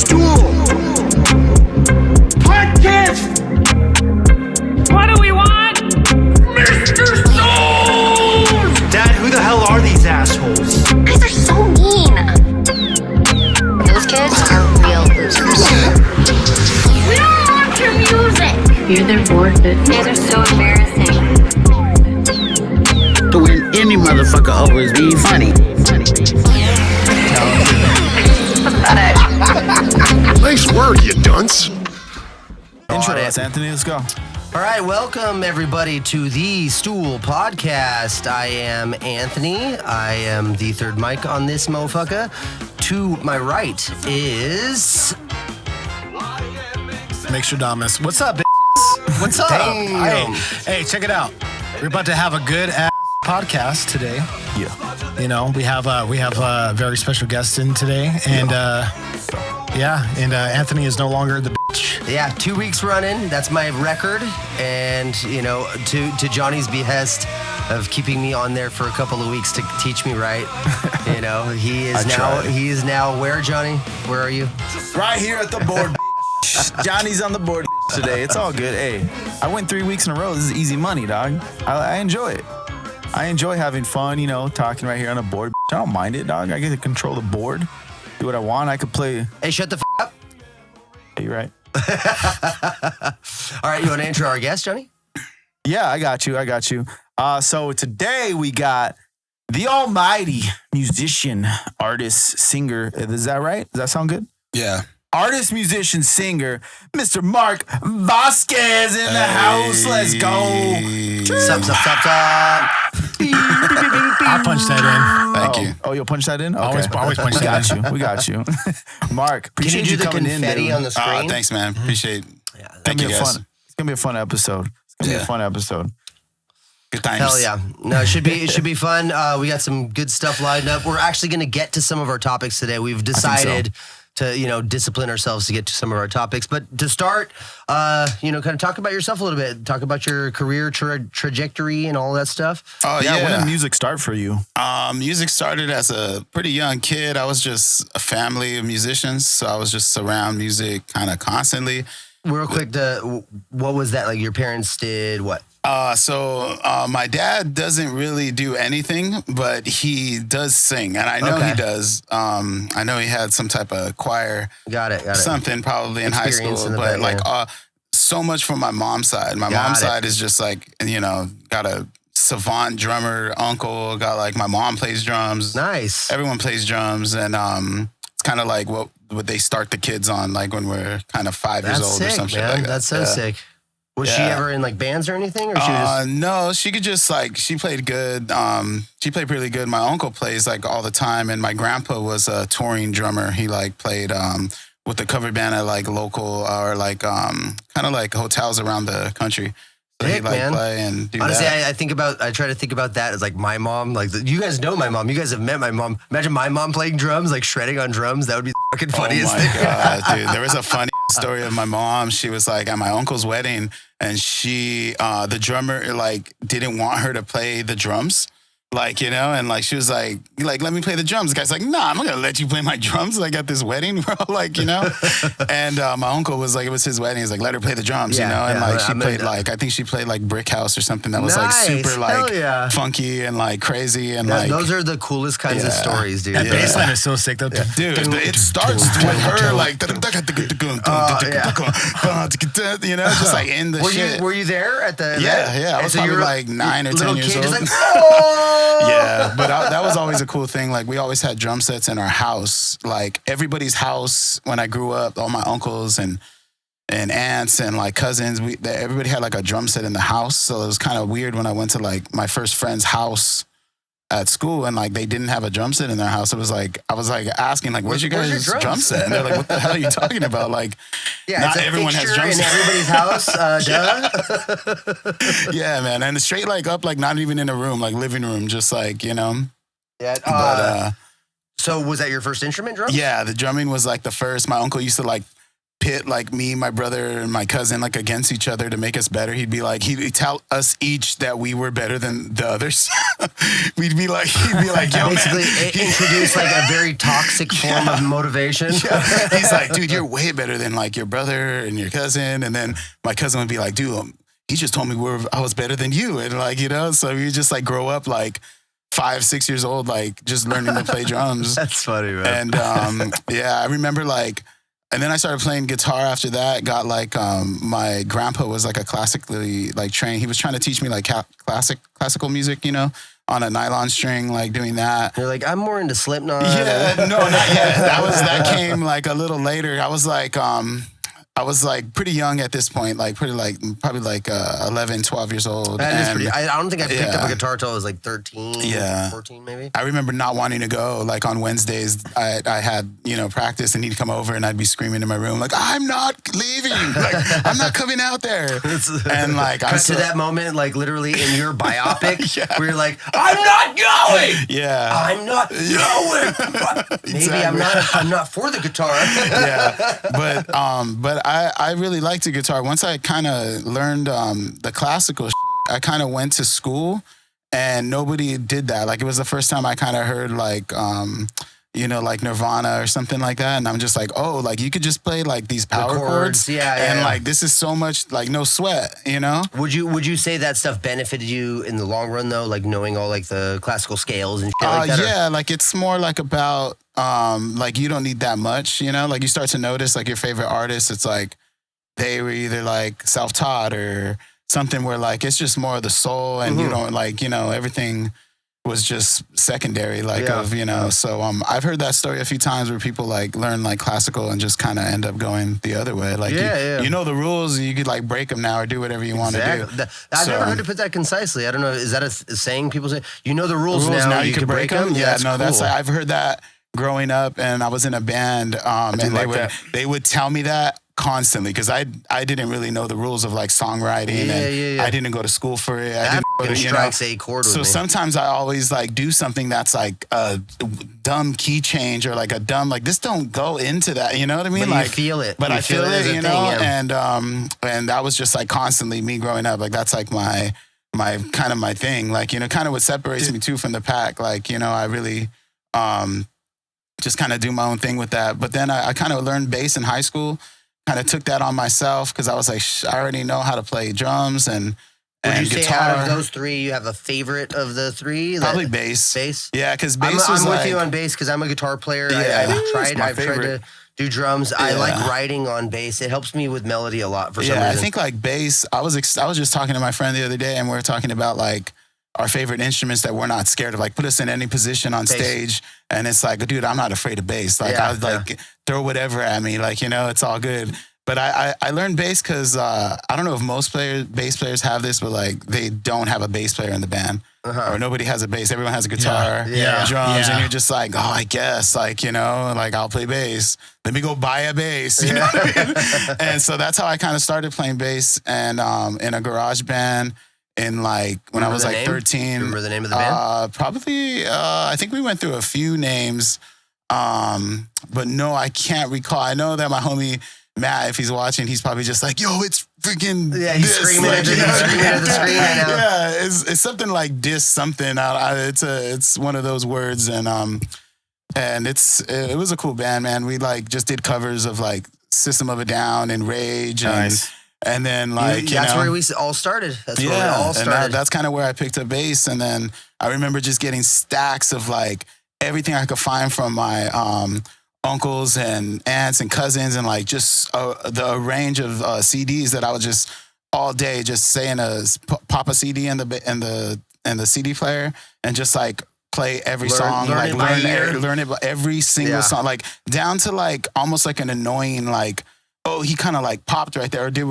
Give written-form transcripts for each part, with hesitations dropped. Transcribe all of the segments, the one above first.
Stool Podcast. What do we want? Mr. Stool! Dad, who the hell are these assholes? You guys are so mean. Those kids are real losers. We don't want your music. You're their board bitch. You guys are so embarrassing. To win any motherfucker over is being funny. Nice work, you dunce. Intro us, Anthony. Let's go. All right, welcome everybody to Thee Stool Podcast. I am Anthony. I am the third mic on this motherfucker. To my right is... Mickstradamus. What's up, bitches? What's up? Damn. Hey, check it out. We're about to have a good ass podcast today. Yeah. You know, we have a very special guest in today, and Anthony is no longer the bitch. Yeah, 2 weeks running. That's my record. And, you know, to Johnny's behest of keeping me on there for a couple of weeks to teach me right. You know, he is now where, Johnny? Where are you? Right here at the board. Johnny's on the board today. It's all good. Hey, I went 3 weeks in a row. This is easy money, dog. I enjoy it. I enjoy having fun, you know, talking right here on the board. I don't mind it, dog. I get to control the board, do what I want. I could play. Hey, shut the up. Hey, you're right. All right, you want to intro our guest, Johnny? Yeah, I got you. So today we got the almighty musician, artist, singer. Is that right? Does that sound good? Yeah. Artist, musician, singer, Mr. Mark Vasquez in the house. Let's go. Sup. I'll punch that in. Thank you. Oh, you'll punch that in? Okay. Always punch that in. We got you. Mark, Can you appreciate do you the coming in. confetti on the screen? Thanks, man. Appreciate it. Yeah, Thank you, guys. It's gonna be a fun episode. Good times. Hell yeah. No, it should be fun. We got some good stuff lined up. We're actually going to get to some of our topics today. We've decided to, you know, discipline ourselves to get to some of our topics. But to start, you know, kind of talk about yourself a little bit. Talk about your career trajectory and all that stuff. Oh, Yeah, yeah. when did music start for you? Music started as a pretty young kid. I was just a family of musicians, so I was just around music kind of constantly. Real quick, what was that? Like your parents did what? So my dad doesn't really do anything, but he does sing, and I know he does. I know he had some type of choir, Got it. something probably in high Experience school, in the but back, like so much from my mom's side. My mom's side is just like, you know, got a savant drummer uncle. Got like my mom plays drums. Nice. Everyone plays drums, and it's kind of like what they start the kids on, like when we're kind of 5 years That's old sick, or some shit man. like that. That's so sick. Was she ever in like bands or anything? Or she was No, she could just like, she played good. She played really good. My uncle plays like all the time, and my grandpa was a touring drummer. He like played with the cover band at like local or like kind of like hotels around the country. So he'd like play and do Honestly, that. I try to think about that as like my mom. Like you guys know my mom. You guys have met my mom. Imagine my mom playing drums, like shredding on drums. That would be the fucking funniest thing. Oh my God, dude. There was a funny story of my mom. She was like at my uncle's wedding, and she, the drummer, like didn't want her to play the drums. Like, you know, and like she was like, let me play the drums. The guy's like, nah, I'm not gonna let you play my drums like at this wedding, bro. Like, you know. And my uncle was like, it was his wedding. He's like, let her play the drums, you know. And like she played like, I think she played like Brick House or something that was like super like funky and like crazy and like. Those are the coolest kinds of stories, dude. That bass line is so sick though. Dude, it starts with her like, you know, just like in the shit. Were you there at the event? Yeah. I was probably like 9 or 10 years old. Just like, oh! Yeah, but that was always a cool thing. Like we always had drum sets in our house. Like everybody's house when I grew up, all my uncles and aunts and like cousins, everybody had like a drum set in the house. So it was kind of weird when I went to like my first friend's house at school and like they didn't have a drum set in their house. It was like I was like asking like, where's your guys' drum set? And they're like, what the hell are you talking about? Like, not everyone has drum sets in everybody's house. Duh. Yeah, man, and straight like up, like not even in a room, like living room, just like, you know. Yeah. So was that your first instrument, drum? Yeah, the drumming was like the first. My uncle used to like pit like me, my brother, and my cousin like against each other to make us better. He'd tell us each that we were better than the others. He'd be like, yo, Basically, man. introduce like a very toxic form of motivation. Yeah. He's like, dude, you're way better than like your brother and your cousin. And then my cousin would be like, dude, he just told me I was better than you. And like, so you just like grow up like 5, 6 years old, like just learning to play drums. That's funny, man. And I remember like, and then I started playing guitar after that. Got like, my grandpa was like a classically like trained. He was trying to teach me like classical music, on a nylon string, like doing that. You're like, I'm more into Slipknot. Yeah, no, not yet. That came like a little later. I was like pretty young at this point, like probably like 11, 12 years old. That is pretty. I don't think I picked up a guitar till I was like 13, 14 maybe. I remember not wanting to go. Like on Wednesdays, I had, practice, and he'd come over and I'd be screaming in my room, like, I'm not leaving. Like, I'm not coming out there. And like, cut to that moment, like literally in your biopic, where you're like, I'm not going. Yeah. I'm not going. Maybe Exactly. I'm not for the guitar. Yeah. But I really liked the guitar. Once I kind of learned the classical shit, I kind of went to school, and nobody did that. Like, it was the first time I kind of heard like, like Nirvana or something like that. And I'm just like, oh, like you could just play like these power chords. And like, this is so much like no sweat, Would you say that stuff benefited you in the long run though? Like knowing all like the classical scales and shit like that? Yeah, like it's more like about, like you don't need that much, like you start to notice like your favorite artists, it's like they were either like self-taught or something where like it's just more of the soul, and you don't like, everything was just secondary, like so I've heard that story a few times where people like learn like classical and just kind of end up going the other way, like you know the rules, you could like break them now or do whatever you want to do. I've never heard it put that concisely. I don't know, is that a saying people say, the rules now you can break them? That's cool. That's like, I've heard that growing up, and I was in a band, and they would tell me that constantly, because I didn't really know the rules of like songwriting, and I didn't go to school for it. That strikes a chord with me. So sometimes I always like do something that's like a dumb key change, or like a dumb, like this don't go into that, you know what I mean? But like you feel it. But I feel it, as a thing, and that was just like constantly me growing up. Like that's like my kind of my thing. Like, kind of what separates me too from the pack. Like, I really just kind of do my own thing with that. But then I kind of learned bass in high school. Kind of took that on myself because I was like, I already know how to play drums and Would you guitar. say out of those three, you have a favorite of the three? Probably bass. Bass? Yeah, because bass I'm was with you on bass because I'm a guitar player. Yeah. I've tried to do drums. I like writing on bass. It helps me with melody a lot for some reason. I think like bass, I was just talking to my friend the other day, and we were talking about like our favorite instruments that we're not scared of. Like, put us in any position on stage, and it's like, dude, I'm not afraid of bass. Like, I would throw whatever at me. Like, it's all good. But I learned bass because I don't know if most bass players have this, but like they don't have a bass player in the band, or nobody has a bass. Everyone has a guitar, drums, and you're just like, oh, I guess, like, like I'll play bass. Let me go buy a bass, you know what I mean? And so that's how I kind of started playing bass, and in a garage band. In like when I was like 13. Remember the name of the band? Probably. I think we went through a few names, but no, I can't recall. I know that my homie Matt, if he's watching, he's probably just like, "Yo, it's freaking." Yeah, he's screaming at the screen right now. Yeah, it's something like dis something. It's one of those words, and it was a cool band, man. We like just did covers of like System of a Down and Rage, and then like that's where we all started. That's where we all started. And that's kind of where I picked up bass, and then I remember just getting stacks of like everything I could find from my uncles and aunts and cousins, and like just the range of CDs that I would just all day just saying pop a CD in the CD player and just like play every song, learn like it by ear. learn it by every single song, like down to like almost like an annoying like, oh, he kind of like popped right there, or did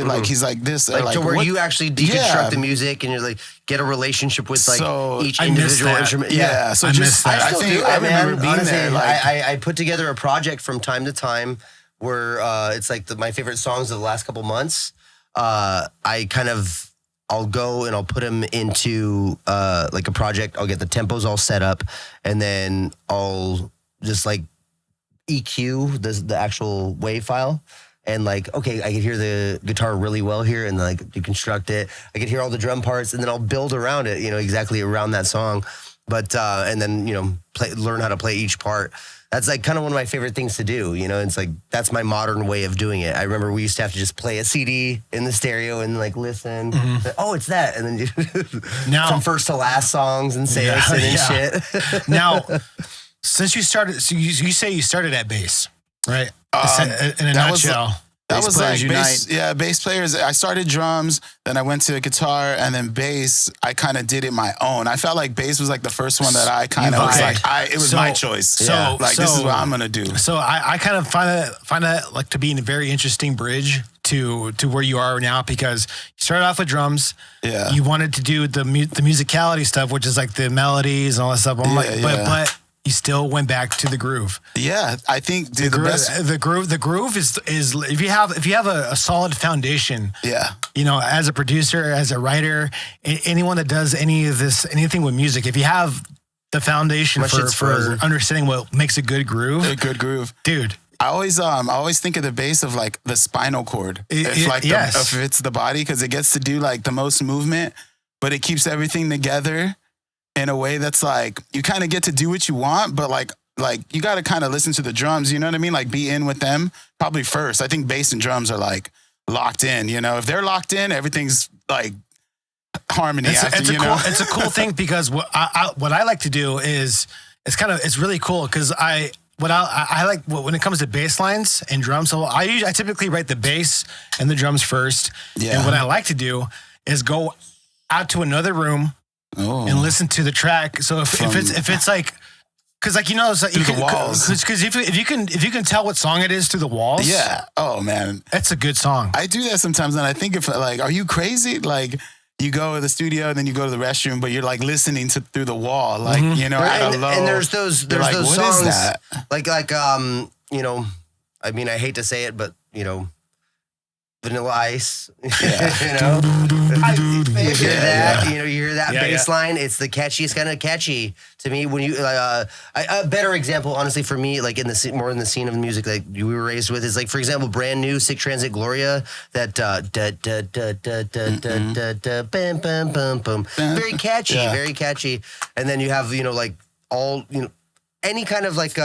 like he's like this, like to where what? you actually deconstruct the music and you're like get a relationship with like each I individual miss that. instrument. Yeah, so I just miss that. I think I remember being Honestly, there. Like, I put together a project from time to time where it's like my favorite songs of the last couple months. I'll go and I'll put them into like a project. I'll get the tempos all set up, and then I'll just like EQ the actual wave file, and like, okay, I could hear the guitar really well here and like deconstruct it. I could hear all the drum parts and then I'll build around it, exactly around that song. But, and then, learn how to play each part. That's like kind of one of my favorite things to do, It's like, that's my modern way of doing it. I remember we used to have to just play a CD in the stereo and like listen. Oh, it's that. And then now, from first to last songs and say and shit. Now, since you started, so you say you started at bass, right? In a nutshell. That was like unite. bass players. I started drums, then I went to guitar, and then bass. I kind of did it my own. I felt like bass was like the first one that I kind of was like, it was my choice. This is what I'm gonna do. So I kind of find that like to be a very interesting bridge to where you are now, because you started off with drums. Yeah. You wanted to do the musicality stuff, which is like the melodies and all that stuff. But you still went back to the groove. Yeah, I think the groove is if you have a solid foundation. Yeah. As a producer, as a writer, anyone that does anything with music, if you have the foundation for understanding what makes a good groove, dude. I always think of the bass of like the spinal cord. If it's the body, because it gets to do like the most movement, but it keeps everything together in a way that's like, you kind of get to do what you want, but like you got to kind of listen to the drums, you know what I mean? Like be in with them probably first. I think bass and drums are like locked in, if they're locked in, everything's like harmony. It's a cool thing, because what I like to do is, it's really cool, because I like when it comes to bass lines and drums. So I typically write the bass and the drums first. Yeah. And what I like to do is go out to another room and listen to the track. So if it's like, because like so you can, because if you can tell what song it is through the walls, oh man, that's a good song. I do that sometimes, and I think if like, are you crazy? Like you go to the studio and then you go to the restroom, but you're like listening through the wall, like at a low. And there's those like, those what songs is that? like I mean, I hate to say it, but Vanilla Ice, you hear that, you hear that bass line. It's the catchiest, kind of catchy to me. When you, a better example, honestly, for me, like more in the scene of music like we were raised with, is like, for example, brand new Sick Transit Gloria, that bam bam bam bam, very catchy. And then you have like all any kind of like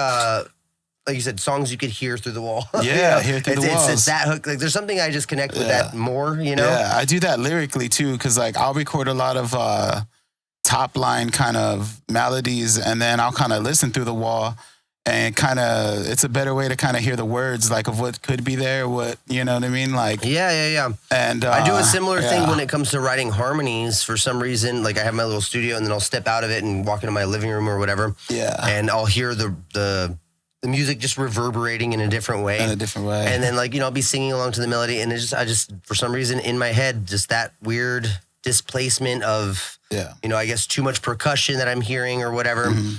you said, songs you could hear through the wall. Yeah, hear through the walls. It's that hook. Like, there's something I just connect with that more, Yeah, I do that lyrically too, because like I'll record a lot of top line kind of melodies, and then I'll kind of listen through the wall, and kind of it's a better way to kind of hear the words, like of what could be there, what what I mean, like yeah. And I do a similar thing when it comes to writing harmonies. For some reason, like I have my little studio, and then I'll step out of it and walk into my living room or whatever. Yeah, and I'll hear the music just reverberating in a different way. And then like, I'll be singing along to the melody, and I just, for some reason in my head, just that weird displacement of, I guess too much percussion that I'm hearing or whatever. Mm-hmm.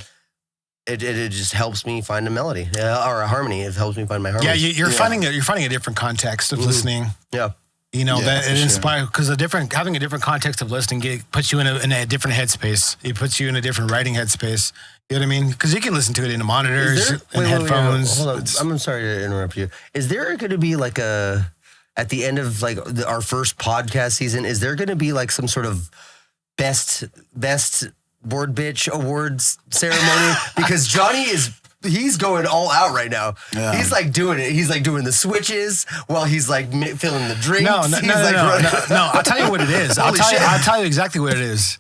It just helps me find a melody or a harmony. It helps me find my harmony. Yeah, you're finding a different context of listening. Yeah. That it inspires, because having a different context of listening puts you in a different headspace. It puts you in a different writing headspace. You know what I mean? Because you can listen to it in the monitors and headphones. Hold on. I'm sorry to interrupt you. Is there going to be like at the end of like our first podcast season, is there going to be like some sort of best board bitch awards ceremony? Because Johnny he's going all out right now. Yeah. He's like doing it. He's like doing the switches while he's like filling the drinks. No. I'll tell you what it is. I'll tell you exactly what it is.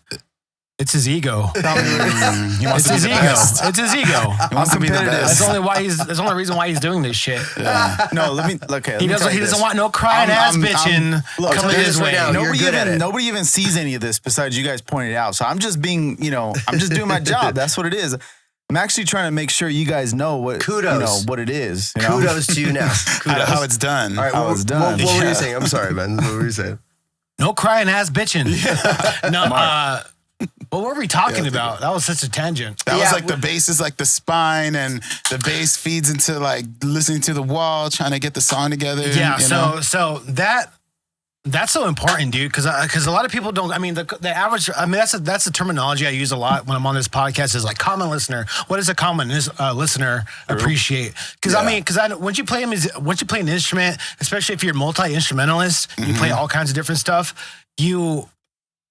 It's his ego. It's his ego. It's his ego. He wants to be the best. That's the only reason why he's doing this shit. Yeah. No, he doesn't want no crying ass bitching coming his way. Nobody even sees any of this besides you guys pointing it out. So I'm just being, I'm just doing my job. That's what it is. I'm actually trying to make sure you guys know what what it is. Kudos to you now. Kudos. How it's done. All right, how it's done. What were you saying? I'm sorry, man. What were you saying? No crying ass bitching. No, what were we talking about? That was such a tangent. That was like the bass is like the spine, and the bass feeds into like listening to the wall, trying to get the song together. Yeah. So that That's so important, dude, because a lot of people don't. I mean, the average. I mean, that's the terminology I use a lot when I'm on this podcast. Is like common listener. What does a common listener appreciate? Because once you play an instrument, especially if you're a multi-instrumentalist, you play all kinds of different stuff. You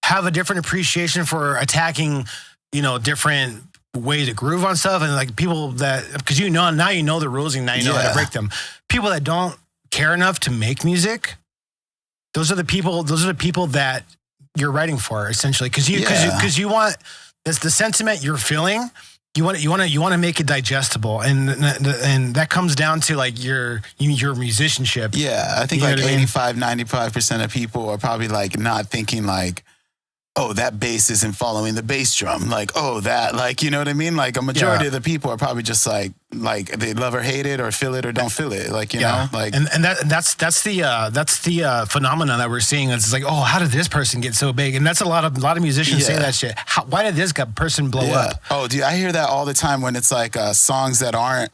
have a different appreciation for attacking, different way to groove on stuff, and like people that because now you know the rules and now you know how to break them. People that don't care enough to make music. Those are the people that you're writing for, essentially, because you want that's the sentiment you're feeling. You want to make it digestible, and that comes down to like your musicianship. Yeah, I think like 85-95% of people are probably like not thinking like, oh, that bass isn't following the bass drum. Like, oh, that, like, you know what I mean? Like a majority of the people are probably just like they love or hate it or feel it or don't feel it. Like, you know, like, and that's the phenomenon that we're seeing. It's like, oh, how did this person get so big? And that's a lot of musicians say that shit. Why did this person blow up? Oh, dude, I hear that all the time when it's like songs that aren't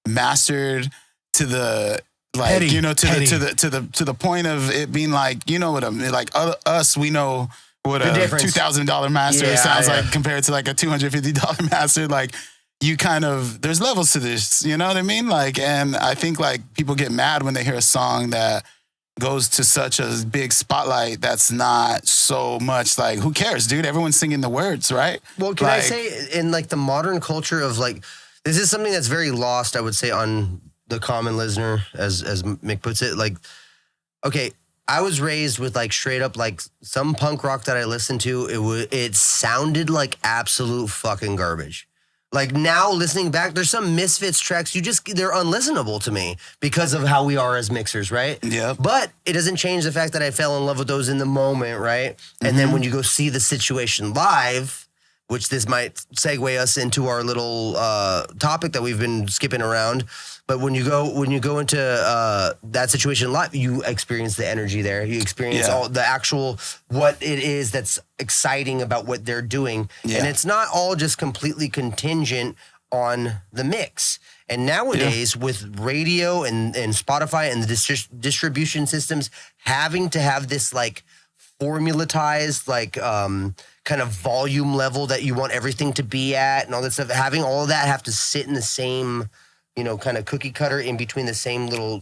mastered to the, like, Petty, to the point of it being like, you know what I mean? Like us, we know what a $2,000 master sounds like compared to like a $250 master. Like you kind of, there's levels to this, you know what I mean? Like, and I think like people get mad when they hear a song that goes to such a big spotlight that's not so much like, who cares, dude? Everyone's singing the words, right? Well, can I say in like the modern culture of like, this is something that's very lost, I would say, on the common listener, as Mick puts it. Like, okay, I was raised with like straight up like some punk rock that I listened to. It sounded like absolute fucking garbage. Like now listening back, there's some Misfits tracks. They're unlistenable to me because of how we are as mixers, right? Yeah. But it doesn't change the fact that I fell in love with those in the moment, right? And then when you go see the situation live, which this might segue us into our little topic that we've been skipping around. But when you go into that situation live, you experience the energy there. You experience all the actual what it is that's exciting about what they're doing, and it's not all just completely contingent on the mix. And nowadays, with radio and Spotify and the distribution systems having to have this like formulatized like kind of volume level that you want everything to be at and all that stuff, having all of that have to sit in the same, kind of cookie cutter in between the same little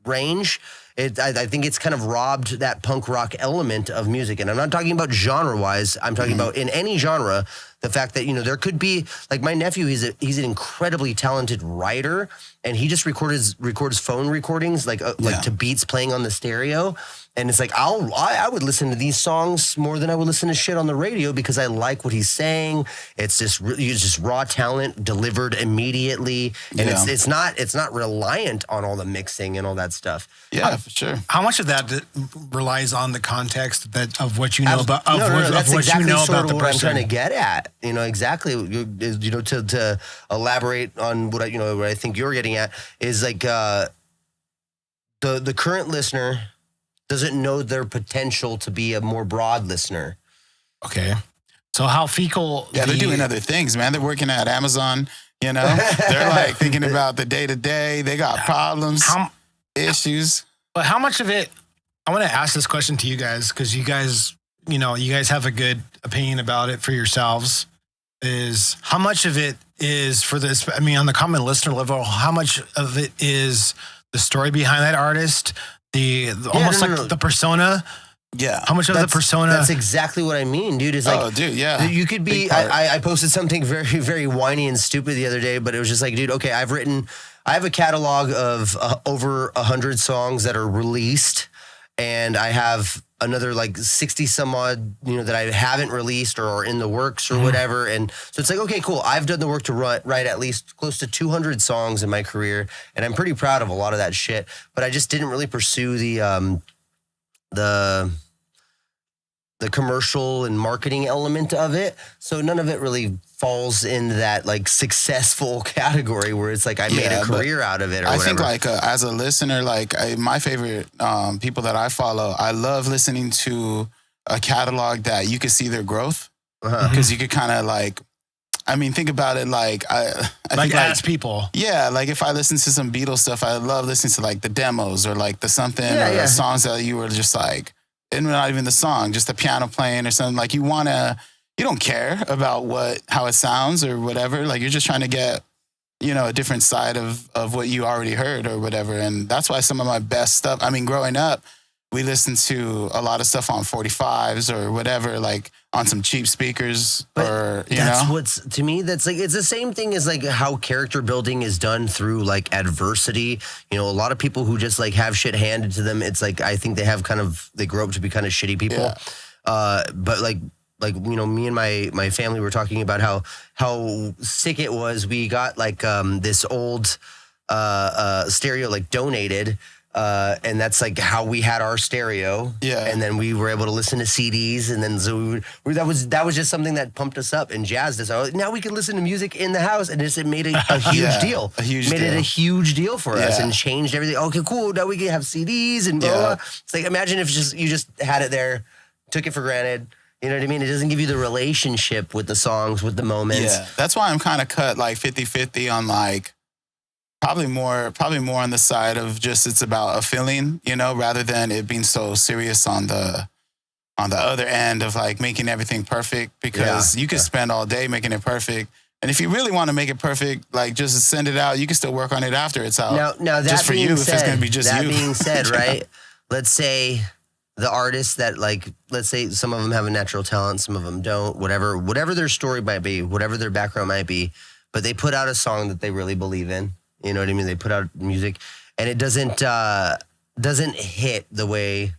range. I think it's kind of robbed that punk rock element of music. And I'm not talking about genre wise. I'm talking about in any genre, the fact that, there could be like my nephew, he's an incredibly talented writer, and he just records phone recordings like to beats playing on the stereo. And it's like, I would listen to these songs more than I would listen to shit on the radio because I like what he's saying. It's just raw talent delivered immediately. And it's not reliant on all the mixing and all that stuff. Yeah, for sure. How much of that relies on the context of what you know about that's what exactly you know sort about of the what I'm person? trying to get at. Exactly. To elaborate on what I think you're getting at is like the current listener doesn't know their potential to be a more broad listener. Okay. So how fecal... Yeah, they're doing other things, man. They're working at Amazon, They're like thinking about the day-to-day. They got problems, issues. But how much of it... I want to ask this question to you guys because you guys have a good opinion about it for yourselves, is how much of it is for this... I mean, on the common listener level, how much of it is the story behind that artist... The persona. Yeah. How much of the persona? That's exactly what I mean, dude. It's like, you could be, I posted something very, very whiny and stupid the other day, but it was just like, dude, okay, I have a catalog of over 100 songs that are released, and I have another like 60 some odd, that I haven't released or are in the works or whatever. And so it's like, okay, cool. I've done the work to write at least close to 200 songs in my career. And I'm pretty proud of a lot of that shit, but I just didn't really pursue the commercial and marketing element of it. So none of it really falls into that like successful category where it's like I made a career out of it or whatever. I think like as a listener, like my favorite people that I follow, I love listening to a catalog that you can see their growth because you could kind of like I mean, think about it. Like I Like think as people. yeah, like if I listen to some Beatles stuff, I love listening to like the demos or like the something Yeah, or yeah. the songs that you were just like, and not even the song, just the piano playing or something. Like you don't care about how it sounds or whatever. Like you're just trying to get, a different side of what you already heard or whatever. And that's why some of my best stuff, I mean, growing up, we listened to a lot of stuff on 45s or whatever, like on some cheap speakers or, that's what's, to me, that's like, it's the same thing as like how character building is done through like adversity. A lot of people who just like have shit handed to them, it's like, I think they grow up to be kind of shitty people. Yeah. But like, me and my family were talking about how sick it was. We got like this old stereo like donated, and that's like how we had our stereo. Yeah. And then we were able to listen to CDs, and then so that was just something that pumped us up and jazzed us. Oh, now we can listen to music in the house, and it made a huge deal. Made it a huge deal for us and changed everything. Okay, cool. Now we can have CDs and blah, blah, blah. It's like, imagine if you just had it there, took it for granted. You know what I mean? It doesn't give you the relationship with the songs, with the moments. Yeah, that's why I'm kind of cut like 50-50 on like probably more on the side of just it's about a feeling, rather than it being so serious on the other end of like making everything perfect, because you could spend all day making it perfect. And if you really want to make it perfect, like just send it out. You can still work on it after it's out. Now that just for being you, said, if it's going to be just that you. being said, right? Let's say the artists that like, let's say some of them have a natural talent, some of them don't, whatever their story might be, whatever their background might be, but they put out a song that they really believe in. You know what I mean? They put out music and it doesn't hit the way,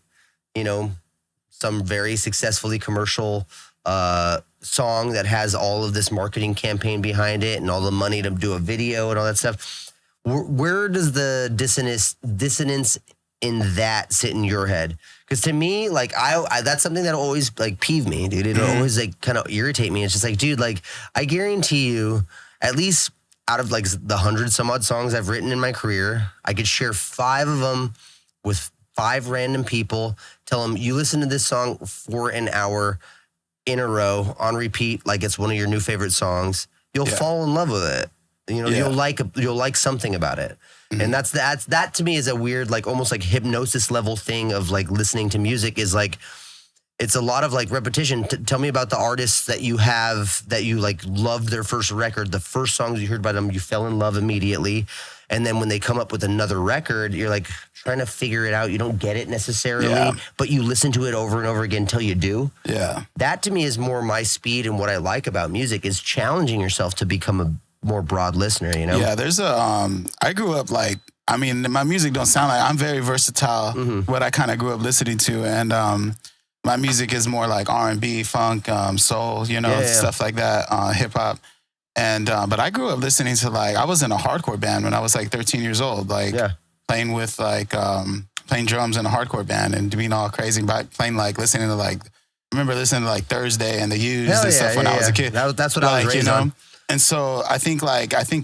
some very successfully commercial song that has all of this marketing campaign behind it and all the money to do a video and all that stuff. Where does the dissonance in that sit in your head? Because to me, like I that's something that always like peeve me, dude. It always like kind of irritate me. It's just like, dude, like I guarantee you, at least out of like the 100 some odd songs I've written in my career, I could share 5 of them with 5 random people. Tell them you listen to this song for an hour in a row on repeat, like it's one of your new favorite songs. You'll fall in love with it. You'll like something about it. Mm-hmm. And that to me is a weird, like almost like hypnosis level thing of like listening to music is like, it's a lot of like repetition. Tell me about the artists that you have that you like loved their first record, the first songs you heard by them, you fell in love immediately. And then when they come up with another record, you're like trying to figure it out. You don't get it necessarily, but you listen to it over and over again until you do. Yeah. That to me is more my speed, and what I like about music is challenging yourself to become a more broad listener, Yeah, there's I grew up like, I mean, my music don't sound like, I'm very versatile, what I kind of grew up listening to. And my music is more like R&B, funk, soul, stuff like that, hip hop. And, but I grew up listening to like, I was in a hardcore band when I was like 13 years old, like playing with like, playing drums in a hardcore band and being all crazy, but playing like, listening to like, I remember listening to like Thursday and the Used and stuff when I was a kid. That's what I was raised on. And so I think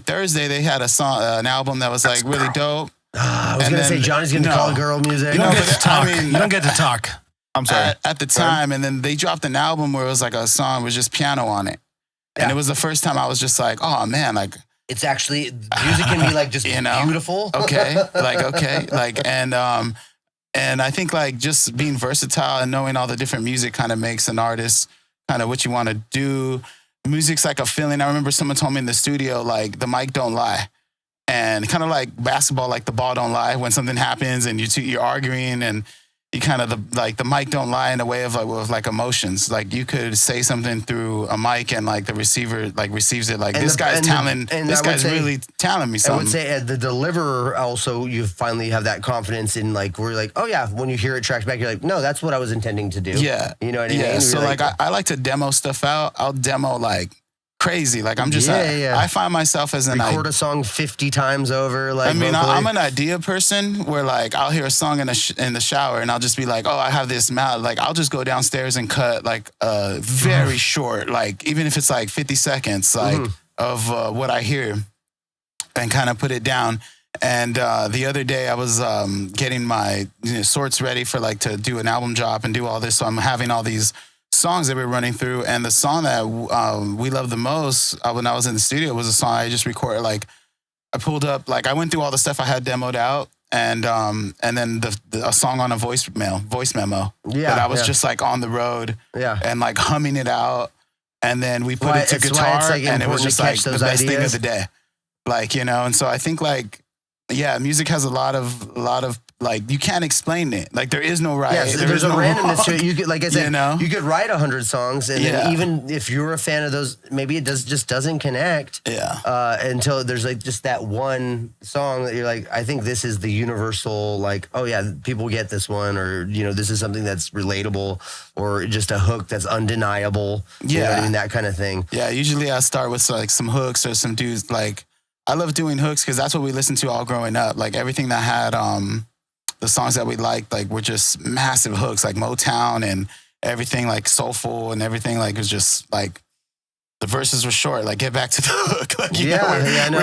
Thursday they had an album that was like really dope. I was going to say Johnny's going to call girl music. You don't get to talk. You don't get to talk. I'm sorry. At the time, and then they dropped an album where it was like a song with just piano on it. And it was the first time I was just like, oh man, like it's actually music can be like just beautiful. Okay. And I think like just being versatile and knowing all the different music kind of makes an artist kind of what you want to do. Music's like a feeling. I remember someone told me in the studio, like the mic don't lie. And kind of like basketball, like the ball don't lie when something happens and you're arguing and you kind of the mic don't lie in a way of like with like emotions. Like you could say something through a mic and like the receiver like receives it like this guy's really telling me something. I would say the deliverer also, you finally have that confidence in like where you're like, oh yeah, when you hear it tracked back, you're like, no, that's what I was intending to do. Yeah. You know what I mean? So like I like to demo stuff out. I'll demo like crazy. Like I'm just, I find myself as record a song 50 times over. Like, I mean, I'm an idea person where like I'll hear a song in the shower and I'll just be like, oh, I have this like I'll just go downstairs and cut like very short, like even if it's like 50 seconds, like of what I hear and kind of put it down. And the other day I was getting my sorts ready for like to do an album drop and do all this. So I'm having all these songs that we were running through, and the song that we loved the most when I was in the studio was a song I just recorded. Like I pulled up, like I went through all the stuff I had demoed out, and then a song on a voice memo. Yeah, that I was just like on the road, and like humming it out, and then we put it to guitar, and it was just like the best thing of the day, like And so I think like music has a lot of like you can't explain it. Like there is no right. Yes, there's a randomness to it. You could, like I said, you could write 100 songs, and then even if you're a fan of those, maybe it just doesn't connect. Until there's like just that one song that you're like, I think this is the universal. Like, oh yeah, people get this one, or this is something that's relatable, or just a hook that's undeniable. You know what I mean, that kind of thing. Yeah, usually I start with like some hooks or some dudes. Like I love doing hooks because that's what we listened to all growing up. Like everything that had the songs that we liked, like were just massive hooks, like Motown and everything, like soulful and everything. Like it was just like the verses were short. Like get back to the hook. Like, I know.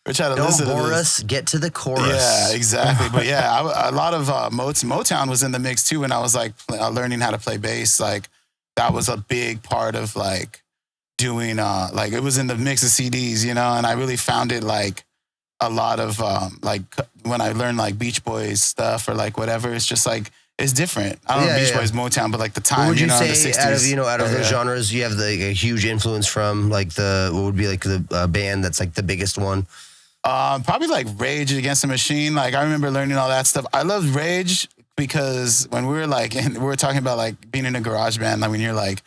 We're trying to Don't listen to bore this. us. Get to the chorus. Yeah, exactly. But a lot of Motown was in the mix too. When I was like learning how to play bass, like that was a big part of like doing like it was in the mix of CDs, and I really found it like a lot of like when I learned like Beach Boys stuff or like whatever, it's just like it's different. I don't know Beach Boys, Motown, but like the time, what would you in the say 60s. out of those genres, you have a huge influence from like what would be like the band that's like the biggest one? Probably like Rage Against the Machine. Like I remember learning all that stuff. I loved Rage because when we were like, and we were talking about like being in a garage band, like when you're like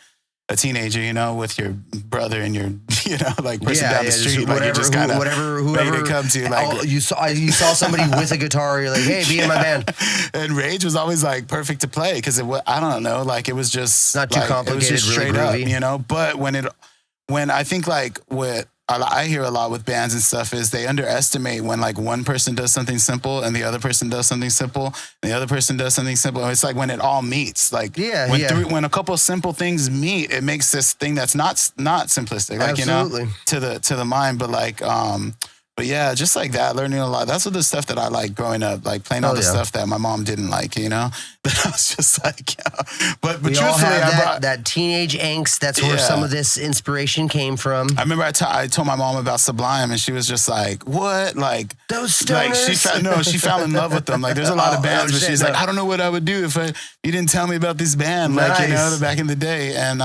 a teenager, with your brother and your, like person down the street, like you just kind of ready to come to. Like you saw somebody with a guitar, you're like, hey, be in my band. And Rage was always like perfect to play because I don't know, like it was just not too complicated, it was just straight really groovy. up, But when I think like what I hear a lot with bands and stuff is they underestimate when like one person does something simple and the other person does something simple and the other person does something simple. It's like when it all meets, like when a couple of simple things meet, it makes this thing that's not simplistic, like Absolutely. To the mind, but like but yeah, just like that, learning a lot. That's what the stuff that I like growing up, like playing all the stuff that my mom didn't like, that I was just like, But we truthfully, all have that teenage angst. That's where some of this inspiration came from. I remember I told my mom about Sublime, and she was just like, "What? Like those stoners?" Like she fell in love with them. Like there's a lot of bands, but she's like, "I don't know what I would do if you didn't tell me about this band." Nice. Like back in the day, and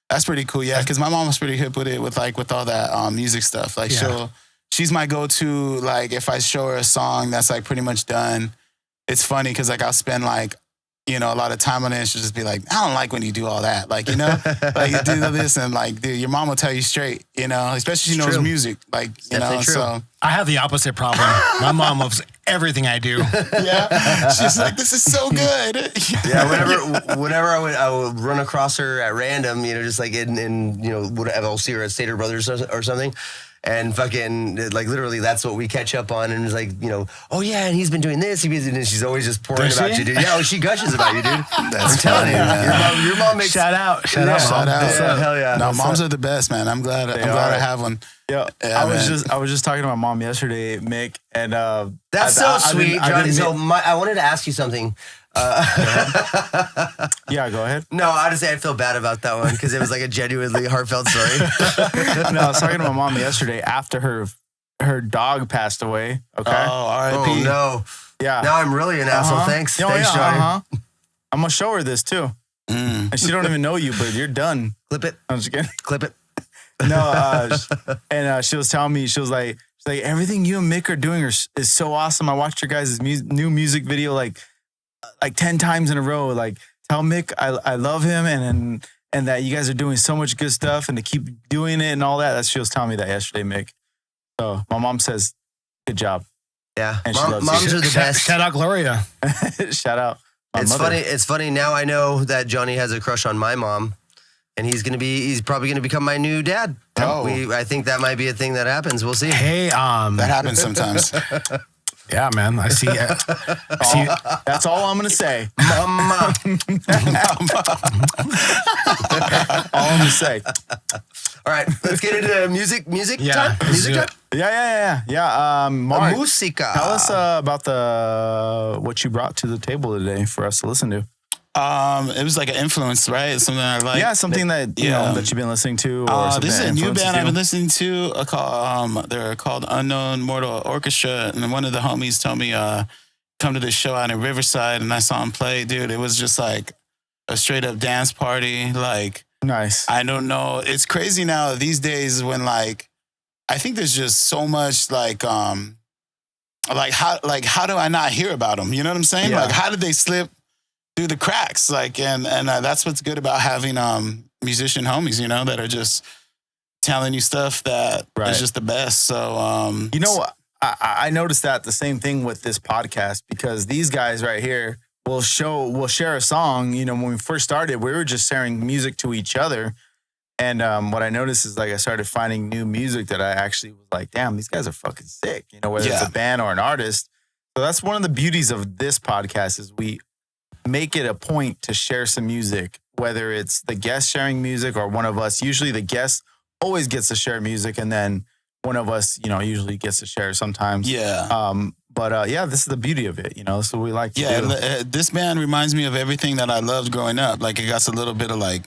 that's pretty cool. Yeah, because my mom was pretty hip with it, with all that music stuff. Like she's my go-to, like, if I show her a song that's, like, pretty much done, it's funny because, like, I'll spend, like, a lot of time on it and she'll just be like, I don't like when you do all that. Like, like, you do this and, like, dude, your mom will tell you straight, especially she knows music. Like, so. I have the opposite problem. My mom loves everything I do. Yeah. She's like, this is so good. Whenever I would run across her at random, just like in whatever, I'll see her at Stater Brothers or something. And fucking, like, literally, that's what we catch up on. And it's like, oh, yeah, and he's been doing this. And she's always just pouring about you, dude. Yeah, she gushes about you, dude. I'm telling you. Your mom makes... Shout out, Mom. Yeah, hell yeah. No, moms are the best, man. I'm glad I have one. Yeah, I was just talking to my mom yesterday, Mick, and that's so sweet, Johnny. So I wanted to ask you something. Yeah, go ahead. No, I just say I feel bad about that one because it was like a genuinely heartfelt story. No, I was talking to my mom yesterday after her dog passed away. Okay. Oh, R.I.P. Oh no. Yeah. Now I'm really an asshole. Thanks, Johnny. I'm gonna show her this too, and she don't even know you, but you're done. Clip it. I'm just kidding. Clip it. No, and she was telling me, she was like everything you and Mick are doing is so awesome. I watched your guys' new music video like 10 times in a row. Like, tell Mick I love him and that you guys are doing so much good stuff and to keep doing it and all that. She was telling me that yesterday, Mick. So my mom says, good job. Yeah, and moms are the best. Shout out Gloria. Shout out. It's funny. It's funny. Now I know that Johnny has a crush on my mom. And he's probably gonna become my new dad. Oh. I think that might be a thing that happens. We'll see. Hey, that happens sometimes. Yeah, man. I see. That's all I'm gonna say. Mama. All I'm gonna say. All right, let's get into music Yeah, time. Music time. Yeah. Mark, Musica. tell us about what you brought to the table today for us to listen to. It was like an influence, right? Something I like. Yeah, something that you know that you've been listening to, or something. This is that a new influences band you. I've been listening to. They're called Unknown Mortal Orchestra, and one of the homies told me come to this show out in Riverside, and I saw him play. Dude, it was just like a straight up dance party. Like, Nice. I don't know. It's crazy now these days when like I think there's just so much like how do I not hear about them? You know what I'm saying? Yeah. Like how did they slip through the cracks? Like and that's what's good about having musician homies, you know, that are just telling you stuff that is just the best. So you know what? I noticed that the same thing with this podcast because these guys right here will share a song. You know, when we first started, we were just sharing music to each other. And what I noticed is like I started finding new music that I actually was like, damn, these guys are fucking sick. You know, whether it's a band or an artist. So that's one of the beauties of this podcast is we make it a point to share some music, whether it's the guest sharing music or one of us. Usually the guest always gets to share music and then one of us, you know, usually gets to share sometimes. yeah. But this is the beauty of it, you know, so we like to do. This band reminds me of everything that I loved growing up. Like it got a little bit of like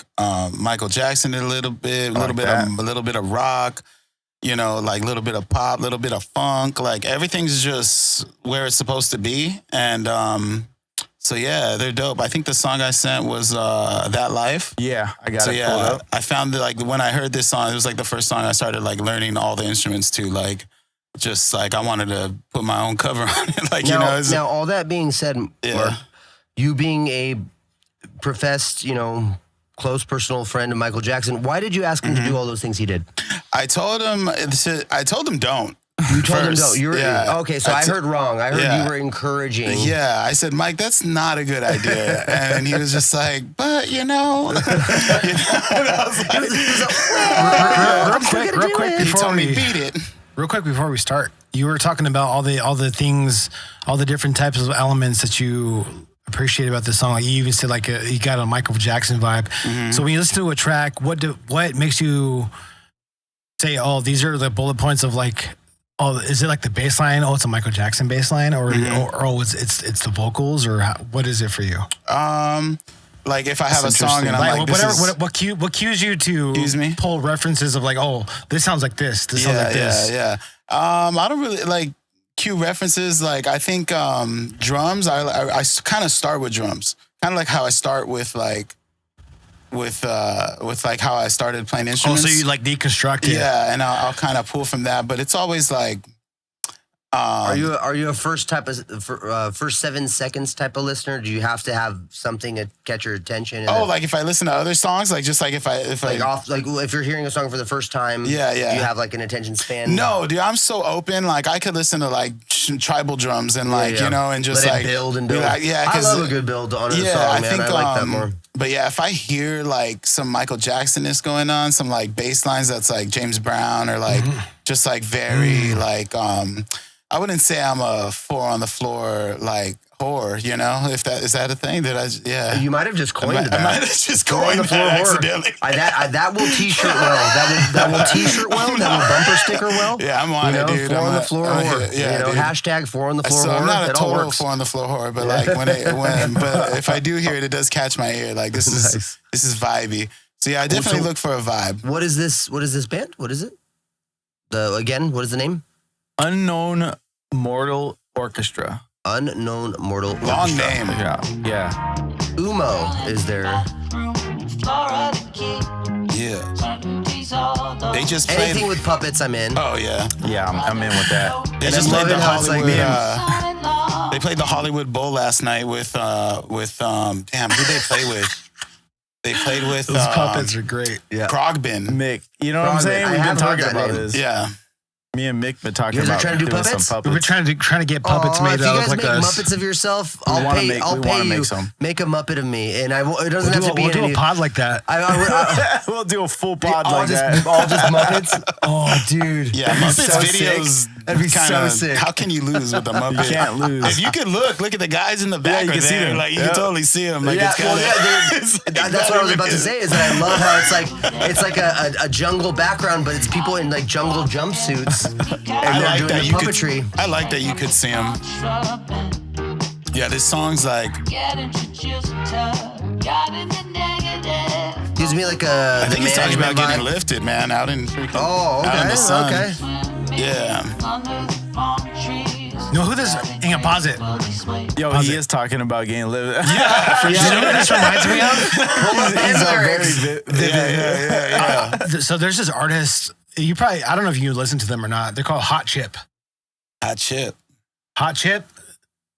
Michael Jackson, a little bit of rock, you know, like a little bit of pop, a little bit of funk. Like everything's just where it's supposed to be. And so yeah, they're dope. I think the song I sent was That Life. Yeah, I got So it pulled yeah, up. I found that like when I heard this song, it was like the first song I started like learning all the instruments to. Like just like I wanted to put my own cover on it. Like Now, all that being said, Mark, you being a professed, you know, close personal friend of Michael Jackson, why did you ask him to do all those things he did? I told him don't. You told him first. don't. You were okay. So I heard wrong. I heard you were encouraging. Yeah, I said, Mike, that's not a good idea, and he was just like, but you know, and I was like, real quick he before told me we beat it. Real quick before we start, you were talking about all the things, all the different types of elements that you appreciate about this song. Like you even said, like you got a Michael Jackson vibe. Mm-hmm. So when you listen to a track, what makes you say, oh, these are the bullet points of like, oh, is it like the bass line? Oh, it's a Michael Jackson bass line, or it's the vocals, or what is it for you? Like if I have a song and I'm like, what cues you to pull references of like, oh, this sounds like this. This sounds like this. Yeah. I don't really like cue references. Like I think drums. I kind of start with drums. Kind of like how I start with like with like how I started playing instruments. Oh, so you like deconstruct it? Yeah, and I'll kind of pull from that. But it's always like. Are you a first 7 seconds type of listener? Do you have to have something to catch your attention? Like if I listen to other songs, like just like if you're hearing a song for the first time, do you have like an attention span? No, dude, I'm so open. Like I could listen to like tribal drums and like you know and just let like it build and build. I love a good build on a song, man. I think I like that more. But yeah, if I hear like some Michael Jackson-ness going on, some like bass lines that's like James Brown or like just like very like I wouldn't say I'm a 4 on the floor like whore, you know? If that is that a thing that You might have just coined that. I might have just coined that accidentally. That will t-shirt well. That will t-shirt well. That will bumper sticker well. Yeah, I'm on it, dude. 4 on the floor whore. Yeah, dude. Hashtag 4 on the floor so whore. I'm not a that all total works. 4 on the floor whore, but like but if I do hear it, it does catch my ear. Like this is vibey. So yeah, I definitely look for a vibe. What is this band? What is it? What is the name? Unknown Mortal Orchestra. Unknown Mortal Orchestra. Long name. Yeah. Umo is there. Yeah. They just played Anything with puppets, I'm in. Oh yeah. Yeah, I'm in with that. They just played the Hollywood. Like, they played the Hollywood Bowl last night with damn, who they play with? They played with Those puppets are great. Yeah. Krogbin. Mick, you know what I'm saying? We've been talking about this. Yeah. Me and Mick been talking You guys are about trying to do doing puppets? some We've been trying to get puppets made if you that guys look like make us. Muppets of yourself, We I'll wanna pay you. make some. Make a Muppet of me, and it doesn't have to be We'll do any. a pod like that. We'll do a full pod all like that. all just Muppets. Oh, dude. Yeah, Muppets so videos. That'd be kinda, so sick. How can you lose with the Muppet? You can't lose. If you could look at the guys in the back. you can see them. Like you can totally see them. Like Yeah, it's kinda, well, that's what I was about to say. Is that I love how it's like a jungle background, but it's people in like jungle jumpsuits, and I they're like doing that the you could. puppetry. I like that you could see them. Yeah, this song's like. Gives me like a. I think he's talking about getting vibe. lifted, man, out in freaking Oh, okay. out in the sun. Okay. Yeah. No, who this? Hang on, pause it. Yo, he is talking about getting livid. You know what this reminds me of? He's very vivid. So there's this artist. You probably, I don't know if you listen to them or not. They're called Hot Chip. Hot chip. Hot Chip.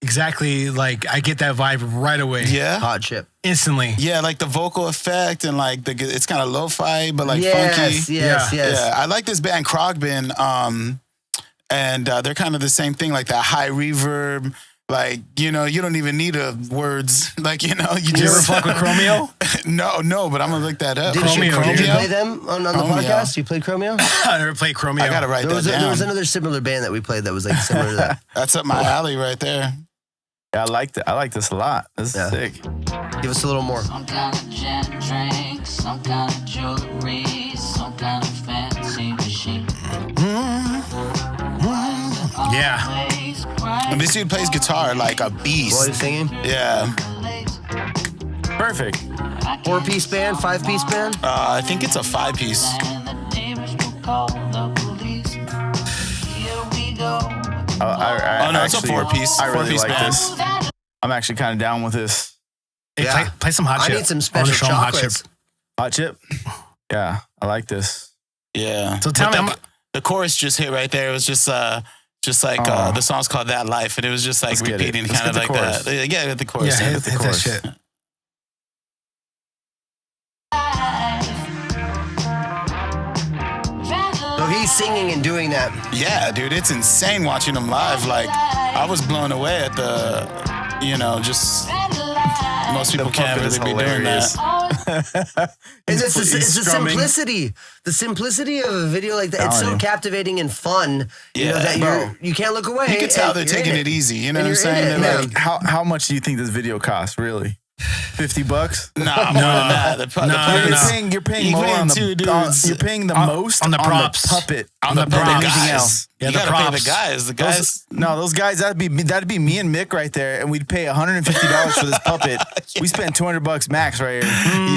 Exactly. Like I get that vibe right away. Yeah. Hot chip. Instantly. Yeah, like the vocal effect and like it's kind of lo-fi, but like Yes, funky. yes. Yeah, I like this band Krogbin, and they're kind of the same thing, like that high reverb. Like, you know, you don't even need words. Like, you know, You ever fuck with Chromeo? No, but I'm gonna look that up. Did you play them on the Chromeo. podcast? You played Chromeo? I never played Chromeo. I gotta write There that was down. another similar band that we played that was like similar to that. That's up my alley right there. Yeah, I like that. I like this a lot. This is sick. Give us a little more. Some kind of gin drink, some kind of jewelry, some kind of fancy machine. Yeah. And this dude plays guitar like a While beast. he's singing. Yeah. Perfect. 4-piece band, 5-piece band. I think it's a 5-piece. And the neighbors will call the police. Here we go. I No, it's a actually- 4-piece. I really 4-piece like band. this. I'm actually kind of down with this. Hey, Yeah. play some Hot I Chip. need some wanna special show 'em Hot Chip. chocolates. Hot chip. Yeah, I like this. Yeah. So tell But me, the chorus just hit right there. It was just like the song's called That Life, and it was just like Let's get it. repeating Let's kind of get the like chorus. that. Yeah, the chorus. yeah, in. hit that shit. So he's singing and doing that. Yeah, dude, it's insane watching them live. Like, I was blown away at the, you know, just most people can't puppet is really be doing hilarious. that. And it's the strumming. simplicity. The simplicity of a video like that. It's so Telling you. captivating and fun. You know, Yeah, that bro. you can't look away. You can tell and they're you're in taking it easy. You know And what I'm you're in saying? it, They're man. like, How much do you think this video costs? Really? $50? nah, more than that. The No, puppet no, is- no. You're paying You more paying on two dudes. you're paying the On- most on the props. puppet. on the the props. guys. Anything else. Yeah, you the gotta pay props. the guys. The guys. Those guys, that'd be me and Mick right there, and we'd pay $150 for this puppet. We spent $200 max right here.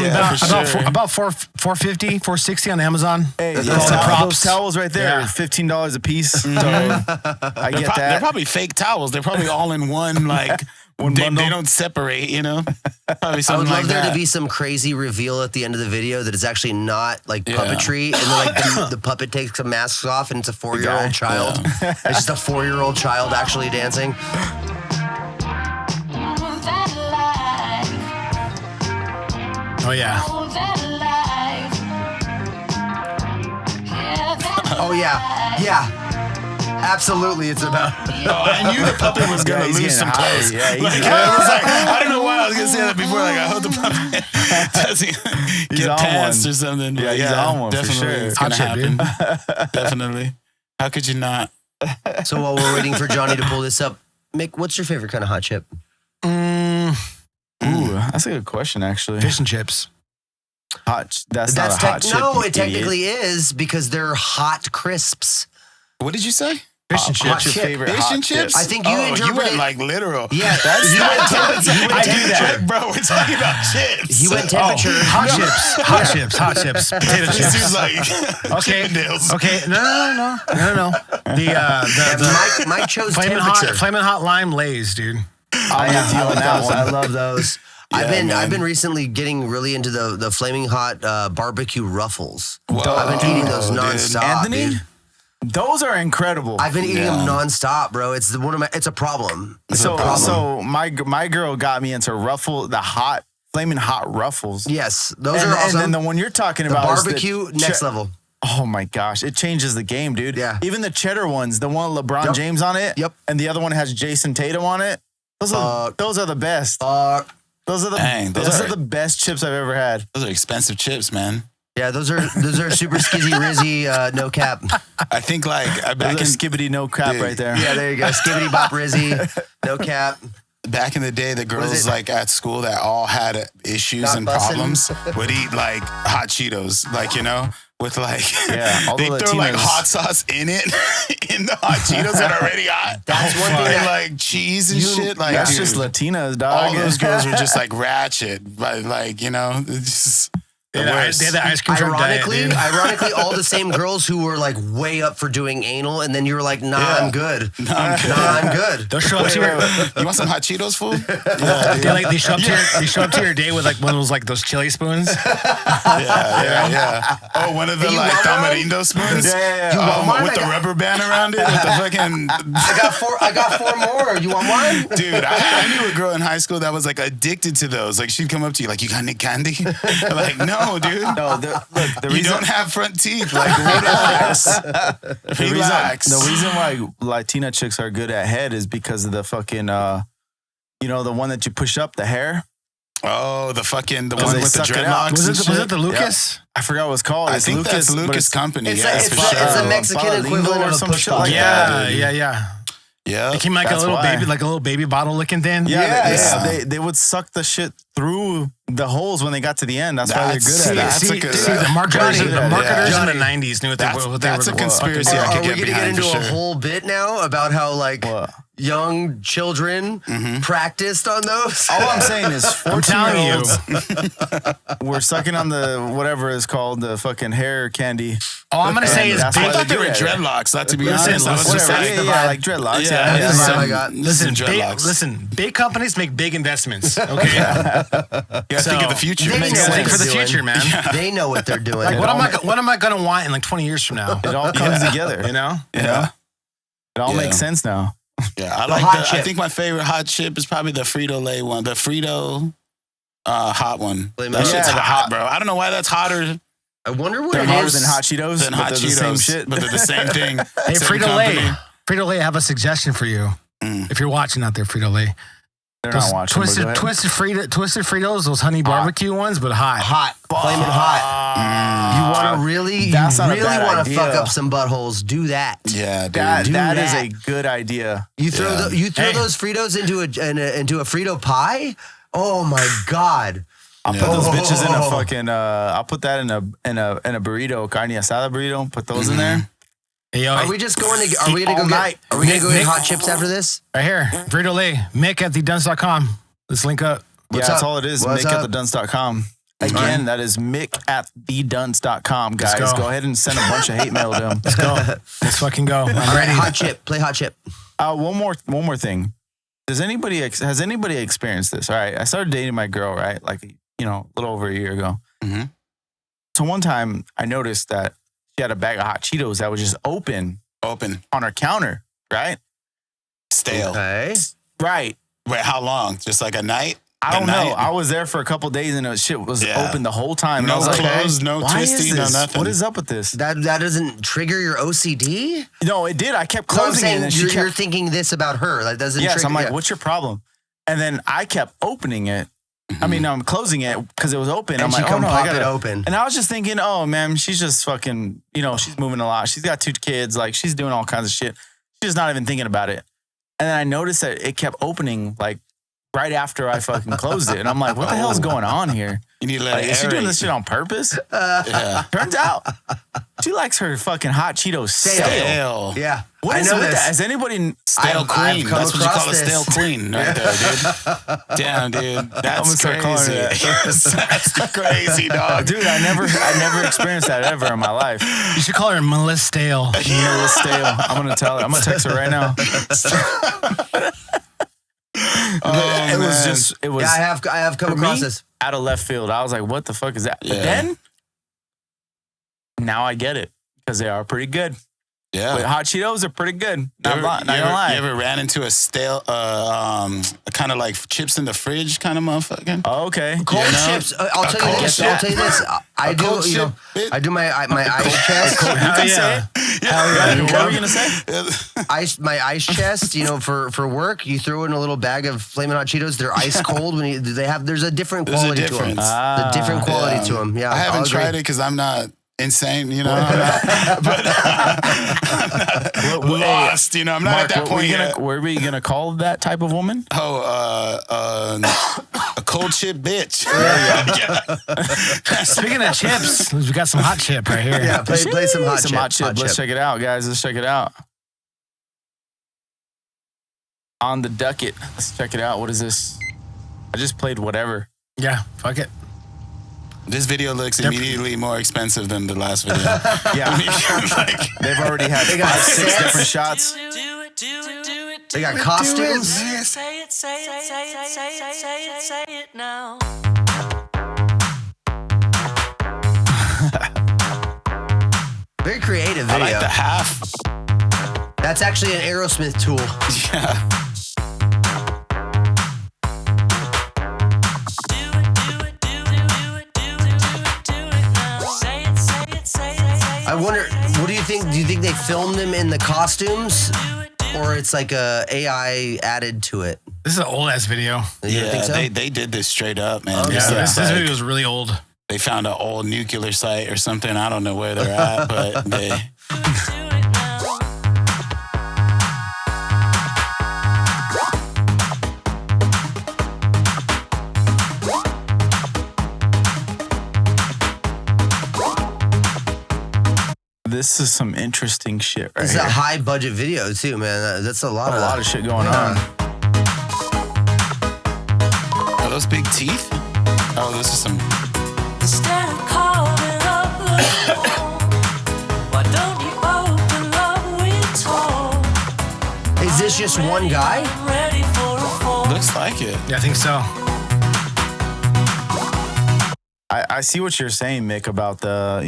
Yeah, for sure. About $450, $460 on Amazon. Hey, That's those, all the props. towels right there, Yeah. $15 a piece. So I get They're that. probably fake towels. They're probably all in one, like, they bundle. don't separate, you know? Probably I would something love like there that. to be some crazy reveal at the end of the video that it's actually not like Yeah. puppetry, and then like the puppet takes some masks off, and it's a 4-year-old guy. child. It's just a 4-year-old child actually dancing. Oh, yeah. Oh yeah. Absolutely, it's about. Oh, I knew the puppet was gonna he's lose getting some high. clothes. Yeah, Like, he's I was like, I don't know why I was gonna say that before. Like, I hope the puppet doesn't He's get on pants one. or something. Yeah, But he's on one for definitely, sure. it's gonna Hot shit, happen. Definitely. How could you not? So while we're waiting for Johnny to pull this up, Mick, what's your favorite kind of hot chip? Ooh, that's a good question, actually. Fish and chips. Hot. That's not a hot chip. No, you it idiot. technically is because they're hot crisps. What did you say? Fish and hot What's your chip. favorite Fish hot and chips? chip? I think you You interpreted went like literal. Yeah, That's he went I do temperature. that, bro. We're talking about chips. He went temperature. Hot chips. Hot chips. Hot chips. Potato This chips. dude's like Okay. Chippendales. Okay. No. The Mike chose flaming temperature. hot lime Lays, dude. I have you on that I one. love those. Yeah, I've man. been recently getting really into the flaming hot barbecue ruffles. Whoa. I've been eating those Dude. nonstop. Anthony? Dude. Those are incredible. I've been eating them Yeah. nonstop, bro. It's it's a problem. It's a problem. So my girl got me into flaming hot ruffles. Yes, those and, are awesome. And then the one you're talking the about is barbecue next level. Oh my gosh, it changes the game, dude. Yeah. Even the cheddar ones, the one with LeBron Yep. James on it. Yep. And the other one has Jason Tatum on it. Those are the best. Those are the Dang, those are the best chips I've ever had. Those are expensive chips, man. Yeah, those are super skizzy rizzy, no cap. I think like back in Those are skibbity no crap Dude. right there. Yeah, there you go. Skibbity bop rizzy, no cap. back in the day, the is girls it? like at school that all had issues Not and bussin'. problems would eat like hot Cheetos, like, you know, with like all they the throw like Latinas. hot sauce in it in the hot Cheetos that are already hot. That's one thing. And like cheese and shit. Like That's dude, just Latinas, dog. all those girls were just like ratchet, but like it's just the worst. They had the ice cream truck diet, dude. Ironically, all the same girls who were like way up for doing anal, and then you were like, nah, I'm good. Nah, I'm good. They'll show up to your, You want some hot Cheetos, fool? they show up to your day with like one of those chili spoons. Yeah. Oh, one of the You like want one? tamarindo spoons. You want one? With the rubber band around it. With the fucking. I got four more. You want one? Dude, I knew a girl in high school that was like addicted to those. Like she'd come up to you like, "You got any candy?" I'm like, no, dude. No, the You reason don't have front teeth. Like, relax. Relax. The reason why Latina chicks are good at head is because of the fucking, the one that you push up, the hair. Oh, the one they with the suck it out. dreadlocks. Was it the Lucas? I forgot what it's called. I It's think Lucas, that's but Lucas it's- Company. It's Yeah, a for sure. it's a Mexican Balingo equivalent or of a some push shit like button. Yeah. Yeah. It came like a That's little why. baby, like a little baby bottle looking thing. Yeah. They would suck the shit through the holes when they got to the end. That's why they're good at That's it. a good- the marketers in Johnny. the 90s knew what they That's were a conspiracy I Are could we get going to get behind into for a sure. whole bit now about how like What? young children practiced on those? All I'm saying is I'm telling you. 14-year-olds were sucking on the whatever is called the fucking hair candy. All I'm going to say is That's big. why I thought they were Yeah. dreadlocks, not to be Listen, honest. I was just Whatever. like, Like dreadlocks. Yeah, that's the some- vibe I got. Listen, some big, dreadlocks. big companies make big investments. Okay, You gotta think of the future. They Makes know what sense for the they're doing. future, man. They know what they're doing. Like, what am I gonna want in like 20 years from now? It all comes together. You know? Yeah. It all Yeah. makes sense now. Yeah, I The like hot I chip. think my favorite hot chip is probably the Frito-Lay one. The Frito hot one. Flame That hot. shit's Yeah, the hot, bro. I don't know why that's hotter I wonder what They're it harder is. than hot Cheetos. than but hot they're the Cheetos. same shit. But they're the same thing. Hey, Same Frito-Lay. company. Frito-Lay, I have a suggestion for you. If you're watching out there, Frito-Lay. They're not watching. but go ahead. Twisted Fritos, those honey barbecue ones, but hot. Hot, flaming hot. You want to really That's not a bad want to fuck idea. up some buttholes? Do that. Yeah, dude. That Do is that. a good idea. You throw Yeah. throw Hey. those Fritos into a Frito pie. Oh my god! I'll put those bitches in a fucking. I'll put that in a burrito, carne asada burrito. Put those in there. Hey, yo, Are we just going to? Are we gonna go all get? night. Are we gonna go Nick- get hot chips after this? right here, Frito-Lay, Mick at thedunce.com. Let's link up. What's That's up? all it is. What's Mick up? at thedunce.com. Again, that is Mick at thedunce.com. Guys, go. go ahead and send a bunch of hate mail to him. Let's go. Let's fucking go. I'm All right, ready. hot chip. Play hot chip. One more thing. Has anybody experienced this? All right, I started dating my girl, right? Like a little over a year ago. Mhm. So one time I noticed that she had a bag of hot Cheetos that was just open Open. on her counter, right? Stale. Okay. Right. Wait, how long? Just like a night? I don't A know. night? I was there for a couple days and shit was Yeah. open the whole time. And I No was like, clothes, no why is twisty, no this? nothing. What is up with this? That doesn't trigger your OCD. No, it did. I kept No, I'm closing it saying and then she you're kept. thinking this about her. That doesn't. Yes, trigger, I'm like, yeah. what's your problem? And then I kept opening it. I mean, I'm closing it because it was open. And I'm she like, come oh no, pop I it gotta open. And I was just thinking, oh man, she's just fucking, she's moving a lot. She's got 2 kids, like she's doing all kinds of shit. She's not even thinking about it. And then I noticed that it kept opening like right after I fucking closed it. And I'm like, what the hell is going on here? You need to let Like, it is she doing aerate. this shit on purpose? Yeah. Turns out she likes her fucking hot Cheetos stale. Stale. Yeah, What I is know with this. that? Has anybody Stale I've queen. come That's what you call a across stale this. queen right there, dude. Damn, dude. That's gonna start calling crazy. her That's crazy, dog. Dude, I never experienced that ever in my life. You should call her Melissa Stale. Vanilla stale. I'm gonna tell her. I'm gonna text her right now. Oh, It was man. just. It was Yeah, I have come for across me, this. out of left field. I was like, what the fuck is that? But Yeah. then now I get it because they are pretty good. Yeah. But hot Cheetos are pretty good. You Not gonna lie. you ever ran into a stale, kind of like chips in the fridge kind of motherfucker? Oh, okay. Cold You know? chips. I'll tell cold you this. chip. I'll tell you this. I do. cold You know, chip. I do my ice chest. Hell yeah. What were you gonna say? My ice chest. You know, for work, you throw in a little bag of Flamin' Hot Cheetos. They're ice cold. There's a different There's a quality to them. difference. The different quality to them. Yeah, I haven't I'll agree. tried it because I'm not insane, you know. But I'm not lost, you know. I'm not Mark, at that point yet. What are we gonna call that type of woman? A cold chip bitch. Speaking of chips, we got some hot chip right here. Yeah, play some hot chip. Hot chip. Let's check it out, guys. Let's check it out. On the ducket. Let's check it out. What is this? I just played whatever. Yeah, fuck it. This video looks immediately more expensive than the last video. Yeah. They've already had 5-6 different shots. They got costumes. Say it now. Very creative video. I like the half. That's actually an Aerosmith tool. Yeah. I wonder, what do you think? Do you think they filmed them in the costumes, or it's like a AI added to it? This is an old ass video. You don't think so? they did this straight up, man. Yeah, this like, video is really old. They found an old nuclear site or something. I don't know where they're at, but they. This is some interesting shit right It's here. a high budget video too, man. That's a lot of shit going on. Are those big teeth? Oh, this is some. Instead of calling up the phone, why don't you open up with talk? Is this just one guy? Ready for a fall. Looks like it. Yeah, I think so. I see what you're saying, Mick, about the,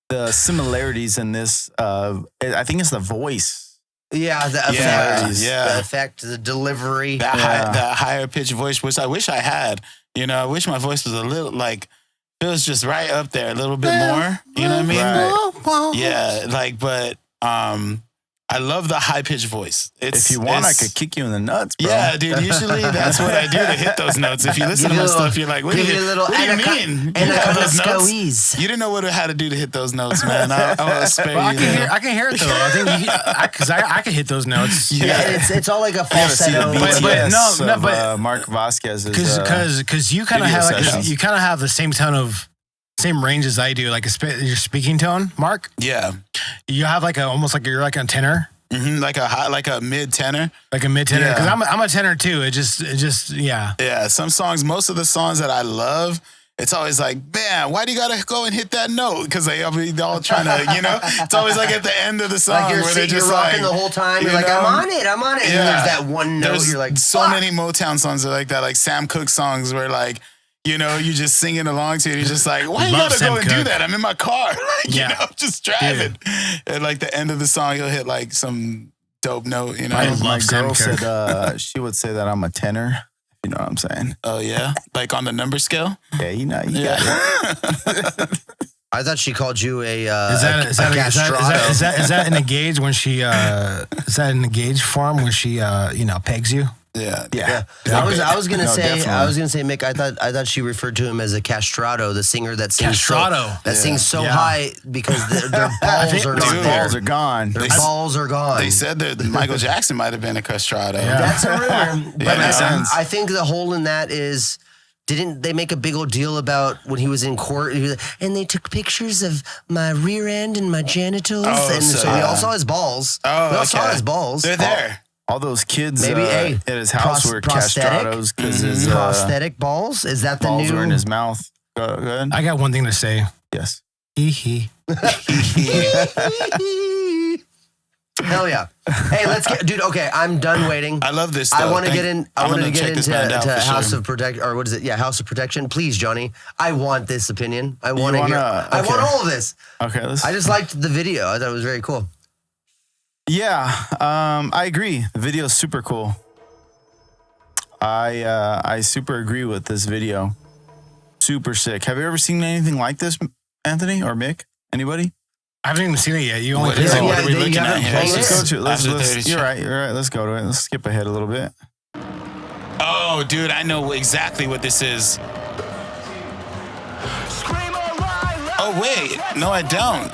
the similarities in this. I think it's the voice. Yeah, the effect. Yeah. The effect, the delivery. That higher pitched voice, which I wish I had. I wish my voice was a little it was just right up there, a little bit more. You know what I mean? Yeah, but I love the high pitched voice. If you want, I could kick you in the nuts, bro. Yeah, dude. Usually that's what I do to hit those notes. If you listen to my stuff, you're like, what do you mean? Squeeze. You didn't know what I had to do to hit those notes, man. I want to spare Well, you. I can hear it though. I think because I can hit those notes. Yeah, it's all like a falsetto. But Mark Vasquez is because you kind of have the same tone of same range as I do, like your speaking tone, Mark. Yeah, you have almost like you're like a tenor. Mm-hmm, like a mid tenor, like a mid tenor. Because I'm a tenor too. It just yeah. Yeah, some songs, most of the songs that I love, it's always like, man, why do you gotta go and hit that note? Because they're all trying to, it's always like at the end of the song like where they're just rocking the whole time. You're like, I'm on it. Yeah. And there's that one note. You're like, so many Motown songs are like that, like Sam Cooke songs where you just singing along to it. You're just like, why you gotta go and do that? I'm in my car, just driving. And the end of the song, you'll hit some dope note. My girl said she would say that I'm a tenor. You know what I'm saying? Oh yeah, like on the number scale. Yeah, you got it. I thought she called you a is that an engage when she is that an engage form when she pegs you? Yeah. I was gonna say, Mick. I thought she referred to him as a castrato, the singer that sings sings so high because their balls are not there. Balls are gone. Their balls are gone. They said that Michael Jackson might have been a castrato. Yeah. That's a rumor, but I think the hole in that is. Didn't they make a big old deal about when he was in court? And they took pictures of my rear end and my genitals, so we all saw his balls. Oh, we all saw his balls. They're there. All those kids maybe at his house were castratos because his prosthetic balls. Is that the balls new? were in his mouth. Go ahead. I got one thing to say. Yes. Hee. Hell yeah! Hey, let's get, dude. Okay, I'm done waiting. I love this. I want to get in. I want to get into House of Protection, or what is it? Yeah, House of Protection. Please, Johnny. I want this opinion. I want to hear. I want all of this. Okay. I just liked the video. I thought it was very cool. Yeah, I agree. The video is super cool. I super agree with this video. Super sick. Have you ever seen anything like this, Anthony or Mick? Anybody? I haven't even seen it yet. You only what are we looking at here? Let's go to it. You're right. Let's go to it. Let's skip ahead a little bit. Oh, dude, I know exactly what this is. Oh wait, no, I don't.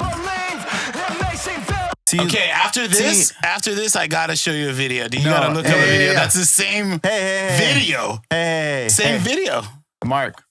See, Okay, after this, I gotta show you a video. You gotta look up a hey, video. yeah. That's the same hey, video. Hey, Same hey. video. Mark,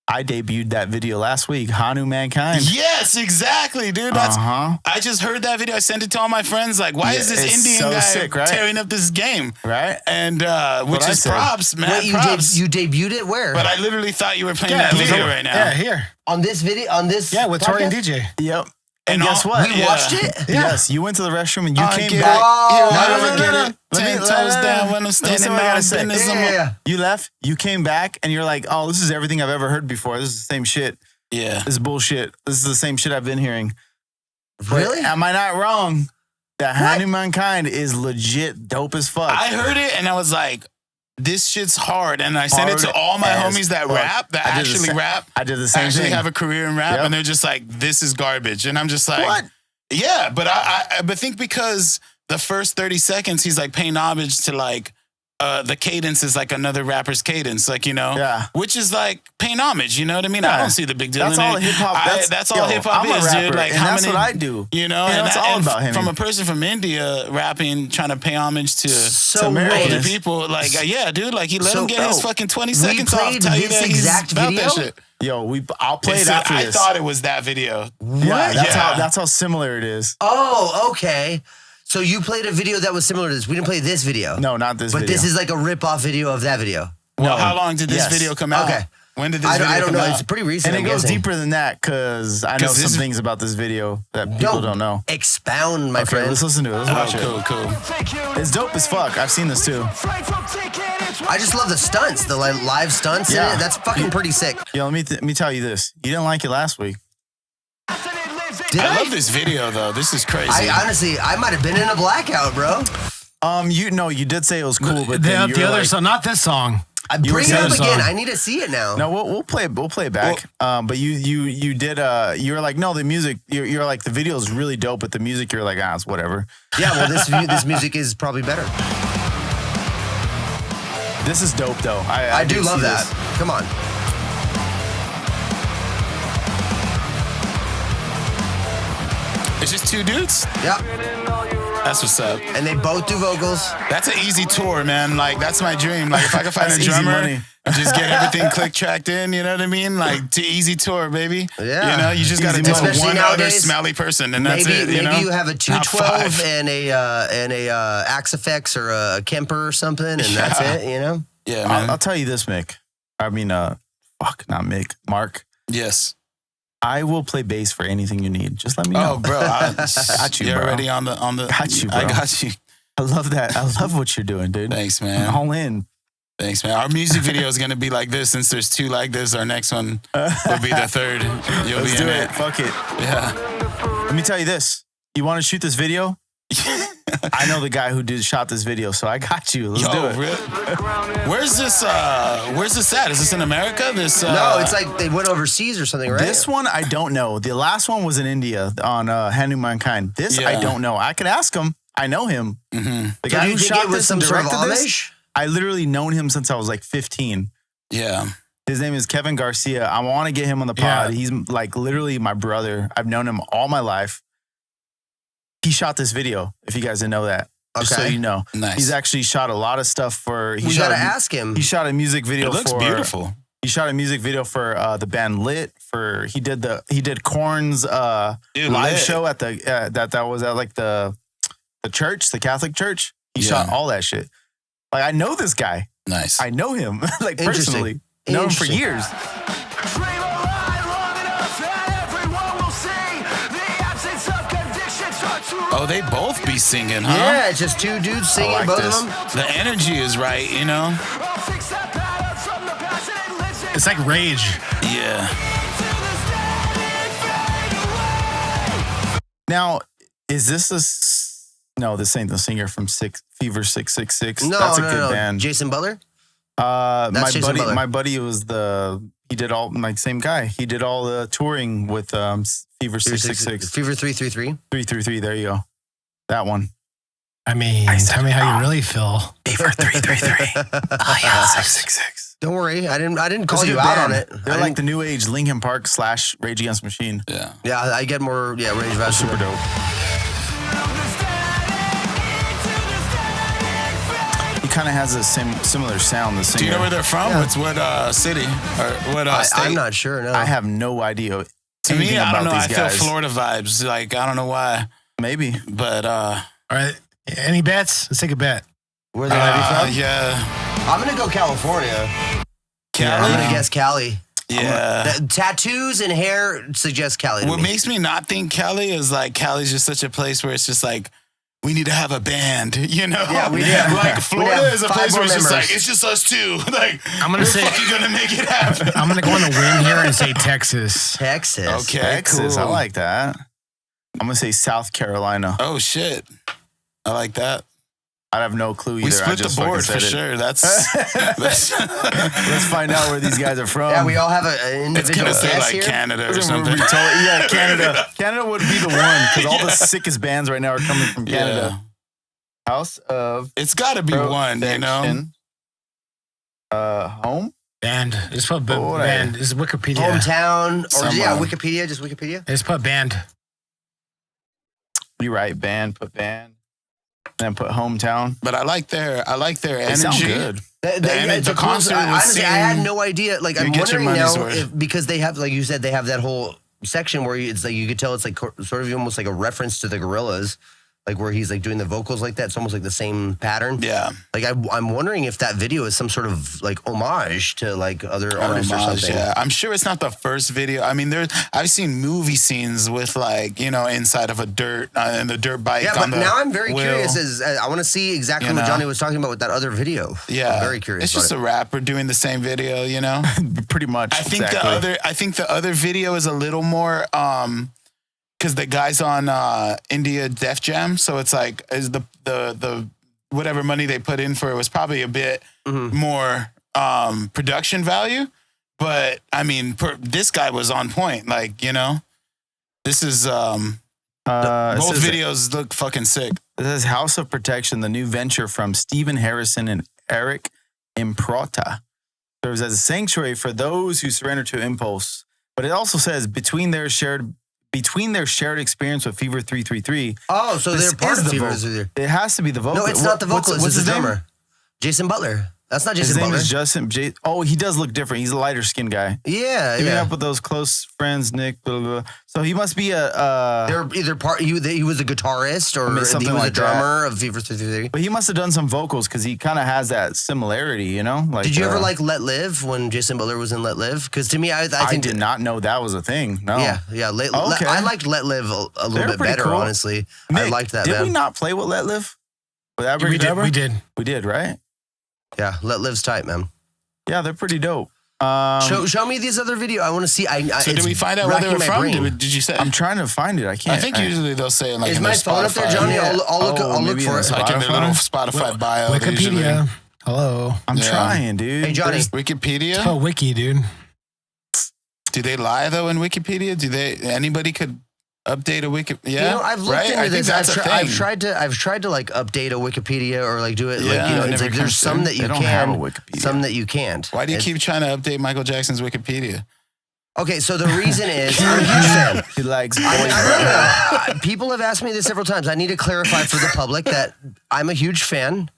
I debuted that video last week, Hanumankind. Yes, exactly, dude. That's. Uh-huh. I just heard that video. I sent it to all my friends. Like, why Yeah, is this it's Indian so guy sick, right? tearing up this game? Right? And which I is said. props, man. Wait, props. you debuted it where? But I literally thought you were playing that video right now. Yeah, here. On this video? On this? Yeah, with Tori and podcast? DJ. Yep. And And guess all- what? We watched it? Yes, you went to the restroom and you came get back. it. Here, Oh, I no, never no, get no, it. 10 toes down when I'm standing what I gotta on say. business. Yeah. You left, you came back, and you're like, oh, this is everything I've ever heard before. This is the same shit. Yeah. This is bullshit. This is the same shit I've been hearing. But Really? am I not wrong? That Hanumankind is legit dope as fuck. I heard it and I was like, this shit's hard. And I sent it to Hard all my as homies that fuck. rap, that I did the actually sa- rap. I did the same actually thing. have a career in rap. Yep. And they're just like, this is garbage. And I'm just like, What? Yeah, but I think because the first 30 seconds, he's like paying homage to like, the cadence is like another rapper's cadence, like, you know, Yeah. which is like paying homage, you know what I mean? I Yeah. don't see the big deal That's in all it. hip hop. That's all hip hop I'm a is, rapper, dude. Like, and how that's many, what I do. you know, You know, it's all about him. From a person from India rapping, trying to pay homage to So American. older wait, people, like, yeah, dude, like, he let So, him get his bro, fucking 20 we seconds off. played Tell you this that he's exact about video? that shit. Yo, I'll play it after I this. thought it was that video. Yeah, Yeah. that's how similar it is. Oh, okay. So you played a video that was similar to this. We didn't play this video. No, not this But video. this is like a rip-off video of that video. Well, No. how long did this Yes. video come out? Okay. When did this I video don't come know. out? It's pretty recent. and it I'm goes guessing. deeper than that because I know 'Cause some this- things about this video that people don't know. Expound, my Okay, friend. let's listen to it. Let's watch it. Oh, cool. It's dope as fuck. I've seen this too. I just love the stunts, the live stunts in Yeah. it. That's fucking pretty sick. Yo, let me tell you this. You didn't like it last week. Did I I? love this video, though. This is crazy. I honestly, I might have been in a blackout, bro. You did say it was cool, but then you The were other like, song, not this song. You Bring were it up saying- again. I need to see it now. No, we'll play it back. But you did you were like, no, the music you're like the video is really dope, but the music you're like, it's whatever. Yeah, well, this music is probably better. This is dope though. I do love see that. this. Come on. It's just two dudes? Yep. That's what's up. And they both do vocals. That's an easy tour, man. Like, that's my dream. Like, if I could find That's a easy drummer money. and just get everything click tracked in, you know what I mean? Like, to easy tour, baby. Yeah. You know, you just got to Easy tell money. one Especially other nowadays, smelly person, and that's it. You know? Maybe you have a Not 212 five. and a Axe Effects or a Kemper or something, and that's Yeah. it. You know. Yeah, man. I'll tell you this, Mick. I mean, not Mick. Mark. Yes. I will play bass for anything you need. Just let me know. Oh, bro. Got you, You're bro. already on the. Got you, bro. I got you. I love that. I love what you're doing, dude. Thanks, I'm man. all in. Thanks, man. Our music video is going to be like this. Since there's two like this, our next one will be the third. You'll Let's be do in it. Fuck it. Yeah. Let me tell you this. You want to shoot this video? I know the guy who shot this video, so I got you. Let's do it. Really? Where's this at? Is this in America? This No, it's like they went overseas or something, right? This one, I don't know. The last one was in India on Hanumankind. This, I Yeah. don't know. I could ask him. I know him. Mm-hmm. The So guy do who you think shot it was this some and sort of directed this, homage? I literally known him since I was like 15. Yeah. His name is Kevin Garcia. I want to get him on the pod. Yeah. He's like literally my brother. I've known him all my life. He shot this video, if you guys didn't know that. Just so Okay. you know. Nice. He's actually shot a lot of stuff for... We gotta ask him. He shot a music video It looks for... beautiful. He shot a music video for the band Lit. He did Korn's Dude, live Lit. show at the that was at like the church, the Catholic church. He shot all that shit. Like I know this guy. Nice. I know him like Interesting. personally. Know him for Interesting. years. Oh, they both be singing, huh? Yeah, it's just two dudes singing, like both this. of them. The energy is right, you know? It's like Rage. Yeah. Now, is this no? This ain't the singer from Fever 666. No, That's a no, good no. band. Jason Butler? My Jason buddy, Butler. my buddy was he did all my same guy. He did all the touring with Fever 666. Fever 333. 333. There you go. That one. I mean, tell me how you really feel. Fever 333. Oh yeah, 666. Don't worry, I didn't call It's a you good out band. on it. They're like the new age Linkin Park / Rage Against the Machine. Yeah. Yeah, I get more. Yeah, Rage Against Super dope. He kind of has a similar sound. The singer. Do you know where they're from? Yeah. What city or what state? I'm not sure. No, I have no idea. To me, I don't know. I These feel guys. Florida vibes. Like I don't know why, Maybe. but All right. Any bets? Let's take a bet. where they might be from. yeah, I'm gonna go California. Cali. I'm gonna guess Cali. Yeah. The tattoos and hair suggest Cali. To What me. makes me not think Cali is like Cali's just such a place where it's just like we need to have a band, you know? Yeah, we do. Like We Florida have is a 5 place where more it's just members. like it's just us two. Like I'm gonna we're say- fucking gonna make it happen. I'm gonna go on a win here and say Texas. Texas. Okay, Texas. cool. I like that. I'm gonna say South Carolina. Oh shit, I like that. I have no clue either. We I split the just fucking board for said it. sure. That's Let's find out where these guys are from. Yeah, we all have an it's individual gonna say guess like here. Canada or We're something. yeah, Canada. Canada would be the one because all the sickest bands right now are coming from Canada. House of It's got to be one, you know. Protection. Home. Band. Just put Oh, band. This is Wikipedia. Hometown, or yeah, Someone. Wikipedia, just Wikipedia. Just put band. You right? Band. Put band. Then put hometown. But I like their They energy. sound good. It's the a cool- concert was honestly, I had seen- no idea. Like, You I'm get your wondering money's now worth. because they have, like you said, they have that whole section where it's like you could tell it's like sort of almost like a reference to the Gorillas, like where he's like doing the vocals like that. It's almost like the same pattern. Yeah. Like I'm wondering if that video is some sort of like homage to like other artists or Homage, something. yeah. I'm sure it's not the first video. I mean, I've seen movie scenes with like, you know, inside of a dirt and the dirt bike. Yeah, on but the now I'm very wheel. curious. I want to see exactly You what know? Johnny was talking about with that other video. Yeah, I'm very curious. It's just about a rapper doing the same video, you know. Pretty much. I think exactly. I think the other video is a little more because the guy's on India Def Jam, so it's like is the whatever money they put in for it was probably a bit more production value, but I mean this guy was on point, like, you know. This is both videos look fucking sick. This is House of Protection, the new venture from Stephen Harrison and Eric Improta. Serves as a sanctuary for those who surrender to impulse. But it also says between their shared experience with Fever 333. Oh, so This they're part is of the Fever. vocal. It has to be the vocal. No, it's not the vocalist. What's It's the his name? drummer. Jason Butler. That's not His Jason name Butler. is Justin. Oh, he does look different. He's a lighter skinned guy. Yeah, Keeping yeah. up with those close friends, Nick. Blah, blah, blah. So he must be a. They're either part. He was a guitarist or he something was a like drummer of Fever 333. But he must have done some vocals because he kind of has that similarity, you know. Like, Did you ever like Let Live when Jason Butler was in Let Live? Because to me, I I think did not know that was a thing. No. Yeah. Okay. I liked Let Live a They're little bit pretty better, cool. honestly. I Nick, liked that. Did band. we not play with Let Live? With Average We did. Dabber? We did. We did, right? Yeah, Let Live's tight, man. Yeah, they're pretty dope. Show me this other video. I want to see. So it's did we find out where they racking were my from? brain. Did you say? I'm trying to find it. I can't. I think usually they'll say it like Is in my their phone up there, Spotify. Johnny? Yeah. I'll look. Oh, I'll look maybe for in it. the Like in their Spotify? little Spotify bio. they usually- Wikipedia. Hello. I'm Yeah. trying, dude. Hey, Johnny. Wikipedia? Oh, wiki, dude. Do they lie though in Wikipedia? Anybody could update a Wikipedia? Yeah, You know, I've looked right? into I think this. that's a thing. I've tried to like update a Wikipedia or like do it. Yeah, like, you know, it it's never like there's comes some through. that you They don't have a can, Wikipedia. some that you can't. Why do you keep trying to update Michael Jackson's Wikipedia? Okay, so the reason is I'm a huge fan. He likes People have asked me this several times. I need to clarify for the public that I'm a huge fan,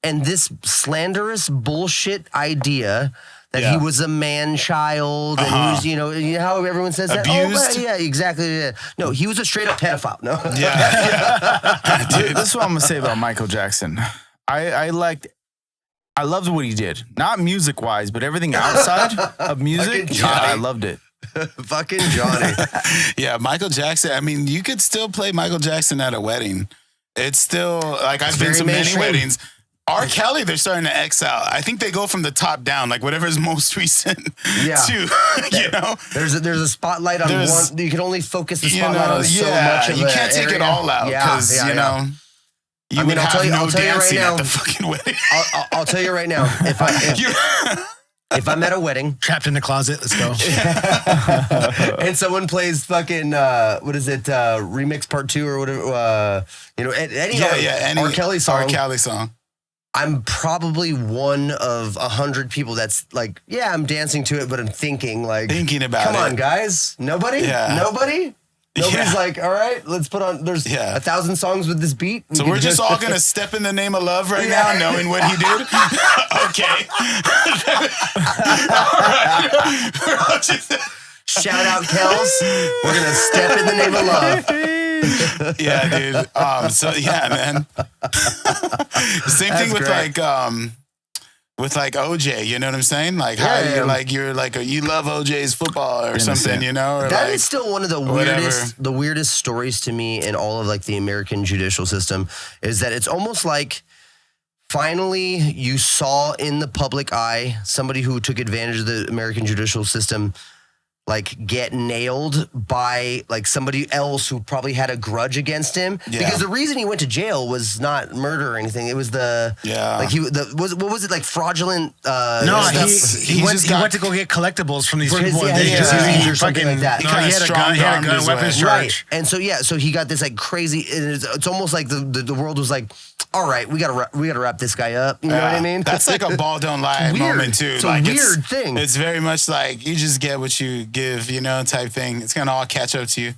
and this slanderous bullshit idea that Yeah. he was a man child and he was, you know how everyone says that? Oh, Abused? but yeah, exactly. Yeah. No, he was a straight up pedophile. No. Yeah. This is what I'm gonna say about Michael Jackson. I loved what he did. Not music wise, but everything outside of music. Fucking Yeah, Johnny. I loved it. Fucking Johnny. Yeah, Michael Jackson. I mean, you could still play Michael Jackson at a wedding. It's still like I've been very to many mainstream. weddings. R. Kelly, they're starting to X out. I think they go from the top down, like whatever's most recent Yeah. to, you know, There's a spotlight on There's- one. You can only focus the you spotlight know, on so yeah, much of you the can't take it area. all out Yeah, because, yeah, you yeah. know, you I mean, would I'll have tell you- no I'll tell you right dancing now. at the fucking wedding. I'll tell you right now. If I'm at a wedding Trapped in the closet. Let's go. and someone plays fucking what is it? Remix Part 2 or whatever. You know, any any R. Kelly song. R. Kelly song. I'm probably one of 100 people that's like, yeah, I'm dancing to it, but I'm thinking about Come on, guys. Nobody? Yeah. Nobody? Nobody's Yeah. like, all right, let's put on, there's 1,000 songs with this beat. So we're just all going to step in the name of love right now, knowing what he did? Okay. All right. Shout out, Kels. We're going to step in the name of love. Yeah, dude. So yeah, man. Same thing with great. like OJ. You know what I'm saying? Like how you love OJ's football or something. You know? Or That like, is still one of the weirdest stories to me in all of like the American judicial system is that it's almost like finally you saw in the public eye somebody who took advantage of the American judicial system like get nailed by like somebody else who probably had a grudge against him because the reason he went to jail was not murder or anything. It was what was it like fraudulent? He went to go get collectibles from these people. Or something like that. He had a gun, weapons charge. Right. And so so he got this like crazy. It's almost like the world was like, all right, we gotta wrap this guy up. You know what I mean? That's like a ball don't lie moment too. It's like a weird thing. It's very much like you just get what you give, you know, type thing. It's gonna all catch up to you.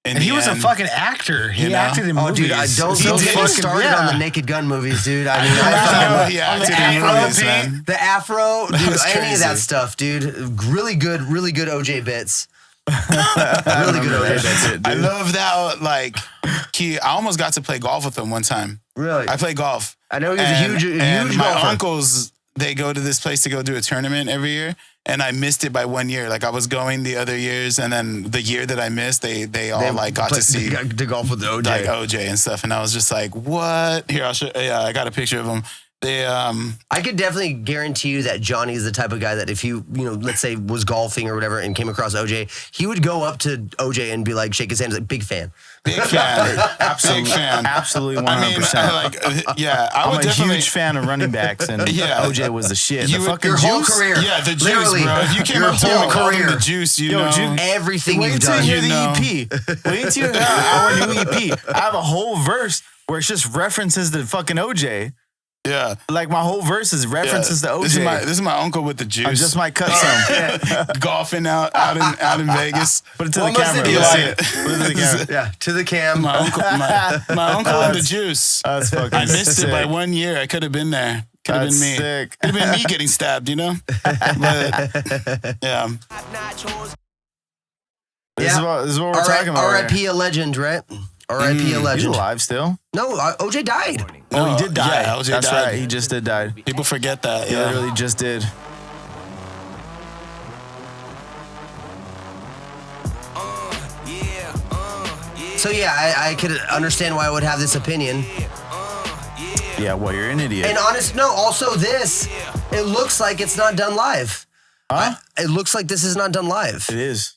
And he was a fucking actor. He acted in movies. Dude, don't get started on the Naked Gun movies, dude. I mean, he acted in movies, man. The afro, dude, was any of crazy. that stuff, dude. Really good OJ bits. Really good OJ bits. I love that. Like, I almost got to play golf with him one time. Really? I play golf. I know he was a huge my golfer. uncles, they go to this place to go do a tournament every year, and I missed it by 1 year. Like I was going the other years, and then the year that I missed, they all like got to see the golf with the OJ, like OJ and stuff, and I was just like, what? Here, I'll show. Yeah, I got a picture of him. I could definitely guarantee you that Johnny is the type of guy that if you let's say was golfing or whatever and came across OJ, he would go up to OJ and be like, shake his hand, like, big fan. Big fan. Absolutely, Big fan. Absolutely 100%. I mean, I'm a definitely huge fan of running backs, and OJ was the shit. Your whole career. Yeah, the juice, Literally, bro. If you came your up to him and whole called him career. the juice, you know. Everything Wait you've until done. you hear the know. EP. Wait until you hear our new EP. I have a whole verse where it's just references to fucking OJ. Yeah. Like my whole verse is references to OJ. This is my uncle with the juice. I just might cut some. Golfing out in Vegas. Put it to the Almost camera. did. Let's see Yeah. it. Put it to the camera. Yeah, to the cam. My uncle and the juice. That's fucking I missed it by sick. 1 year. I could have been there. Could have been That's me. sick. Could have been me getting stabbed, you know? But, yeah. This is what we're talking about. R.I.P. a legend, right? R.I.P. a He's legend. alive still. No, OJ died. Oh, he did die. Yeah, OJ That's died. right. He just did die. People forget that. He Yeah. literally just did. So yeah, I could understand why I would have this opinion. Yeah, well, you're an idiot. And also this, it looks like it's not done live. Huh? It looks like this is not done live. It is.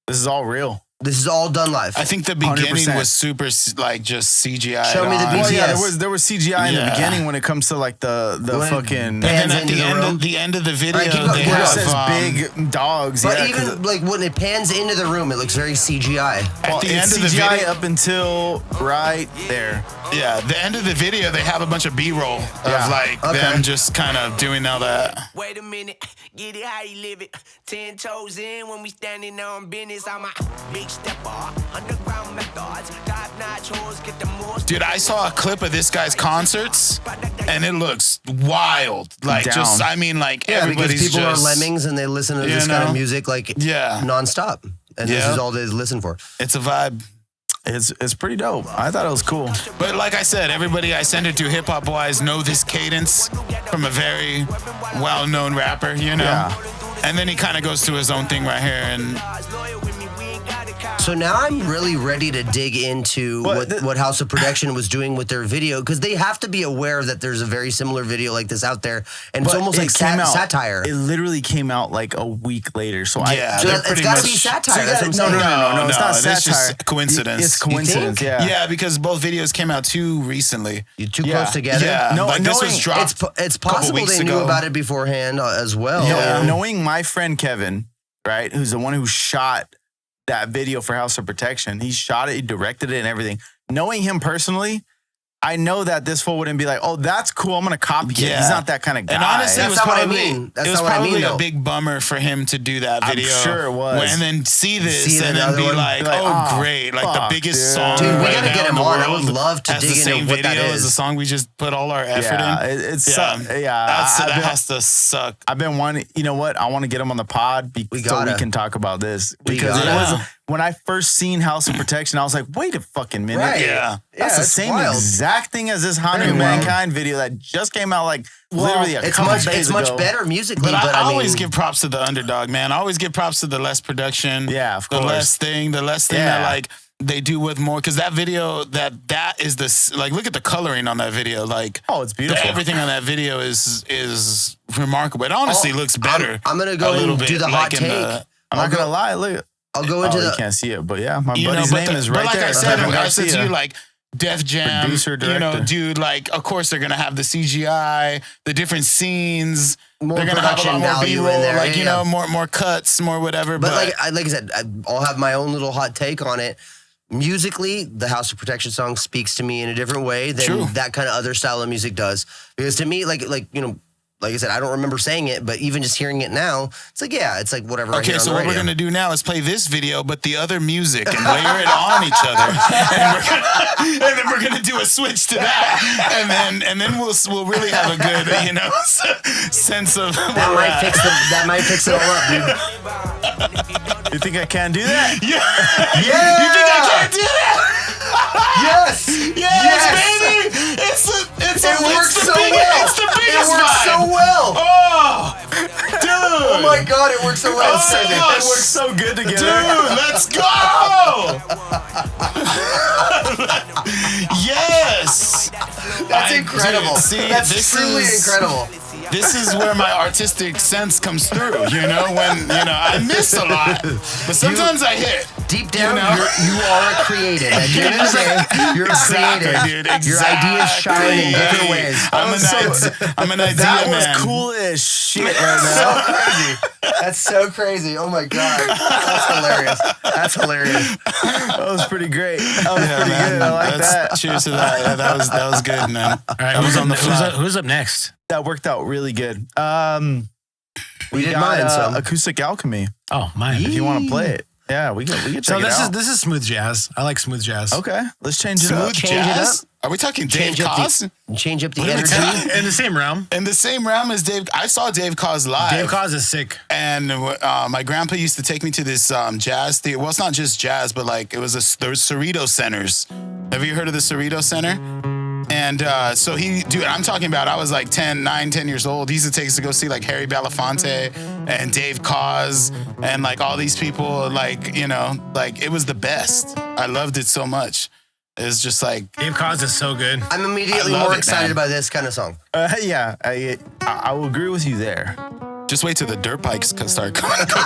This is all real. This is all done live. I think the beginning 100%. was super like just CGI. Show me the Well, yeah, Yes. there was CGI in the Yeah. beginning when it comes to like the When fucking. And Pans then at into the the end room. of the end of the video, Alright, keep going, they keep Where it have says big dogs. but yeah, even like when it pans into the room, it looks very CGI. at the it's end of the CGI video. up until right there. Yeah, the end of the video, they have a bunch of B-roll of Yeah. like Okay. them just kind of doing all that. Wait a minute, get it how you live it. 10 toes in when we standing on business. I'm a big stepper, underground methods, top-notch hoes, get the most. Dude, I saw a clip of this guy's concerts, and it looks wild. Like, Down. just, I mean, like, Yeah, because everybody's people just, are lemmings and they listen to You this kind of know? music like Yeah. nonstop. And this Yeah. is all they listen for. It's a vibe. It's pretty dope. I thought it was cool. But like I said, everybody I send it to hip-hop wise know this cadence from a very well-known rapper, you know? Yeah. And then he kind of goes to his own thing right here, and So now I'm really ready to dig into what House of Production was doing with their video because they have to be aware that there's a very similar video like this out there, and it's But almost it like came out- satire. It literally came out like a week later. So Yeah. So they're it's pretty got to much- be satire. So you That's what I'm gotta- saying. no, it's not it's satire. just coincidence. It's coincidence. think? Yeah. Yeah, because both videos came out too recently. You're too Yeah. close together. Yeah, No, like this was knowing- dropped. It's couple possible weeks they knew ago. about it beforehand as well. Yeah. Knowing my friend Kevin, right, who's the one who shot that video for House of Protection, he shot it, he directed it, and everything. Knowing him personally, I know that this fool wouldn't be like, oh, that's cool. I'm gonna copy it. Yeah. He's not that kind of guy. And honestly, That's it was not what I probably, mean. That's it was not what I mean, probably a though. big bummer for him to do that I'm video. sure it was. And then see this See and the then other be one. like, Be like, oh, oh, great. Like the fuck, biggest dude. song Dude, we right gotta now get in him the on. I world would love to has dig the into same what that video as is. the song we just put all our effort Yeah, in. it's Yeah. yeah. That has to suck. I've been wanting. You know what? I want to get him on the pod so we gotta. can talk about this We because it gotta. was when I first seen House of Protection. I was like, wait a fucking minute. Right. Yeah. That's the it's same wild. exact thing as this Very Hanumankind video that just came out like literally a It's couple much days ago. better musically, But I I mean, always give props to the underdog, man. I always give props to the less production. Yeah, of the course. less thing Yeah. that like they do with more. Because that video, that is this, like, look at the coloring on that video. Like, Oh, it's beautiful. everything on that video is remarkable. It honestly looks better. I'm gonna go a little and bit, do the like hot in take. the- I'm not gonna lie. Look, I'll go into you the. can't see it, but yeah, my you know, buddy's but name is right like there. I said, Kevin I said to Garcia. you, like, Def Jam, Producer, you know, director. dude, like, of course they're gonna have the CGI, the different scenes. More they're gonna have a production lot more value in B-roll, there, like, yeah, you know, more cuts, more whatever. But like I said, I'll have my own little hot take on it. Musically, the House of Protection song speaks to me in a different way than True. that kind of other style of music does. Because to me, like you know, like I said, I don't remember saying it, but even just hearing it now, it's like it's like whatever. I Okay, hear on so the what we're radio. gonna do now is play this video, but the other music, and layer it on each other, and then we're gonna do a switch to that, and then we'll really have a good, you know, sense of where That we're might at. that might fix it all up, dude. You think I can do that? Yeah. Yeah. You think I can't do that? Yes, Yes, baby. It works so biggest, well. It's the It biggest works vibe. so well. Oh, dude. Oh my god, it works so well. Oh, It gosh. It works so good together. Dude, let's go! Yes! That's incredible. Dude, see, That's this truly is incredible. This is where my artistic sense comes through, you know, when, you know, I miss a lot, but sometimes I hit. Deep down, You know? you are a creative. At the end of the day, you're Exactly, creative. dude, Your ideas shine in different exactly. ways. I'm an idea That was man. cool as shit right now. So crazy. That's so crazy. Oh my god. That's hilarious. That's hilarious. That was pretty great. That was Yeah, pretty man. good. I like That's- that. Cheers to that. Yeah, that was good, man. All right, That was on the fly. who's up next? That worked out really good. We did got, mine, so. Acoustic Alchemy. Oh, mine. If you want to play it, yeah, we can check So it this out. is smooth jazz. I like smooth jazz. Okay, let's change it up. Smooth Change it jazz? Are we talking Dave Change up Koz? the What are we energy. talking- In the same realm. In the same realm as Dave. I saw Dave Koz live. Dave Koz is sick. And my grandpa used to take me to this jazz theater. Well, it's not just jazz, but like there was Cerrito Centers. Have you heard of the Cerrito Center? And so dude, I'm talking about, I was like 10 years old. He used to take us to go see like Harry Belafonte and Dave Koz and like all these people, like, you know, like it was the best. I loved it so much. It was just like, Dave Koz is so good. I'm immediately I love more it, excited man. by this kind of song. Yeah, I will agree with you there. just wait till the dirt bikes can start coming. They zoom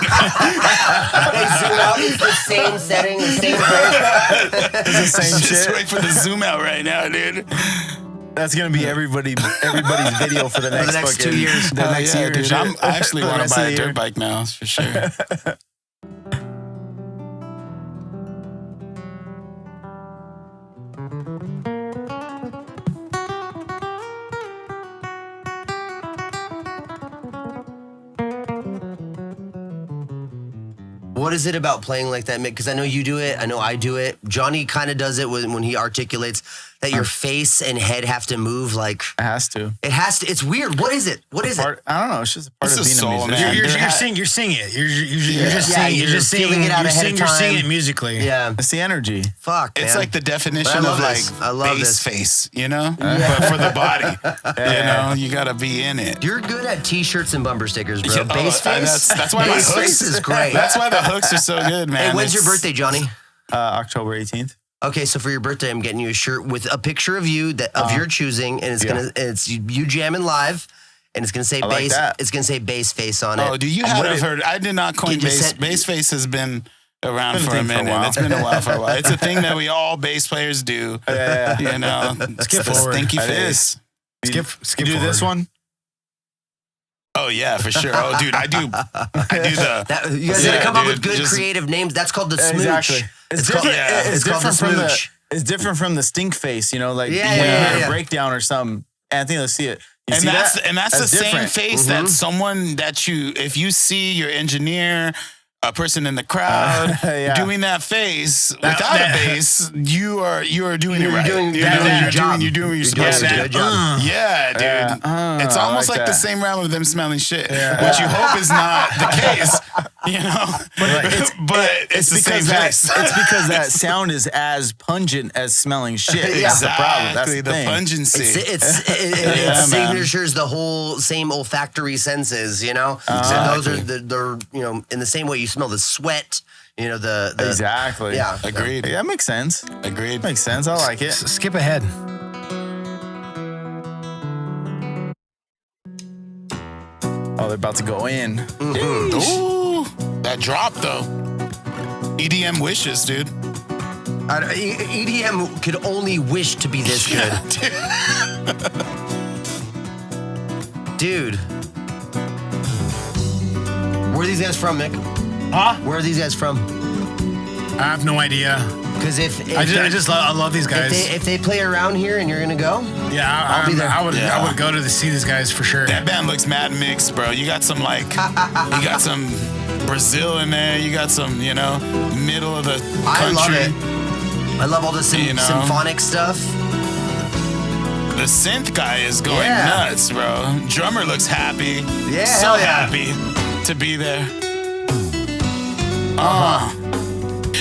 out. It's the same setting, the same place. It's the same Just shit. wait for the zoom out right now, dude. That's gonna be everybody's video for the next, next fucking, 2 years. The Hell next yeah, year, dude. shit. I actually For the want rest to buy of a the dirt year. bike now, for sure. What is it about playing like that, Mick? Because I know you do it. I know I do it. Johnny kind of does it when he articulates that your face and head have to move like It has to. it has to. It's weird. What is it? What is it? Part, I don't know. It's just a part It's of a being soul, a musician. man. You're singing it. You're just Yeah, singing. You're you're just singing. feeling it out ahead of You're singing time. it musically. Yeah. It's the energy. Fuck, man. It's like the definition But I love of like this. I love bass this. face, you know? But for the body. You know, you gotta be in it. You're good at t-shirts and bumper stickers, bro. Yeah, Bass face. That's why my Bass hooks face is great. That's why the hooks are so good, man. Hey, when's your It's- birthday, Johnny? October 18th. Okay, so for your birthday, I'm getting you a shirt with a picture of you of your choosing, and it's you jamming live, and it's gonna say I like bass. that. It's gonna say bass face on it. Oh, do you have heard? I did not coin Can you bass. send- Bass face has been around Been a for a thing for a minute. while. It's been a while for a while. It's a thing that we all bass players do. Yeah. You know, Skip the forward. stinky It face. Skip You do forward. this one? Oh yeah, for sure. Oh, dude, I do the. That, you guys Yeah, gotta come up dude, with good just- creative names. That's called the smooch. Exactly. It's called, different- it's called the different from smooch. It's different from the stink face, you know, like Yeah, when you yeah, hear yeah. a breakdown or something. Anthony, let's see it. You And see that's that? and that's the same different. face that someone that if you see your engineer, a person in the crowd Yeah. doing that face without a bass, you are doing it right. doing- You you're know, doing your you're job. doing what you're You're supposed doing to a do. good job. Yeah, dude. It's I almost like like the that. same realm of them smelling shit, which you hope is not the case. You know, but it's the same face. It's because that sound is as pungent as smelling shit. Yeah. That's the problem. That's Exactly, the thing. pungency. It man. signatures the whole same olfactory senses, you know? So those are they're, you know, in the same way you smell the sweat, you know, the Exactly. Yeah. Agreed. Yeah, that makes sense. Agreed. Makes sense. I like it. Skip ahead. Oh, they're about to go in. Ooh, that drop though. EDM wishes, dude. EDM could only wish to be this good. Dude. Where are these guys from, Mick? Huh? Where are these guys from? I have no idea. Because if I love these guys. if they play around here and you're gonna go, yeah, I'll be there. I Yeah. would go to see these guys for sure. That band looks mad mixed, bro. You got some you got some Brazil in there. You got some, you know, middle of the country. I love it. I love all the You know? symphonic stuff. The synth guy is going Yeah. nuts, bro. Drummer looks happy. Yeah, so hell yeah. happy to be there.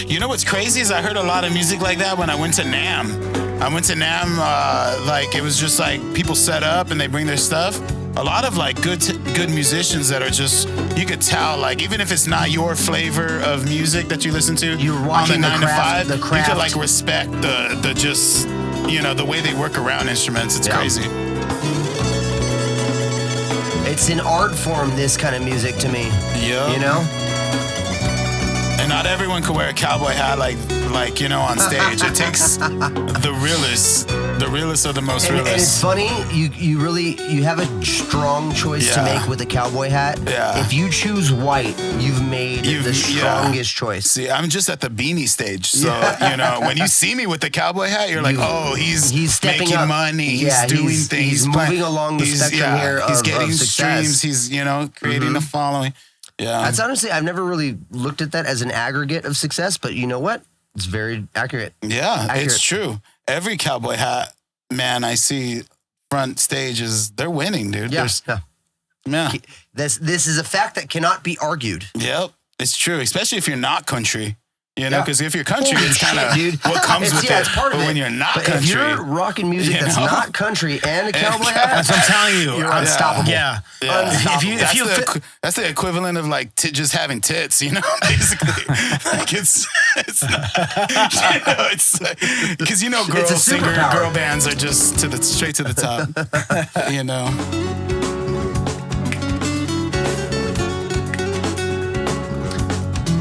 You know what's crazy is I heard a lot of music like that when I went to NAMM. I went to NAMM, like it was just like people set up and they bring their stuff. A lot of like good musicians that are just, you could tell, like even if it's not your flavor of music that you listen to, You're watching on the the 9 craft- to the 5, you craft. could like respect the just, you know, the way they work around instruments. It's Yeah. crazy. It's an art form, this kind of music to me. Yeah. You know? And not everyone could wear a cowboy hat like you know, on stage. It takes the realest of the most And it's realist. funny, you have a strong choice to Yeah. make with a cowboy hat. Yeah. If you choose white, you've made the yeah. strongest choice. See, I'm just at the beanie stage, so you know, when you see me with the cowboy hat, you're like, oh, he's stepping making up. money, Yeah, he's doing he's- things, he's playing- moving along the he's- spectrum here He's of getting success. streams. He's, you know, creating a following. Yeah, That's honestly, I've never really looked at that as an aggregate of success, but you know what? It's very accurate. yeah, Accurate. it's true. Every cowboy hat man I see front stage they're winning, dude. Yeah. Yeah. This is a fact that cannot be argued. Yep, it's true, especially if you're not country. You know, Yeah. because if you're country, Holy it's kind of shit, dude. what comes with It's it. part of But it. when you're not But country, if you're rocking music you that's know? not country and a cowboy hat, That's what I'm telling you. you're unstoppable. Yeah. Unstoppable. That's the equivalent of like just having tits, you know, basically. Like it's not, you know, it's because you know, It's a superpower. girl bands are just straight to the top, you know.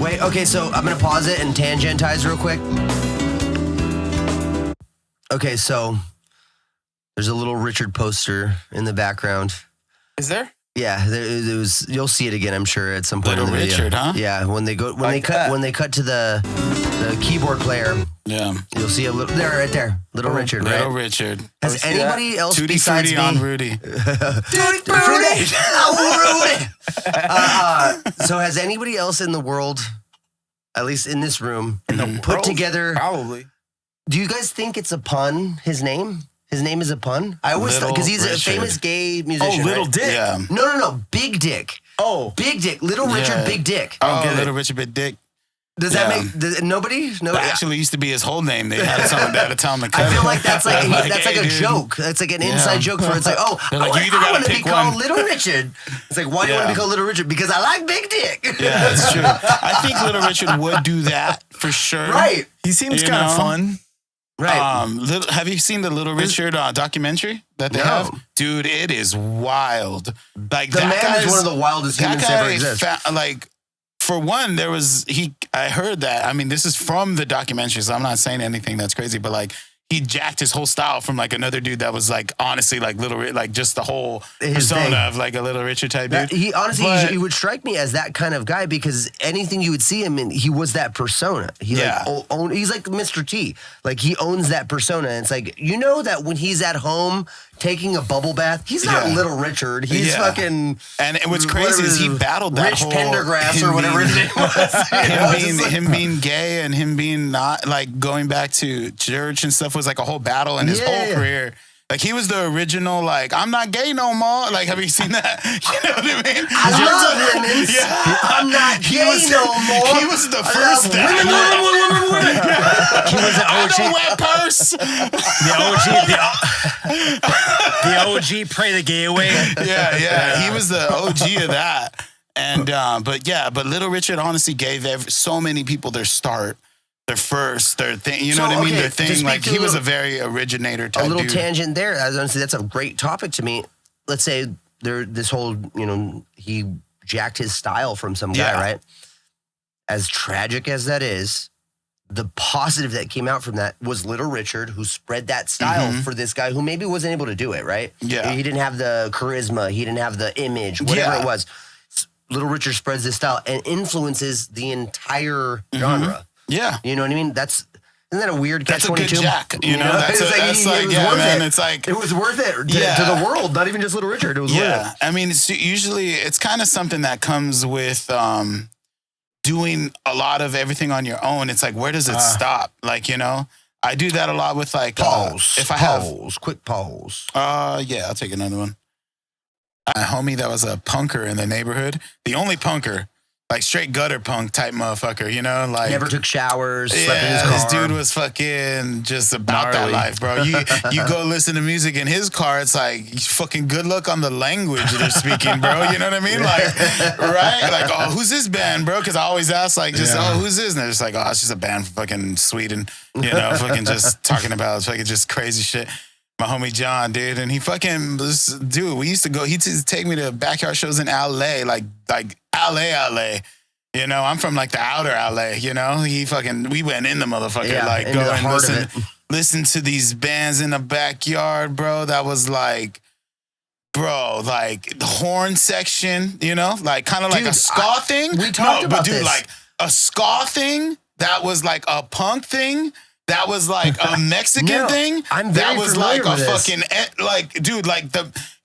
Wait, okay, so I'm gonna pause it and tangentize real quick. Okay, so there's a little Richard poster in the background. Is there? Yeah, there was. You'll see it again, I'm sure, at some point Little in the video. Richard, huh? Yeah, when they Like that. cut to the keyboard player, Yeah. you'll see a little there, right there, little Richard, Little right? Richard. Has anybody else Tutti besides Frutti me? on Rudy. Fruity. So has anybody else in the world, at least in this room, put together? Probably. Do you guys think it's a pun? His name? His name is a pun? I always thought, because he's Richard. a famous gay musician. Oh, Little right? Dick. Yeah. No, Big Dick. Oh, Big Dick. Little Richard, Yeah. Big Dick. Oh, get it. Little Richard Big Dick. Does that make nobody? No. That actually used to be his whole name. They had someone there to tell him to cut I feel it. like that's like that's like hey, a dude. joke. That's like an inside joke for it's like, oh, They're like, you either gotta want to be pick called one. Little Richard. It's like, why do you want to Yeah. be called Little Richard? Because I like Big Dick. Yeah, that's true. I think Little Richard would do that for sure. Right. he seems You kind of know? fun. Right. Have you seen the Little Richard documentary that they No. have? Dude, it is wild. Like the that man guy's- is one of the wildest that humans to ever exist. like, for one, I heard that. I mean, this is from the documentary, so I'm not saying anything that's crazy, but like, he jacked his whole style from like another dude that was like honestly like like just the whole persona thing. of like a Little Richard type dude. He honestly, But- he would strike me as that kind of guy because anything you would see him in, he was that persona. He Yeah. like he's like Mr. T. Like he owns that persona. And it's like, you know that when he's at home taking a bubble bath, he's not Yeah. Little Richard. He's Yeah. fucking. And what's crazy is he battled that Rich whole Pendergrass him or whatever his being- name was. him being gay and him being not like going back to church and stuff was like a whole battle in his whole career. Like he was the original, like, I'm not gay no more. Like, have you seen that? You know what I mean? I love women. Yeah. I'm not gay no more. He was the first women. He was an I OG. don't wear purse. The OG, pray the gay away. Yeah. He was the OG of that. And but Little Richard honestly gave so many people their start, their first, their thing. You know what I mean? okay, Their to thing. speak Like to he a was a little- very originator type A little dude. tangent there. Honestly, that's a great topic to me. Let's say this whole, he jacked his style from some guy, Yeah. right? As tragic as that is, the positive that came out from that was Little Richard, who spread that style for this guy who maybe wasn't able to do it, right? Yeah. He didn't have the charisma. He didn't have the image, whatever Yeah. it was. Little Richard spreads this style and influences the entire genre. Yeah. You know what I mean? Isn't that a weird That's a good catch-22? jack. You know, that's It's like, it was yeah, worth man. it. It's like, It was worth it to, Yeah. to the world, not even just Little Richard. It was worth yeah. it. I mean, it's kind of something that comes with doing a lot of everything on your own. It's like, where does it stop? Like, I do that a lot with like, Pause. if I have, Quick pause. yeah, I'll take another one. A homie that was a punker in the neighborhood, the only punker, like straight gutter punk type motherfucker, like Never took showers, slept in his yeah, car. this dude was fucking just about Gnarly. that life, bro. You go listen to music in his car, it's like fucking good luck on the language they're speaking, bro. You know what I mean? Like, right? Like, oh, who's this band, bro? Because I always ask, like, who's this? And they're just like, oh, it's just a band from fucking Sweden, fucking just talking about fucking just crazy shit. My homie John, dude, and he fucking we used to go. He used to take me to backyard shows in LA, like LA. I'm from like the outer LA. We went in the motherfucker, Yeah, like into go the and heart of it. listen to these bands in the backyard, bro. That was like, bro, like the horn section, like kind of like Dude, a ska thing. we talked about but dude, this. like a ska thing that was like a punk thing. That was like a Mexican No, thing. I'm very that was familiar like a with this. fucking dude,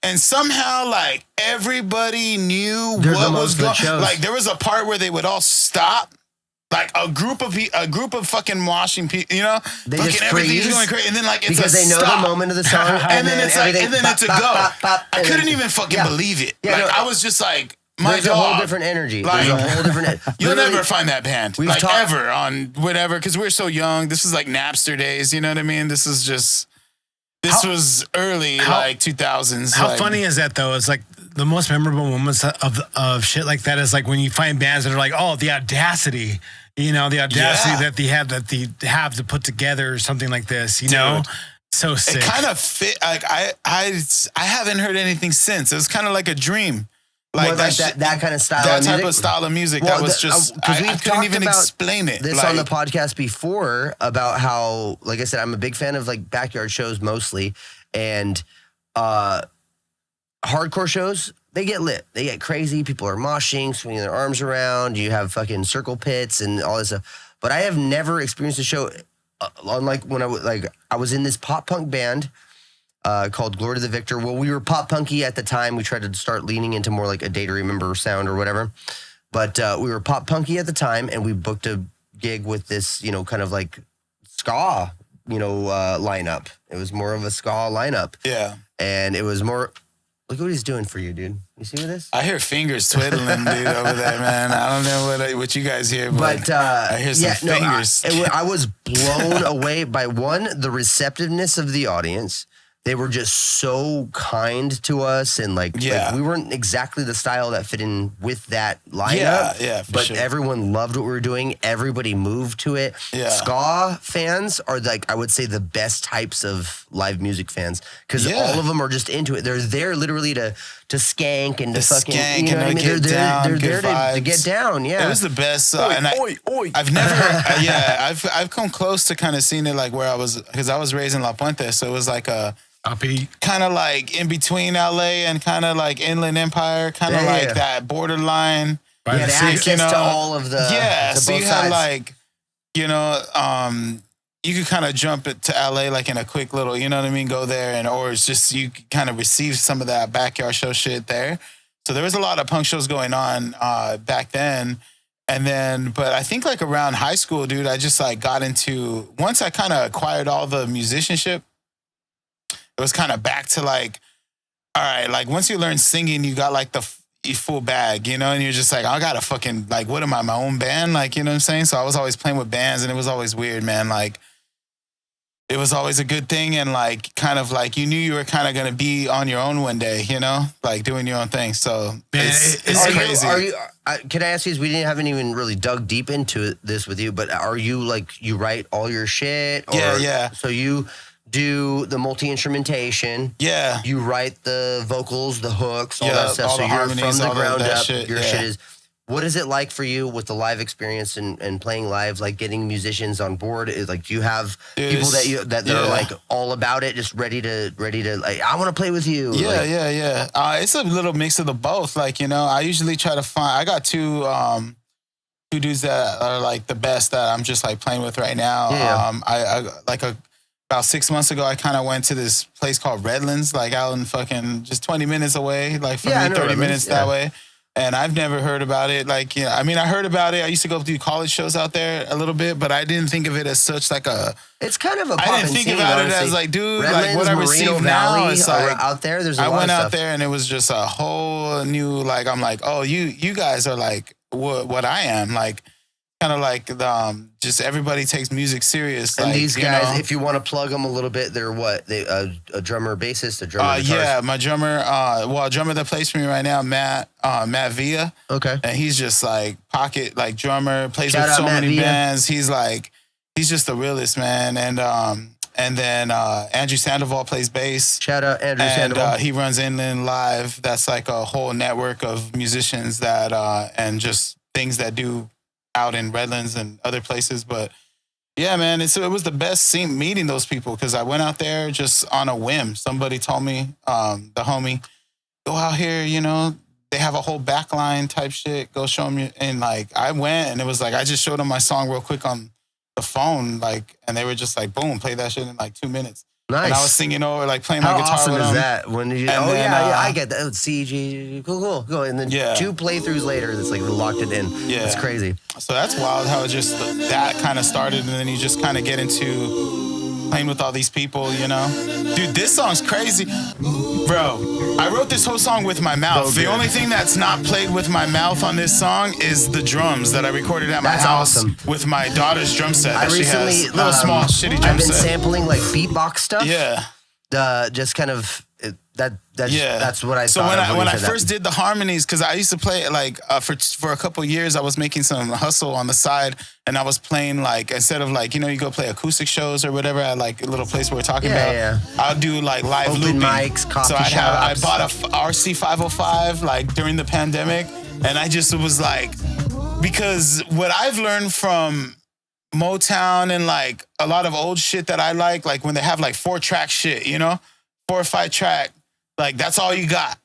and somehow like everybody knew They're the what most was good going. shows. Like there was a part where they would all stop. Like a group of fucking washing people, They fucking just everything's freeze going crazy, and then like it's because a they know stop. the moment of the song, and then it's like, everything and then pop, it's a pop, go. pop, pop, I and couldn't then- even fucking yeah. believe it. Yeah, Like no, I was just like, my There's a dog. whole different energy. Like, There's a whole different. You'll literally- never find that band, We've like talked- ever on whatever, because we're so young. This is like Napster days. You know what I mean? This is just. This was early, like 2000s. How like, funny is that though? It's like the most memorable moments of shit like that is like when you find bands that are like, oh, the audacity. The audacity Yeah. that they have to put together something like this, Dude. So sick. It kind of fit. Like I haven't heard anything since. It was kind of like a dream. Like, Like that kind of style. that of type music. of style of music. Well, that was just. because I we've couldn't talked even about explain it. this like, on the podcast before about how, like I said, I'm a big fan of like backyard shows mostly, and hardcore shows. They get lit. They get crazy. People are moshing, swinging their arms around. You have fucking circle pits and all this stuff. But I have never experienced a show unlike when I was in this pop punk band called Glory to the Victor. Well, we were pop punky at the time. We tried to start leaning into more like a Day to Remember sound or whatever. But we were pop punky at the time, and we booked a gig with this, kind of like ska, lineup. It was more of a ska lineup. Yeah. And it was more. Look at what he's doing for you, dude. You see this? I hear fingers twiddling, dude, over there, man. I don't know what you guys hear, but I hear some fingers. I was blown away by one, the receptiveness of the audience. they were just so kind to us, and like we weren't exactly the style that fit in with that lineup. Yeah, for but sure. everyone loved what we were doing. Everybody moved to it. Yeah. Ska fans are like, I would say, the best types of live music fans, because all of them are just into it. They're there literally to skank and to fucking skank, you know what I and mean. get down, They're good there to vibes. get down. Yeah, It was the best. Oi. I've never, I've come close to kind of seeing it like where I was, because I was raised in La Puente, so it was like a kind of like in between LA and kind of like Inland Empire, kind of like that borderline. You had access to all of the so both you sides. had like, you know, you could kind of jump it to LA like in a quick little, you know what I mean, go there, and or it's just you kind of receive some of that backyard show shit there. So there was a lot of punk shows going on back then. And then, but I think like around high school, dude, I just like got into, once I kind of acquired all the musicianship, it was kind of back to like, all right, like once you learn singing, you got like the full bag, you know, and you're just like, I gotta fucking, like, what am I, my own band? Like, you know what I'm saying? So I was always playing with bands, and it was always weird, man. Like, it was always a good thing, and like, kind of like, you knew you were kind of gonna be on your own one day, you know, like doing your own thing. So it's crazy. Can I ask you, we haven't even really dug deep into this with you, but are you like, you write all your shit? Or, Yeah. So you do the multi-instrumentation. Yeah. You write the vocals, the hooks, all that stuff. all So the you're harmonies, from the all ground that up. shit, Your shit is. What is it like for you with the live experience and playing live, like getting musicians on board? Is like, do you have people that are like all about it, just ready to like, I want to play with you? Yeah. It's a little mix of the both. Like, you know, I usually try to find, I got two dudes that are like the best that I'm just like playing with right now. I like about 6 months ago, I kind of went to this place called Redlands, like out in fucking just 20 minutes away, like from me, 30 minutes that way. And I've never heard about it. Like, you know, I mean, I heard about it. I used to go do college shows out there a little bit, but I didn't think of it as such like a. It's kind of a. I didn't think about it as like, dude, Redlands, like what I receive Moreno now. Valley, It's like out there. There's I lot went of out stuff. there and it was just a whole new like. I'm like, oh, you guys are like what I am, like kind of like just everybody takes music serious. And like, these guys, you know? if you want to plug them a little bit, they're what? They a drummer, bassist, a drummer. Yeah, my drummer. A drummer that plays for me right now, Matt Villa. Okay, and he's just like pocket like drummer, plays Shout with out so Matt many Villa. bands. He's just the realest, man. And then Andrew Sandoval plays bass. Shout out Andrew Sandoval. He runs Inland Live. That's like a whole network of musicians that and just things that do out in Redlands and other places. But yeah, man, it was the best meeting those people, because I went out there just on a whim. Somebody told me, the homie, go out here, you know, they have a whole backline type shit. Go show them. And like, I went, and it was like, I just showed them my song real quick on the phone, like, and they were just like, boom, play that shit in like 2 minutes. Nice. And I was singing over, like playing How my guitar awesome with is them. that? When you, And then, I get that. CG, cool. And then 2 playthroughs later, it's like locked it in. Yeah. It's crazy. So that's wild how it just that kind of started, and then you just kind of get into playing with all these people, you know? Dude, this song's crazy. Bro, I wrote this whole song with my mouth. The only thing that's not played with my mouth on this song is the drums that I recorded at my house with my daughter's drum set that she has. Little small shitty drum set. I've been sampling like beatbox stuff. Yeah. Just kind of that's what I so thought. when I first did the harmonies, because I used to play like for a couple of years, I was making some hustle on the side, and I was playing like, instead of like, you know, you go play acoustic shows or whatever at like a little place we were talking about. I'll do like live open looping. mics, coffee so I shops. bought a RC505 like during the pandemic, and I just was like, because what I've learned from Motown and like a lot of old shit that I like when they have like 4-track shit, you know, 4 or 5 track, like that's all you got.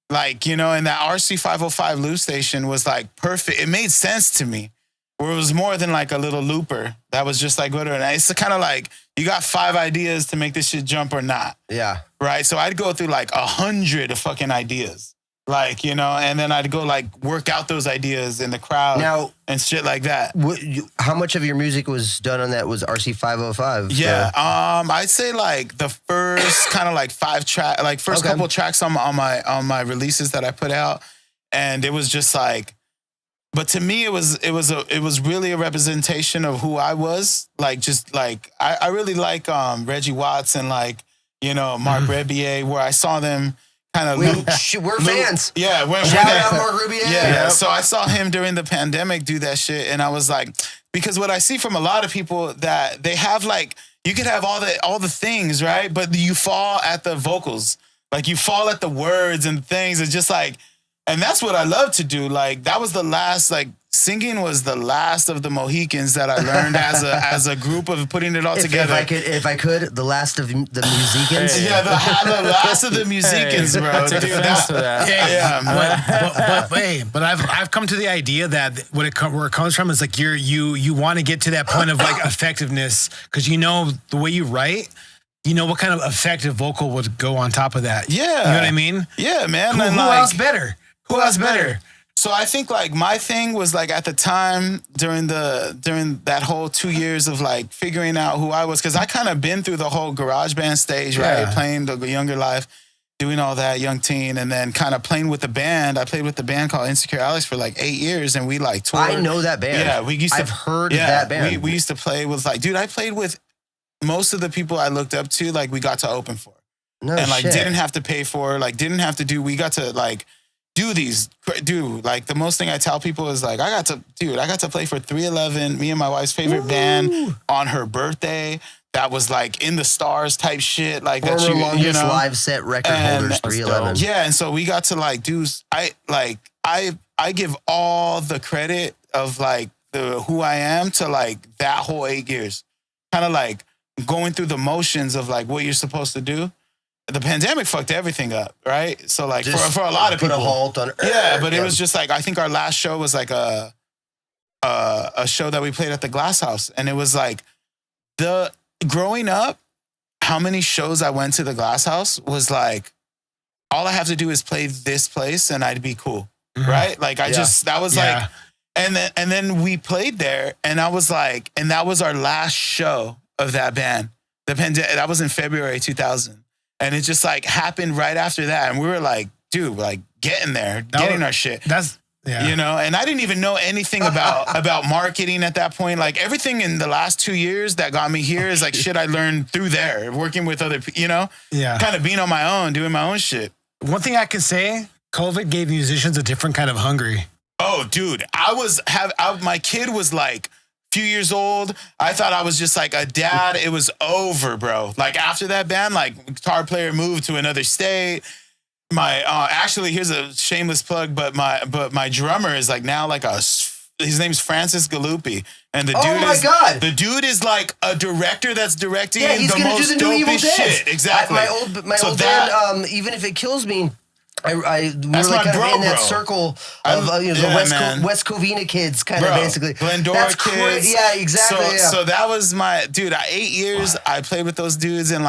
Like, you know, and that RC505 loop station was like perfect. It made sense to me, where it was more than like a little looper that was just like whatever. And it's kind of like, you got 5 ideas to make this shit jump or not. Yeah. Right. So I'd go through like 100 fucking ideas. Like, you know, and then I'd go like work out those ideas in the crowd now, and shit like that. How much of your music was done on that was RC505? Yeah, I'd say like the first kind of like 5 track, like first couple tracks on my releases that I put out, and it was just like, but to me it was really a representation of who I was. Like just like I really like Reggie Watts and like you know, Mark Rebier, where I saw them kind of we're fans. Yeah, Shout out Mark Rebier. Yeah, so I saw him during the pandemic do that shit, and I was like, because what I see from a lot of people that they have like, you could have all the things, right? But you fall at the vocals, like you fall at the words and things. It's just like, and that's what I love to do. Like that was the last, like singing was the last of the Mohicans that I learned as a group of putting it all together. If I could, the last of the musicians. Yeah, the last of the musicians, bro. Take offense to that. But I've come to the idea that where it comes from is like you want to get to that point of like effectiveness because you know the way you write. You know what kind of effective vocal would go on top of that. Yeah. You know what I mean? Yeah, man. Who else better? Who else better? So I think like my thing was like at the time during that whole 2 years of like figuring out who I was, because I kind of been through the whole garage band stage, right? Playing the younger life, doing all that, young teen, and then kind of playing with the band. I played with the band called Insecure Alex for like 8 years, and we like toured. I know that band. Yeah, I've heard of that band. We used to play with like, dude, I played with most of the people I looked up to, like we got to open for. No and like shit. didn't have to pay for, like didn't have to do, we got to like do like the most thing I tell people is like, I got to play for 311, me and my wife's favorite band on her birthday. That was like in the stars type shit. Like former that longest live set record holders, 311. Yeah, and so we got to like do, I give all the credit of like who I am to like that whole 8 years. Kind of like going through the motions of like what you're supposed to do. The pandemic fucked everything up, right? So like for a lot of people, put a halt on. Yeah, but it was just like I think our last show was like a show that we played at the Glass House, and it was like growing up, how many shows I went to the Glass House was like all I have to do is play this place and I'd be cool, right? Like that was like, and then we played there, and I was like, and that was our last show of that band. That was in February 2000. And it just like happened right after that. And we were like, dude, like getting there, getting our shit. You know, and I didn't even know anything about marketing at that point. Like everything in the last 2 years that got me here is like shit I learned through there, working with other people, you know? Yeah. Kind of being on my own, doing my own shit. One thing I can say, COVID gave musicians a different kind of hungry. Oh, dude, my kid was like, few years old. I thought I was just like a dad. It was over, bro. Like after that band, like guitar player moved to another state. My actually, here's a shameless plug, but my drummer is like now like his name's Francis Galuppi, and the dude is like a director that's directing he's the gonna most do the new Evil dopest Dead. shit. Exactly. My old band, even if it kills me. We were like kind of in that circle of the West Covina kids, kind of basically. Glendora kids. Yeah, exactly. So that was my dude. 8 years I played with those dudes, and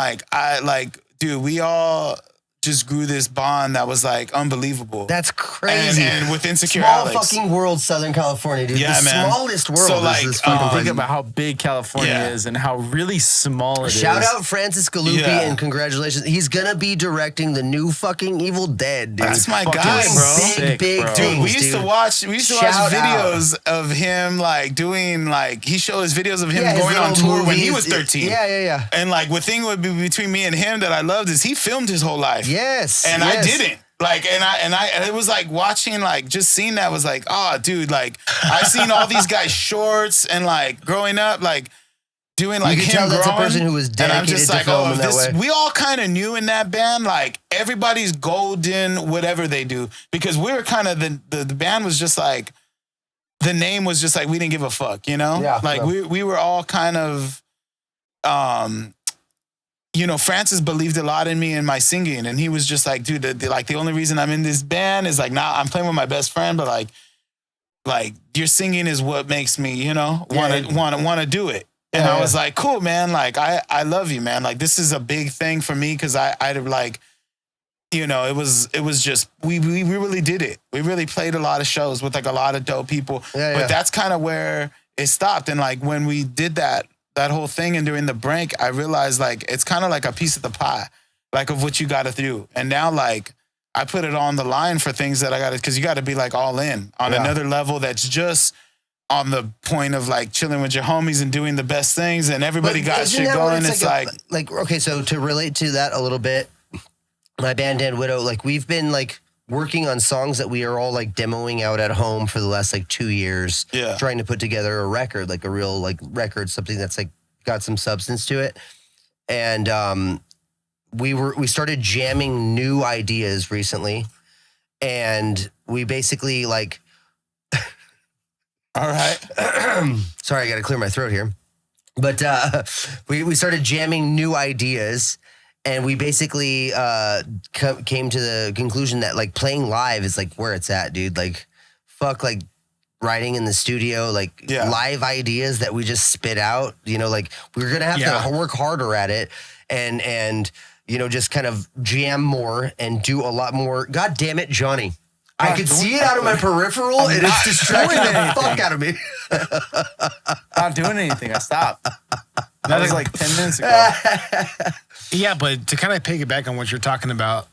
we all just grew this bond that was like unbelievable. That's crazy. And with Insecure Small Alex. fucking world, Southern California, dude. Yeah, the man. smallest world. So is like, this fucking Think about how big California is and how really small it is. Shout out Francis Galuppi and congratulations. He's gonna be directing the new fucking Evil Dead, dude. That's my guy, bro. Big things, dude. We used to watch videos of him like doing like he showed us videos of him going on tour when he was 13. Yeah. And like the thing would be between me and him that I loved is he filmed his whole life. Yes. And I didn't. Like, and it was like watching, like, just seeing that was like, oh, dude, like, I've seen all these guys shorts and like growing up, like doing like you can him tell that's growing. A person who was dedicated and I'm just to like, film in that way. We all kind of knew in that band, like everybody's golden, whatever they do, because we were kind of the band was just like, the name was just like, we didn't give a fuck, you know? Yeah. Like we were all kind of, you know, Francis believed a lot in me and my singing, and he was just like, dude, the only reason I'm in this band is like, now I'm playing with my best friend, but like your singing is what makes me, you know, want to do it. And I was like, cool, man. Like, I love you, man. Like, this is a big thing for me because I like, you know, it was just we really did it. We really played a lot of shows with like a lot of dope people. But that's kind of where it stopped. And like when we did that whole thing and during the break, I realized like it's kind of like a piece of the pie, like of what you got to do. And now like I put it on the line for things that I got to, because you got to be like all in on another level that's just on the point of like chilling with your homies and doing the best things, and everybody got isn't shit that what going. It's like okay, so to relate to that a little bit, my band Dead Widow, like we've been like working on songs that we are all like demoing out at home for the last like 2 years, trying to put together a record, like a real like record, something that's like got some substance to it. And we started jamming new ideas recently, and we basically like all right. Sorry, I got to clear my throat here. But we started jamming new ideas, and we basically came to the conclusion that like playing live is like where it's at, dude. Like, fuck, like writing in the studio, like live ideas that we just spit out. You know, like we're gonna have to work harder at it, and you know, just kind of jam more and do a lot more. God damn it, Johnny. I could see it out of my peripheral, and it's distracting the fuck out of me. Not doing anything. I stopped. That was like 10 minutes ago. Yeah, but to kind of piggyback on what you're talking about,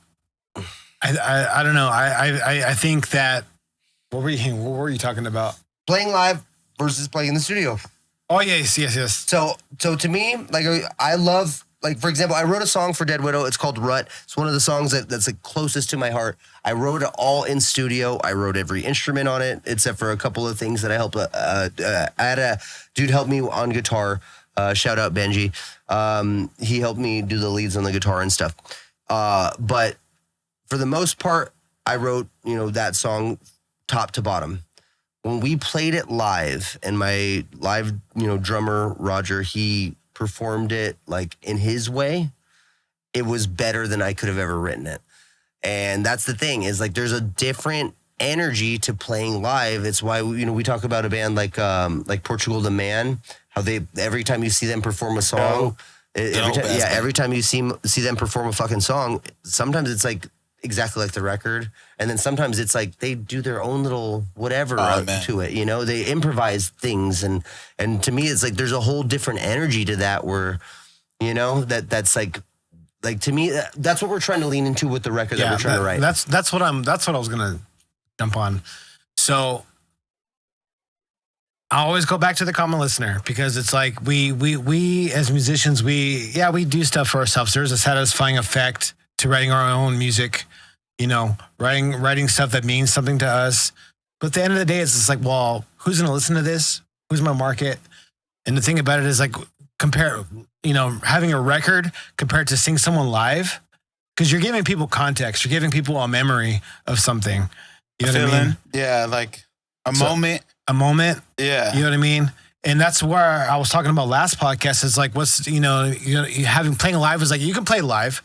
I don't know. I think that what were you talking about? Playing live versus playing in the studio. Oh yes. So to me, like I love. Like, for example, I wrote a song for Dead Widow. It's called Rut. It's one of the songs that's like closest to my heart. I wrote it all in studio. I wrote every instrument on it, except for a couple of things that I helped. I had a dude help me on guitar. Shout out Benji. He helped me do the leads on the guitar and stuff. But for the most part, I wrote, you know, that song top to bottom. When we played it live, and my live, you know, drummer, Roger, he performed it like in his way, it was better than I could have ever written it. And that's the thing, is like there's a different energy to playing live. It's why, you know, we talk about a band like Portugal the Man, how they, every time you see them perform a song, every time you see them perform a fucking song, sometimes it's like exactly like the record, and then sometimes it's like they do their own little whatever to it, you know, they improvise things, and to me it's like there's a whole different energy to that, where, you know, that's like to me that's what we're trying to lean into with the record that we're trying to write. That's what I was gonna jump on. So I always go back to the common listener, because it's like we as musicians, we do stuff for ourselves. There's a satisfying effect to writing our own music, you know, writing stuff that means something to us. But at the end of the day, it's just like, well, who's going to listen to this? Who's my market? And the thing about it is like, compare, you know, having a record compared to seeing someone live, because you're giving people context. You're giving people a memory of something. You know what I mean? Yeah, like a moment. A moment. Yeah. You know what I mean? And that's where I was talking about last podcast, is like, what's, you know, playing live is like, you can play live,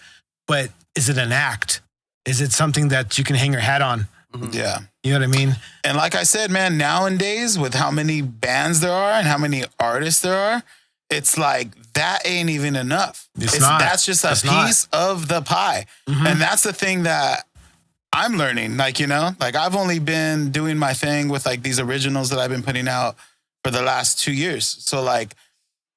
but is it an act? Is it something that you can hang your hat on? Yeah. You know what I mean? And like I said, man, nowadays with how many bands there are and how many artists there are, it's like that ain't even enough. It's not. That's just a piece of the pie. And that's the thing that I'm learning. Like, you know, like I've only been doing my thing with like these originals that I've been putting out for the last 2 years. So like,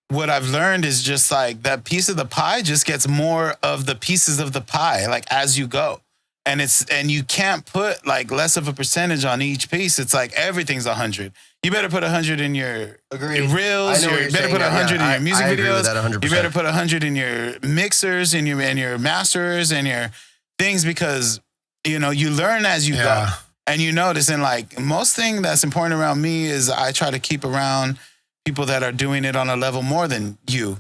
what I've learned is just like that piece of the pie just gets more of the pieces of the pie, like as you go. And you can't put like less of a percentage on each piece. It's like everything's 100. You better put 100 in your reels. You better put 100 in your music videos. You better put 100 in your mixers, in your masters, and your things, because, you know, you learn as you go. And you notice, and like most thing that's important around me is I try to keep around people that are doing it on a level more than you,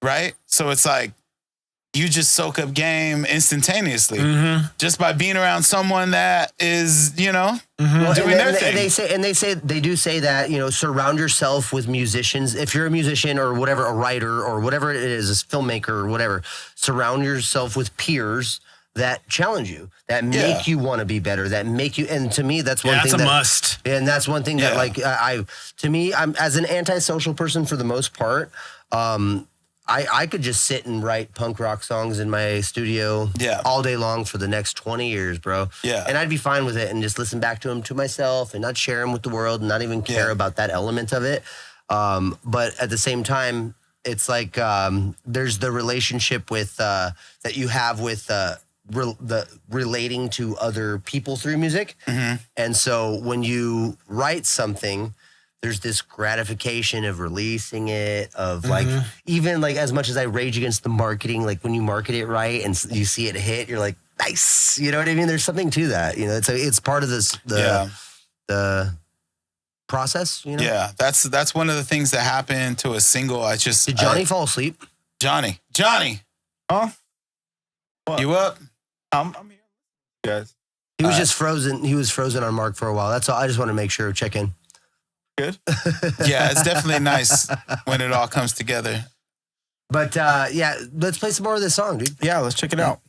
right? So it's like you just soak up game instantaneously just by being around someone that is, you know, doing their thing. They do say that, you know, surround yourself with musicians. If you're a musician or whatever, a writer or whatever it is, a filmmaker or whatever, surround yourself with peers that challenge you, that make you want to be better, that make you, and to me, that's one thing that's a must. And that's one thing that like, I'm as an antisocial person for the most part, I could just sit and write punk rock songs in my studio all day long for the next 20 years, bro. Yeah. And I'd be fine with it and just listen back to them to myself and not share them with the world and not even care about that element of it. But at the same time, it's like there's the relationship with that you have with the relating to other people through music. And so when you write something there's this gratification of releasing it, of like, even like as much as I rage against the marketing, like when you market it right and you see it hit, you're like, nice. You know what I mean? There's something to that. You know, it's part of this, the process, you know? Yeah, that's one of the things that happened to a single. Did Johnny fall asleep? Johnny. Huh? What? You up? I'm here. Guys. He was just frozen. He was frozen on Mark for a while. That's all. I just want to make sure, check in. Good. Yeah, it's definitely nice when it all comes together. But yeah, let's play some more of this song, dude. Yeah, let's check it out.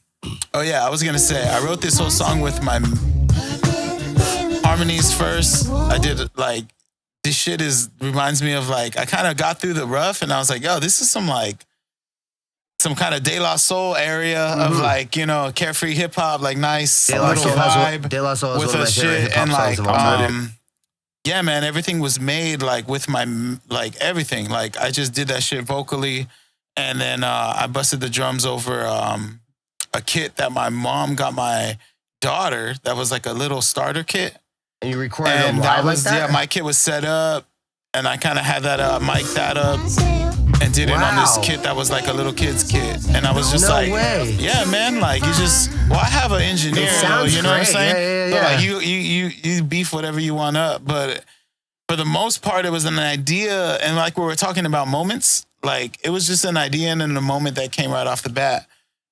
Oh yeah, I was gonna say I wrote this whole song with my harmonies first. I did like this shit reminds me of like I kind of got through the rough and I was like, yo, this is some kind of De La Soul area of like, you know, carefree hip hop, like nice De La little Soul vibe De La Soul is with one of a my favorite shit hip-hop and songs like of all time. yeah, man, everything was made like with my like everything. Like I just did that shit vocally, and then I busted the drums over a kit that my mom got my daughter. That was like a little starter kit. And you recorded them live like that? Yeah, my kit was set up, and I kind of had that mic that up, and did it on this kit that was like a little kid's kit. And I was just No like, way. yeah, man, like you just, well, I have an engineer, It sounds you know what I'm great. saying? Yeah. So like you beef whatever you want up, but for the most part, it was an idea, and like we were talking about moments, like it was just an idea and in a moment that came right off the bat.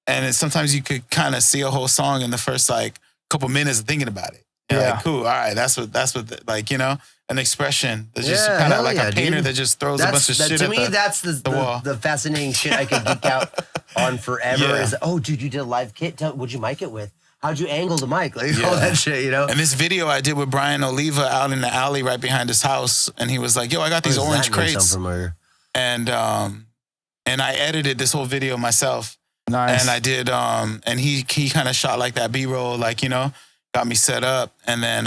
And sometimes you could kind of see a whole song in the first like couple minutes of thinking about it. You're like, cool. All right. That's what like, you know, an expression that's just kind of like a painter that just throws a bunch of shit to me, that's the wall. The fascinating shit I could geek out on forever is, oh, dude, you did a live kit. What'd you mic it with? How'd you angle the mic? Like all that shit, you know? And this video I did with Brian Oliva out in the alley right behind his house. And he was like, yo, I got these orange crates. And I edited this whole video myself. Nice. And I did, and he kind of shot like that B-roll, like, you know, got me set up. And then,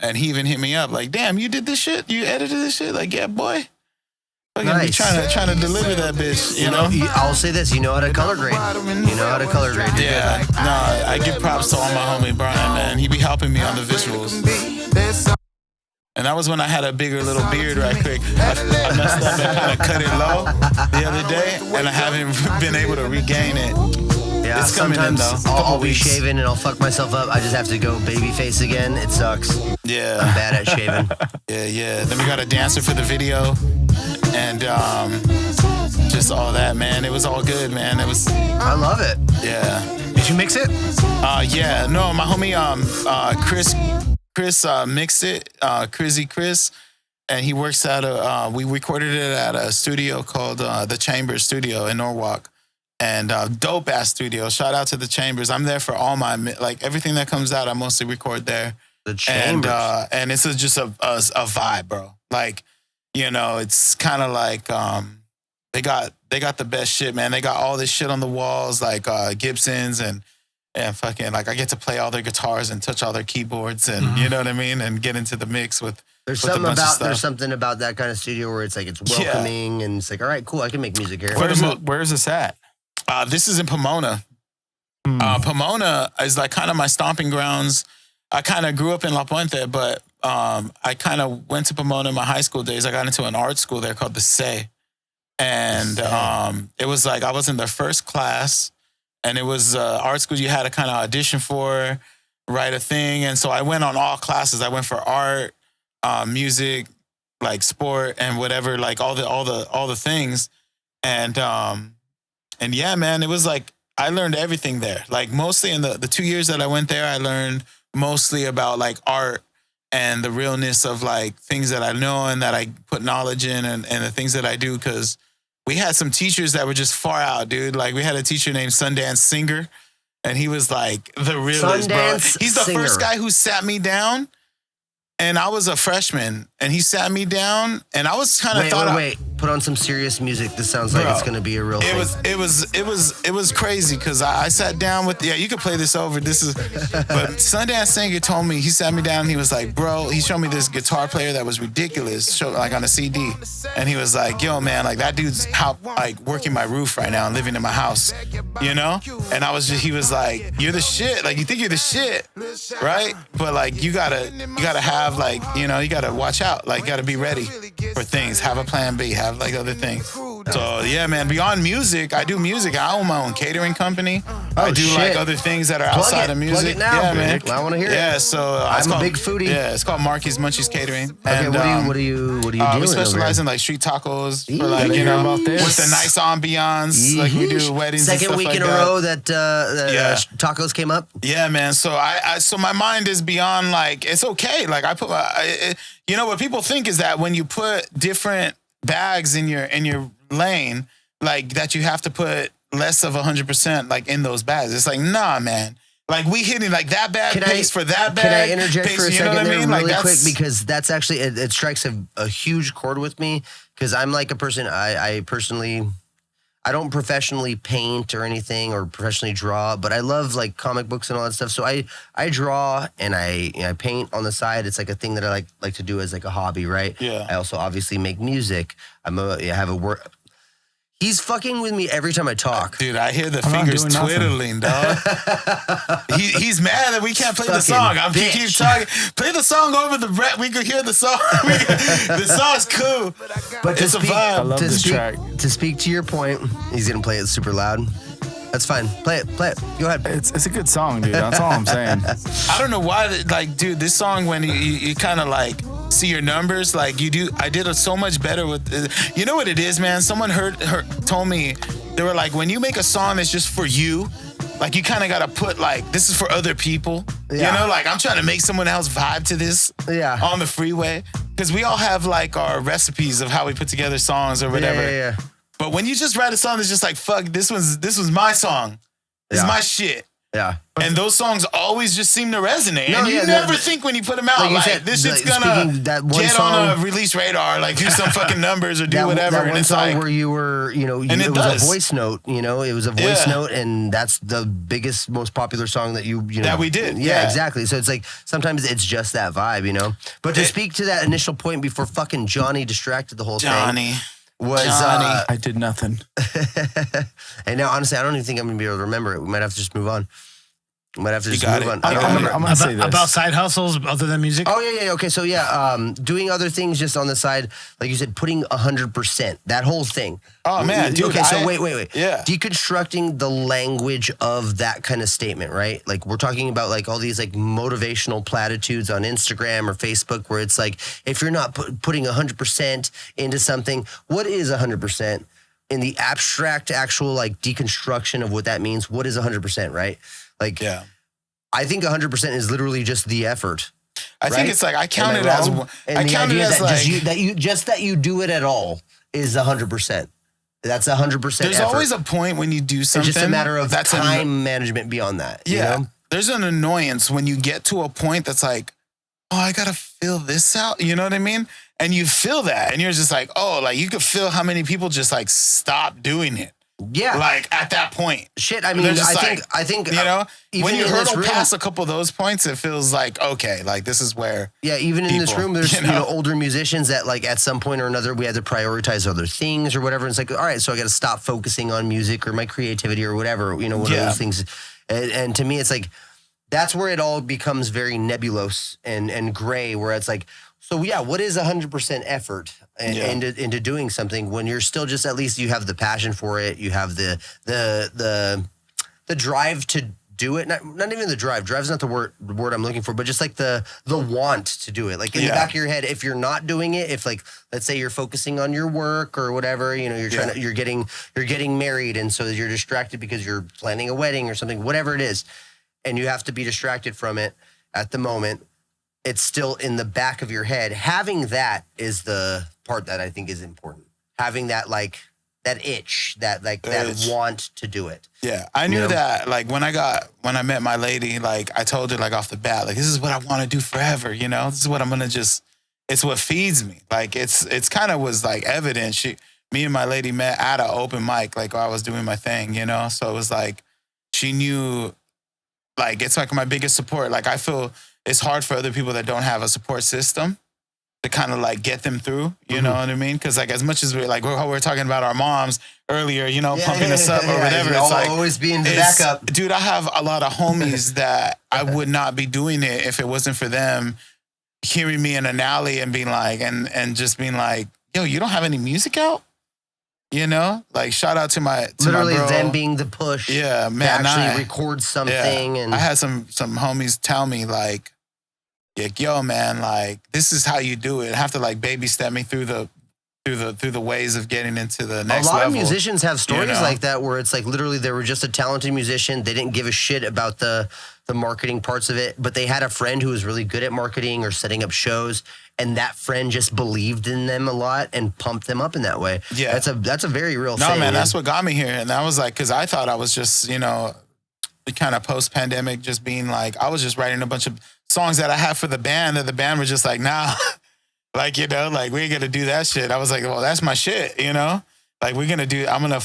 and he even hit me up like, damn, you did this shit? You edited this shit? Like, yeah, boy. Like, be trying to deliver that bitch, you know? I'll say this, you know how to color grade. You know how to color grade. Yeah. No, I give props to all my homie Brian, man. He be helping me on the visuals. And that was when I had a bigger little beard right quick. I messed up and kind of cut it low the other day, and I haven't been able to regain it. Yeah, it's coming in sometimes though. I'll be shaving and I'll fuck myself up. I just have to go baby face again. It sucks. Yeah. I'm bad at shaving. Yeah. Then we got a dancer for the video, and just all that, man. It was all good, man. It was. I love it. Yeah. Did you mix it? Yeah. No, my homie Chris mixed it. Crizzy Chris, and he works at we recorded it at a studio called the Chambers Studio in Norwalk. And dope ass studio. Shout out to the Chambers. I'm there for all my like everything that comes out. I mostly record there. The Chambers, and it's just a vibe, bro. Like, you know, it's kind of like they got the best shit, man. They got all this shit on the walls, like Gibsons and fucking like I get to play all their guitars and touch all their keyboards and you know what I mean, and get into the mix with. There's something about that kind of studio where it's like it's welcoming and it's like, all right, cool, I can make music here. Where's this at? This is in Pomona. Pomona is like kind of my stomping grounds. I kind of grew up in La Puente, but I kind of went to Pomona in my high school days. I got into an art school there called the SE. And it was like I was in the first class, and it was art school you had to kind of audition for, write a thing. And so I went on all classes. I went for art, music, like sport and whatever, like all the things. And yeah, man, it was like, I learned everything there. Like mostly in the 2 years that I went there, I learned mostly about like art and the realness of like things that I know and that I put knowledge in and the things that I do. Cause we had some teachers that were just far out, dude. Like we had a teacher named Sundance Singer, and he was like the realest, bro. He's the first guy who sat me down. And I was a freshman, and he sat me down, and I was kind of Wait, put on some serious music. This sounds like Bro, it's gonna be a real thing. It was crazy because I sat down with you can play this over. This is but Sundance Singer told me, he sat me down, he was like, bro, he showed me this guitar player that was ridiculous, like on a CD. And he was like, yo man, like that dude's working my roof right now and living in my house. You know? And he was like, you're the shit. Like you think you're the shit, right? But like you gotta have like, you gotta watch out. Like you gotta be ready for things. Have a plan B, have like other things. So yeah, man, beyond music, I do music. I own my own catering company. I do like other things that are outside of music. Plug it now, yeah, man. I want to hear it. Yeah, so I'm a big foodie. Yeah, it's called Marky's Munchies Catering. Okay, And, what do you doing? we specialize in like street tacos for like, with the nice ambiance. Like we do weddings. Second and stuff week like in a that. row that tacos came up. Yeah, man. So so my mind is beyond like it's okay. Like I put what people think is that when you put different bags in your lane, like that you have to put less of 100% like in those bags. It's like, nah, man. Like we hitting like that bag pays for that bag. Can I interject for a second there really quick? Because that's actually, it strikes a huge chord with me because I'm like a person, I don't professionally paint or anything or professionally draw, but I love like comic books and all that stuff. So I draw and I paint on the side. It's like a thing that I like to do as like a hobby, right? Yeah. I also obviously make music. I have a work. He's fucking with me every time I talk. Dude, I hear the fingers twiddling, dog. He's mad that we can't play the song. I'm keep talking. Play the song over the rap. We could hear the song. The song's cool. But it's a vibe. I love this track. To speak to your point, he's gonna play it super loud. That's fine. Play it. Go ahead. It's a good song, dude. That's all I'm saying. I don't know why, like, dude, this song, when you kind of like see your numbers, like you do, I did it so much better with, you know what it is, man? Someone told me, they were like, when you make a song that's just for you, like you kind of got to put like, this is for other people. Yeah. You know, like I'm trying to make someone else vibe to this on the freeway. Because we all have like our recipes of how we put together songs or whatever. Yeah. But when you just write a song that's just like, fuck, this was my song. This is my shit. Yeah. And those songs always just seem to resonate. And you never think when you put them out, like this shit's gonna get on a release radar, like do some fucking numbers or do whatever. That one and it's song like, where you were, it was a voice note, it was a voice note, and that's the biggest, most popular song that that we did. Yeah, exactly. So it's like, sometimes it's just that vibe, But to speak to that initial point before fucking Johnny distracted the whole thing. I did nothing. And now, honestly, I don't even think I'm going to be able to remember it. We might have to just move on. We might have to just move on. I'm going to say this. About side hustles other than music? Oh, yeah. Okay, so doing other things just on the side, like you said, putting 100%, that whole thing. Oh, man, dude. Okay, so wait. Yeah. Deconstructing the language of that kind of statement, right? Like we're talking about like all these like motivational platitudes on Instagram or Facebook where it's like, if you're not putting 100% into something, what is 100%? In the abstract, actual like deconstruction of what that means, what is 100%, right? Like, I think 100% is literally just the effort. I think it's like, I count it as that you do it at all is 100%. That's 100%. There's effort. always a point when you do something. It's just a matter of time management beyond that. Yeah. You know? There's an annoyance when you get to a point that's like, oh, I got to fill this out. You know what I mean? And you feel that. And you're just like, oh, like you could feel how many people just like stop doing it. Yeah. Like at that point. Shit, I mean, I think when you hurdle past a couple of those points, it feels like, okay, like this is where. Yeah, even in this room, there's older musicians that like at some point or another, we had to prioritize other things or whatever. And it's like, all right, so I got to stop focusing on music or my creativity or whatever, one of those things. And to me, it's like, that's where it all becomes very nebulous and gray, where it's like, so yeah, what is 100% effort into doing something when you're still just, at least you have the passion for it, you have the drive to do it. Not even the drive. Drive's not the word I'm looking for, but just like the want to do it. Like in the back of your head, if you're not doing it, if like let's say you're focusing on your work or whatever, you're trying to, you're getting married, and so you're distracted because you're planning a wedding or something, whatever it is, and you have to be distracted from it at the moment. It's still in the back of your head. Having that is the part that I think is important. Having that that itch, that want to do it. Yeah, I knew that. Like when I met my lady, like I told her like off the bat, like this is what I want to do forever. This is what I'm gonna just. It's what feeds me. Like it's kind of was like evident. me and my lady met at an open mic, like while I was doing my thing, you know? So it was like, she knew, like, it's like my biggest support. Like, I feel it's hard for other people that don't have a support system to kind of like get them through, you know what I mean? Because like as much as we're like, how we're talking about our moms earlier, you know, pumping us up or whatever. It's like always being the backup. Dude, I have a lot of homies that I would not be doing it if it wasn't for them hearing me in an alley and being like, and just being like, yo, you don't have any music out? You know? Like shout out to my literally bro. them being the push. Yeah, man. To actually record something. Yeah. And I had some homies tell me like, yo, man, like this is how you do it. I have to like baby step me through the ways of getting into the next level. A lot of musicians have stories you know? like that where it's like literally they were just a talented musician. They didn't give a shit about the marketing parts of it, but they had a friend who was really good at marketing or setting up shows, and that friend just believed in them a lot and pumped them up in that way. Yeah. That's a very real thing. No, man, that's what got me here. And I was like, because I thought I was just, you know, kind of post-pandemic, just being like, I was just writing a bunch of songs that I had for the band that the band was just like, nah, like, you know, like we ain't gonna do that shit. I was like, well, that's my shit, you know? Like I'm gonna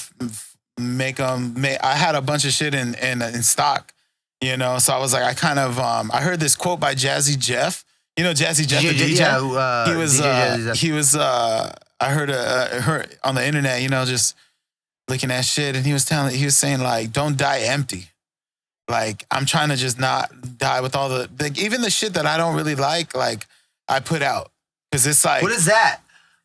make them, I had a bunch of shit in stock, you know? So I was like, I kind of, I heard this quote by Jazzy Jeff. You know Jazzy Jeff, the DJ? Yeah, he was, I heard on the internet, you know, just looking at shit, and he was saying like, don't die empty. Like, I'm trying to just not die with all the, like, even the shit that I don't really like I put out. Because it's like. What is that?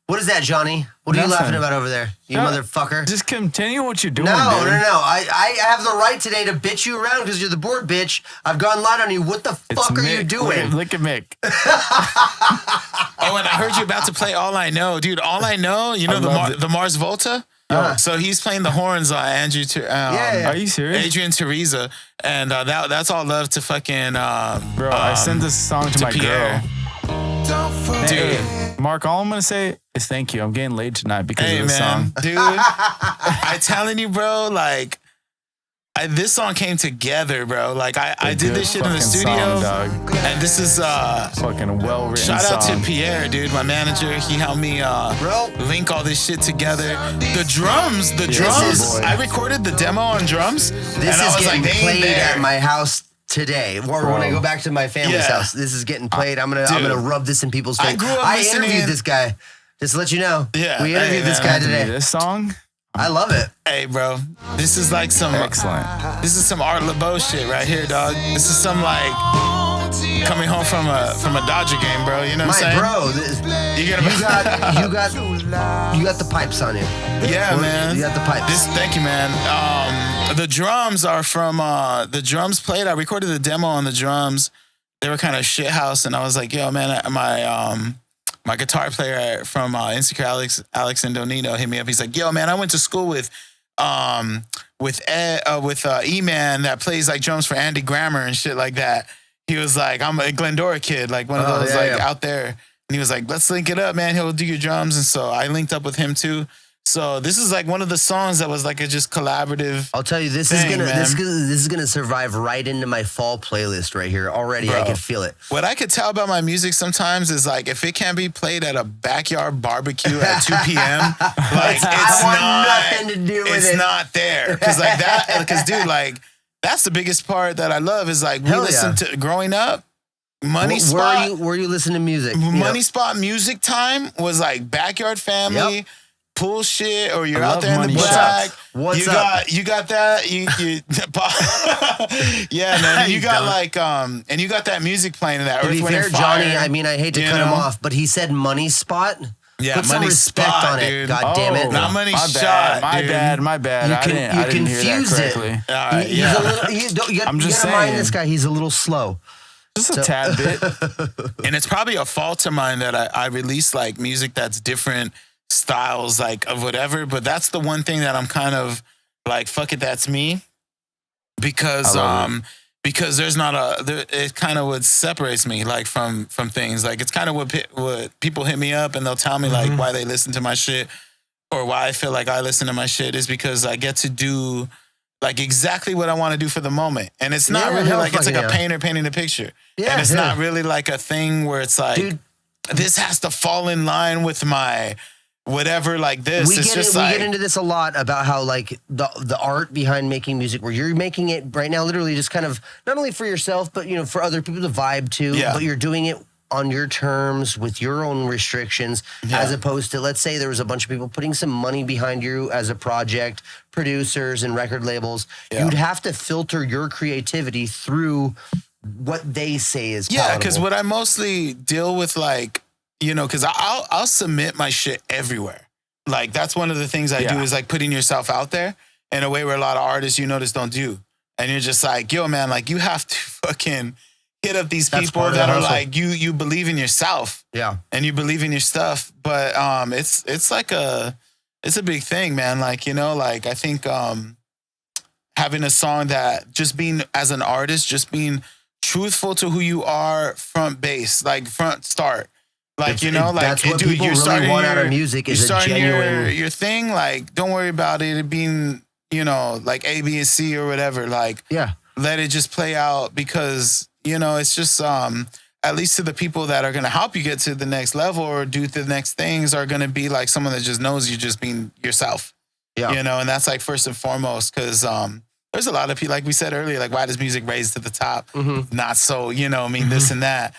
What is that, Johnny? What are you laughing about over there? You motherfucker. Just continue what you're doing, No. dude. I have the right today to bitch you around because you're the board bitch. I've gone light on you. What the fuck are you doing? Look at Mick. Oh, and I heard you about to play All I Know. Dude, All I Know, you know the Mars Volta? So he's playing the horns on Andrew. Are you serious? Adrian Teresa, and that's all love to fucking. Bro, I sent this song to my Pierre. girl. Dude, Mark, all I'm gonna say is thank you. I'm getting laid tonight because of this song. Dude, I telling you, bro, like. This song came together, bro. Like I did this shit in the studio, song, dog. And this is fucking well written. Shout out song. to Pierre, dude, my manager. He helped me link all this shit together. The drums. I recorded the demo on drums. This is getting played at my house today, or when I go back to my family's house. This is getting played. I'm gonna rub this in people's face. I interviewed this guy. Just to let you know. Yeah, we interviewed this guy today. This song. I love it. Hey, bro, this is like some excellent. This is some Art LeBeau shit right here, dog. This is some like coming home from a Dodger game, bro. You know what I'm saying? You got the pipes on you. Yeah, man. You got the pipes. Thank you, man. The drums are from the drums played. I recorded the demo on the drums. They were kind of shit house, and I was like, yo, man, my guitar player from Insecure Alex Indonino hit me up. He's like, yo, man, I went to school with E-Man that plays like drums for Andy Grammer and shit like that. He was like, I'm a Glendora kid, like one of those out there. And he was like, let's link it up, man. He'll do your drums. And so I linked up with him too. So this is like one of the songs that was like a just collaborative. I'll tell you, this is gonna survive right into my fall playlist right here. Already, bro, I can feel it. What I could tell about my music sometimes is like if it can't be played at a backyard barbecue at 2 p.m., like nothing to do with it. It's not there because like that. Because dude, like that's the biggest part that I love is like we listened to growing up. Money Spot. Where you listen to music? Money Spot music time was like backyard family. Yep. Pool shit, or you're out there in the black. What's up? You got that. You yeah, man. You got like and you got that music playing in that. To Earth, be Wind, fair, and Fire, Johnny, I mean, I hate to cut him off, but he said Money Spot. Yeah, Put some Money respect Spot, on it. dude. God damn it. Not Money Shot. My bad. You I didn't confused hear that correctly. You gotta mind this guy. He's a little slow. Just a tad bit. And it's probably a fault of mine that I release like music that's different styles like of whatever, but that's the one thing that I'm kind of like, fuck it, that's me. Because there's not it kind of what separates me like from things. Like it's kind of what people hit me up and they'll tell me like why they listen to my shit or why I feel like I listen to my shit is because I get to do like exactly what I want to do for the moment. And it's not really like it's like a painter painting a picture. Yeah, and it's not really like a thing where it's like, dude, this has to fall in line with my whatever like this. We It's just get into this a lot about how like the art behind making music, where you're making it right now, literally just kind of not only for yourself, but for other people to vibe to. Yeah. But you're doing it on your terms with your own restrictions, as opposed to, let's say there was a bunch of people putting some money behind you as a project, producers and record labels. Yeah. You'd have to filter your creativity through what they say is Yeah, because palatable. what I mostly deal with, like, because I'll submit my shit everywhere. Like, that's one of the things I do is like putting yourself out there in a way where a lot of artists you notice don't do. And you're just like, yo, man, like you have to fucking hit up these That's people part of that the are hustle. like, you believe in yourself. Yeah. And you believe in your stuff. But it's like it's a big thing, man. Like, like I think having a song that just being, as an artist, just being truthful to who you are, front base, like front start. Like, like, that's what dude, people you're really starting want out of your- music you're is a starting genuine. your thing. Like, don't worry about it being, like A, B, and C or whatever. Like, Yeah. let it just play out because, it's just, at least to the people that are going to help you get to the next level or do the next things are going to be like someone that just knows you just being yourself. Yeah. And that's like first and foremost, because there's a lot of people, like we said earlier, like, why does music raise to the top? Not so, this and that.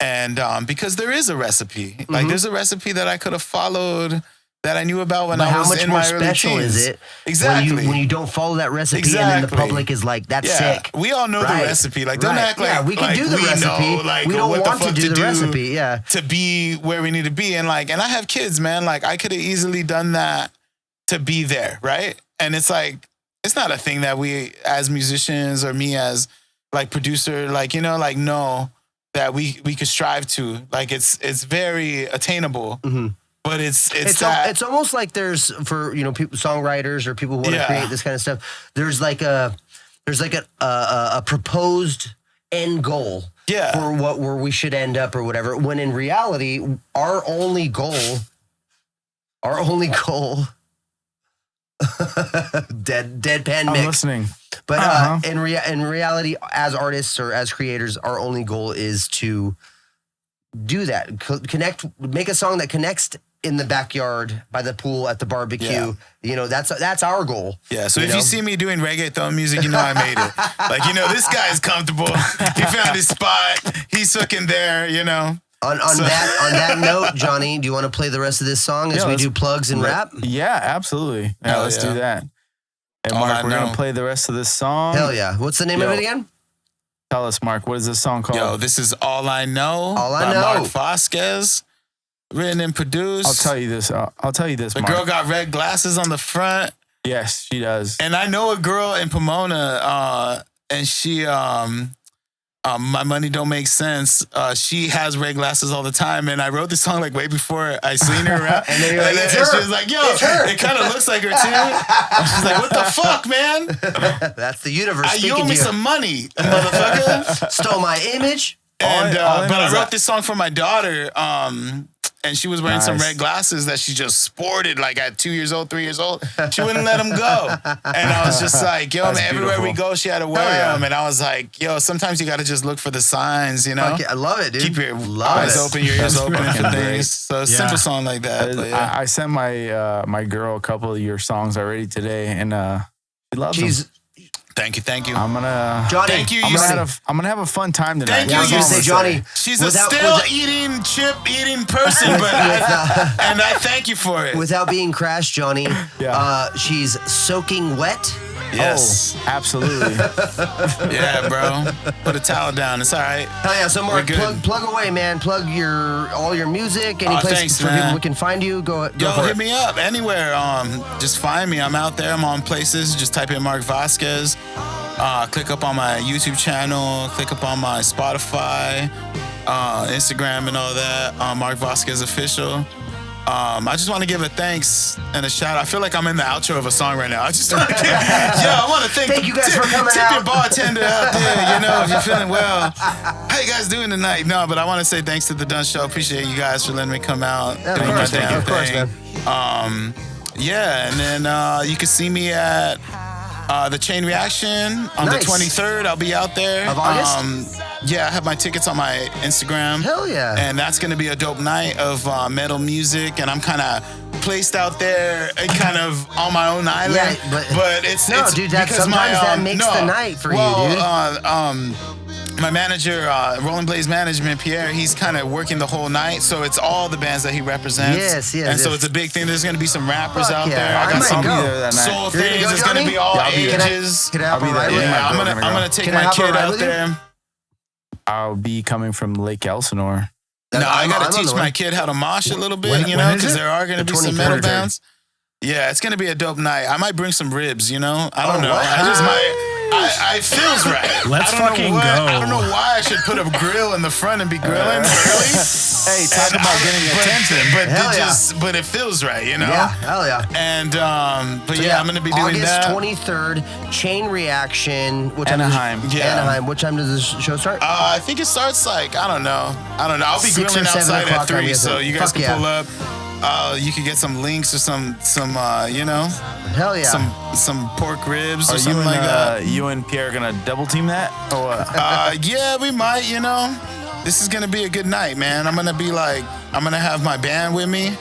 And because there is a recipe. Like, there's a recipe that I could have followed that I knew about when But I how was much in more my early special teens. is it Exactly. when you don't follow that recipe and then the Exactly. public is like, that's sick. We all know Right. the recipe. Like, don't Right. act like, Yeah, we can like do the we recipe. know, like, We don't what want the to fuck do the do recipe, yeah. to be where we need to be. And like, and I have kids, man. Like, I could have easily done that to be there, right? And it's like, it's not a thing that we as musicians or me as like producer, like, like know that we could strive to. Like, it's very attainable. But it's almost like there's, for people, songwriters or people who want to create this kind of stuff, there's like a proposed end goal for where we should end up or whatever, when in reality our only goal deadpan I'm mix. listening. But in reality, as artists or as creators, our only goal is to do that. Connect, make a song that connects in the backyard, by the pool, at the barbecue. That's our goal. Yeah, so if you see me doing reggaeton music, I made it. Like, this guy's comfortable. He found his spot. He's fucking there, On that note, Johnny, do you want to play the rest of this song as we do plugs and rap? Yeah, absolutely. Yeah, Hell let's yeah. do that. And All Mark, I we're going know. to play the rest of this song. Hell yeah. What's the name of it again? Tell us, Mark, what is this song called? Yo, this is All I Know All I by Know. Mark Vasquez. Written and produced. I'll tell you this. The Mark. girl got red glasses on the front. Yes, she does. And I know a girl in Pomona, and she, My Money Don't Make Sense. She has red glasses all the time. And I wrote this song like way before I seen her around. And then you're like, it's she her. was like, yo, It's her. it kind of looks like her too. She's like, what the fuck, man? That's the universe You speaking owe me to you. some money, motherfucker. Stole my image. And all I but know I is wrote that- this song for my daughter, and she was wearing some Nice. red glasses that she just sported like at 2 years old, 3 years old. She wouldn't let them go, and I was just like, yo, That's man, everywhere we beautiful. go, she had to wear yeah. them, and I was like, yo, sometimes you got to just look for the signs, Okay, I love it, dude. Keep your Love eyes it. open, your ears open for fucking things. great. So a simple song like that. But yeah. I sent my girl a couple of your songs already today, and she loves them. Thank you. I'm gonna Johnny. Thank you. I'm You gonna have a fun time tonight. Thank Yeah, I you. was gonna say, Johnny. She's without- a still eating, chip eating person, but and I thank you for it. Without being crash, Johnny, Yeah. she's soaking wet. Yes. Oh, absolutely. Yeah, bro. Put a towel down. It's all right. Hell yeah! So Mark, We're good. plug away, man. Plug all your music. Any Oh, place thanks, for man. people we can find you. Go Yo, for hit it. me up anywhere. Just find me. I'm out there. I'm on places. Just type in Mark Vasquez. Click up on my YouTube channel. Click up on my Spotify, Instagram, and all that. Mark Vasquez Official. I just want to give a thanks and a shout out. I feel like I'm in the outro of a song right now. I just want to I want to thank you guys for coming tip out. your bartender out there, if you're feeling well. How you guys doing tonight? No, but I want to say thanks to the Dunce Show. Appreciate you guys for letting me come out. Yeah, of do my course, man. damn Of course, thing. man. Yeah, and then you can see me at the Chain Reaction on Nice. the 23rd. I'll be out there. Of August? Yeah, I have my tickets on my Instagram. Hell yeah. And that's going to be a dope night of metal music. And I'm kind of placed out there, kind of on my own island. Yeah, but it's dude. That because sometimes that makes the night for you, dude. My manager, Rolling Blaze Management, Pierre, he's kind of working the whole night, so it's all the bands that he represents. Yes. And so it's a big thing. There's going to be some rappers out yeah. there. I might some go. there that night. soul You're gonna things. go, It's going to Johnny? be all Yeah, I'll be there. ages. Can I hop I'll be on there. ride with Yeah, you? I'm gonna take Can I my hop on kid ride out with you? there. I'll be coming from Lake Elsinore. No, I I'm got on to teach the my way. kid how to mosh a little bit, When- you when know, is because it? there are going to The be some 23rd. metal bands. Yeah, it's going to be a dope night. I might bring some ribs, you know? I don't know. what? I just might. I feels right. Let's I don't fucking know what, go. I don't know why I should put a grill in the front and be grilling early. Hey, talk about getting attention. But Hell yeah. but it feels right, you know? Yeah, hell yeah. And but yeah, I'm gonna be doing August that. 23rd, Chain Reaction. What time Anaheim. Does, Yeah. Anaheim. What time does the show start? I think it starts like I don't know. I'll be 6 or grilling 7 outside o'clock, at 3, I'm guessing. so you guys Fuck can yeah. pull up. You can get some links or some you know, Hell yeah. some pork ribs or Are you something and like that. you and Pierre gonna double team that or what? Yeah, we might, you know. This is gonna be a good night, man. I'm gonna have my band with me.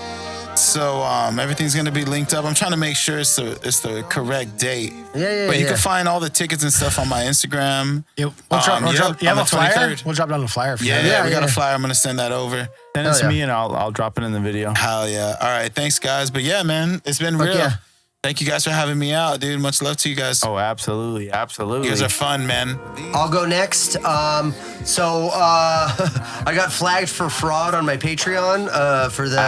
So everything's gonna be linked up. I'm trying to make sure it's the correct date. Yeah. But you can find all the tickets and stuff on my Instagram. We'll drop, you have on a the flyer? 23rd. We'll drop down the flyer for Yeah, you. we got a flyer. I'm gonna send that over. Send it Hell to yeah. me and I'll drop it in the video. Hell yeah. All right, thanks guys. But yeah, man, it's been Fuck real. yeah. Thank you guys for having me out, dude. Much love to you guys. Oh, absolutely. You guys are fun, man. I'll go next. I got flagged for fraud on my Patreon for the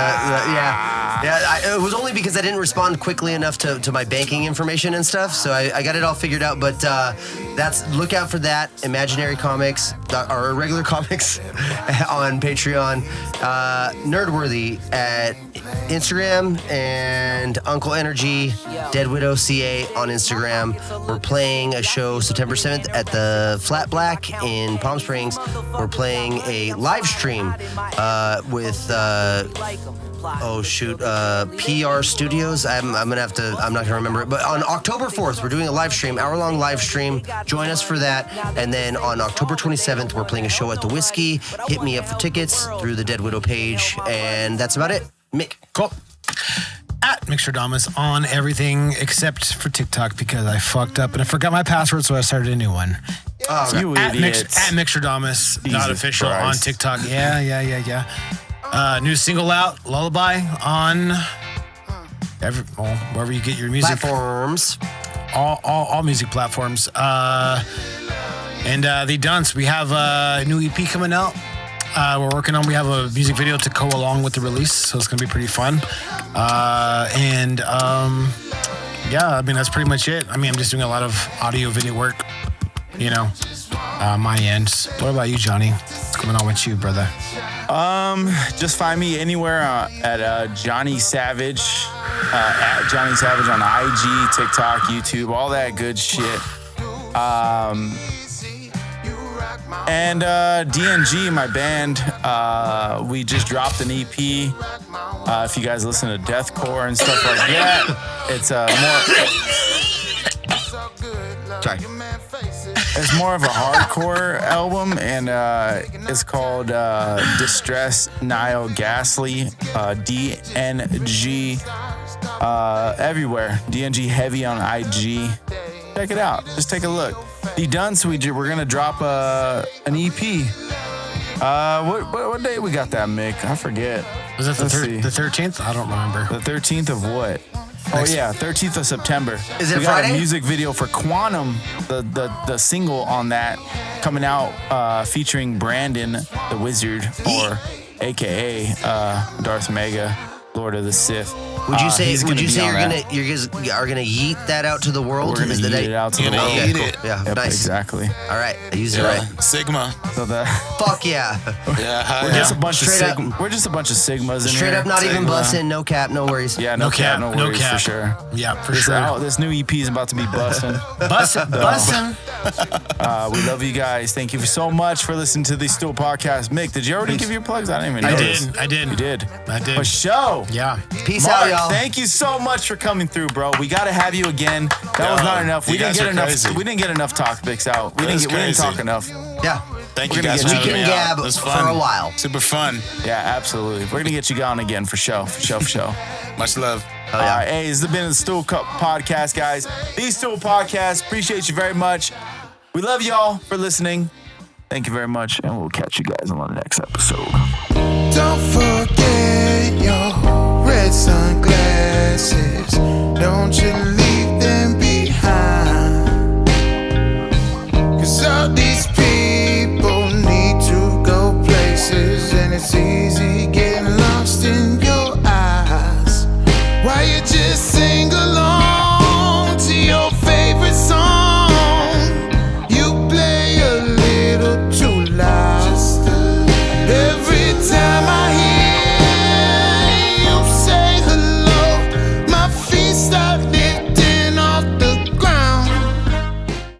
it was only because I didn't respond quickly enough to my banking information and stuff. So I got it all figured out. But look out for that. Imaginary Comics or regular comics on Patreon. Nerdworthy at Instagram and Uncle Energy, Dead Widow CA on Instagram. We're playing a show September 7th at the Flat Black in Palm Springs. We're playing a live stream with PR Studios. I'm not gonna remember it, but on October 4th we're doing a live stream, hour-long live stream. Join us for that. And then on October 27th we're playing a show at the Whiskey. Hit me up for tickets through the Dead Widow page, and that's about it. Mick. Cool. At Mickstradamus on everything except for TikTok because I fucked up and I forgot my password, so I started a new one. You At idiots. Mickstradamus, not Jesus official Christ. on TikTok. Yeah. New single out, Lullaby on wherever you get your music. Platforms. All music platforms. And the Dunce, we have a new EP coming out. We're working on. We have a music video to go along with the release, so it's gonna be pretty fun. Yeah, I mean that's pretty much it. I mean I'm just doing a lot of audio video work, you know, my end. What about you, Johnny? What's going on with you, brother? Just find me anywhere at JonnySavag, at JonnySavag on IG, TikTok, YouTube, all that good shit. And DNG, my band, we just dropped an EP. If you guys listen to deathcore and stuff like that, it's it's more of a hardcore album, and it's called Distress Nile Ghastly, DNG everywhere. DNG Heavy on IG. Check it out. Just take a look. The Dunce, we're gonna drop an EP. What day we got that, Mick? I forget. Was it the 13th? I don't remember. The 13th of what? Oh yeah, 13th of September. Is it we got Friday? a music video for Quantum, the single on that coming out, featuring Brandon the Wizard, or AKA Darth Mega, Lord of the Sith. Would you say he's you're be on that. gonna yeet that out to the world? We're gonna Is that yeet it out to the Gonna world. yeet cool. it. Yeah, Yep, nice. exactly. All right, I used it right. Sigma. So Fuck yeah. Yeah, we're just a bunch Straight up. We're just a bunch of Sigmas in Straight here. up, not even Sigma. busting, no cap, no worries. Yeah, no cap, no no worries cap. for sure. Yeah, for This, sure. this new EP is about to be busting. Bussin'. We love you guys. Thank you so much for listening to the Stool Podcast. Mick, did you already give your plugs? I didn't even notice. I did. You did. I did. For show. Yeah. Peace Mark, out, y'all. thank you so much for coming through, bro. We got to have you again. That was not enough. you guys are crazy. We didn't get enough topics out. We That's didn't talk crazy. enough. Yeah. Thank you We're gonna guys get for We having can me out. gab It was for fun. a while. Super fun. Yeah, absolutely. We're gonna get you going again for show. Much love. Oh, yeah. All right, hey, this has been the Stool Podcast, guys. Thee Stool Podcast. Appreciate you very much. We love y'all for listening. Thank you very much, and we'll catch you guys on the next episode. Don't forget your red sunglasses. Don't you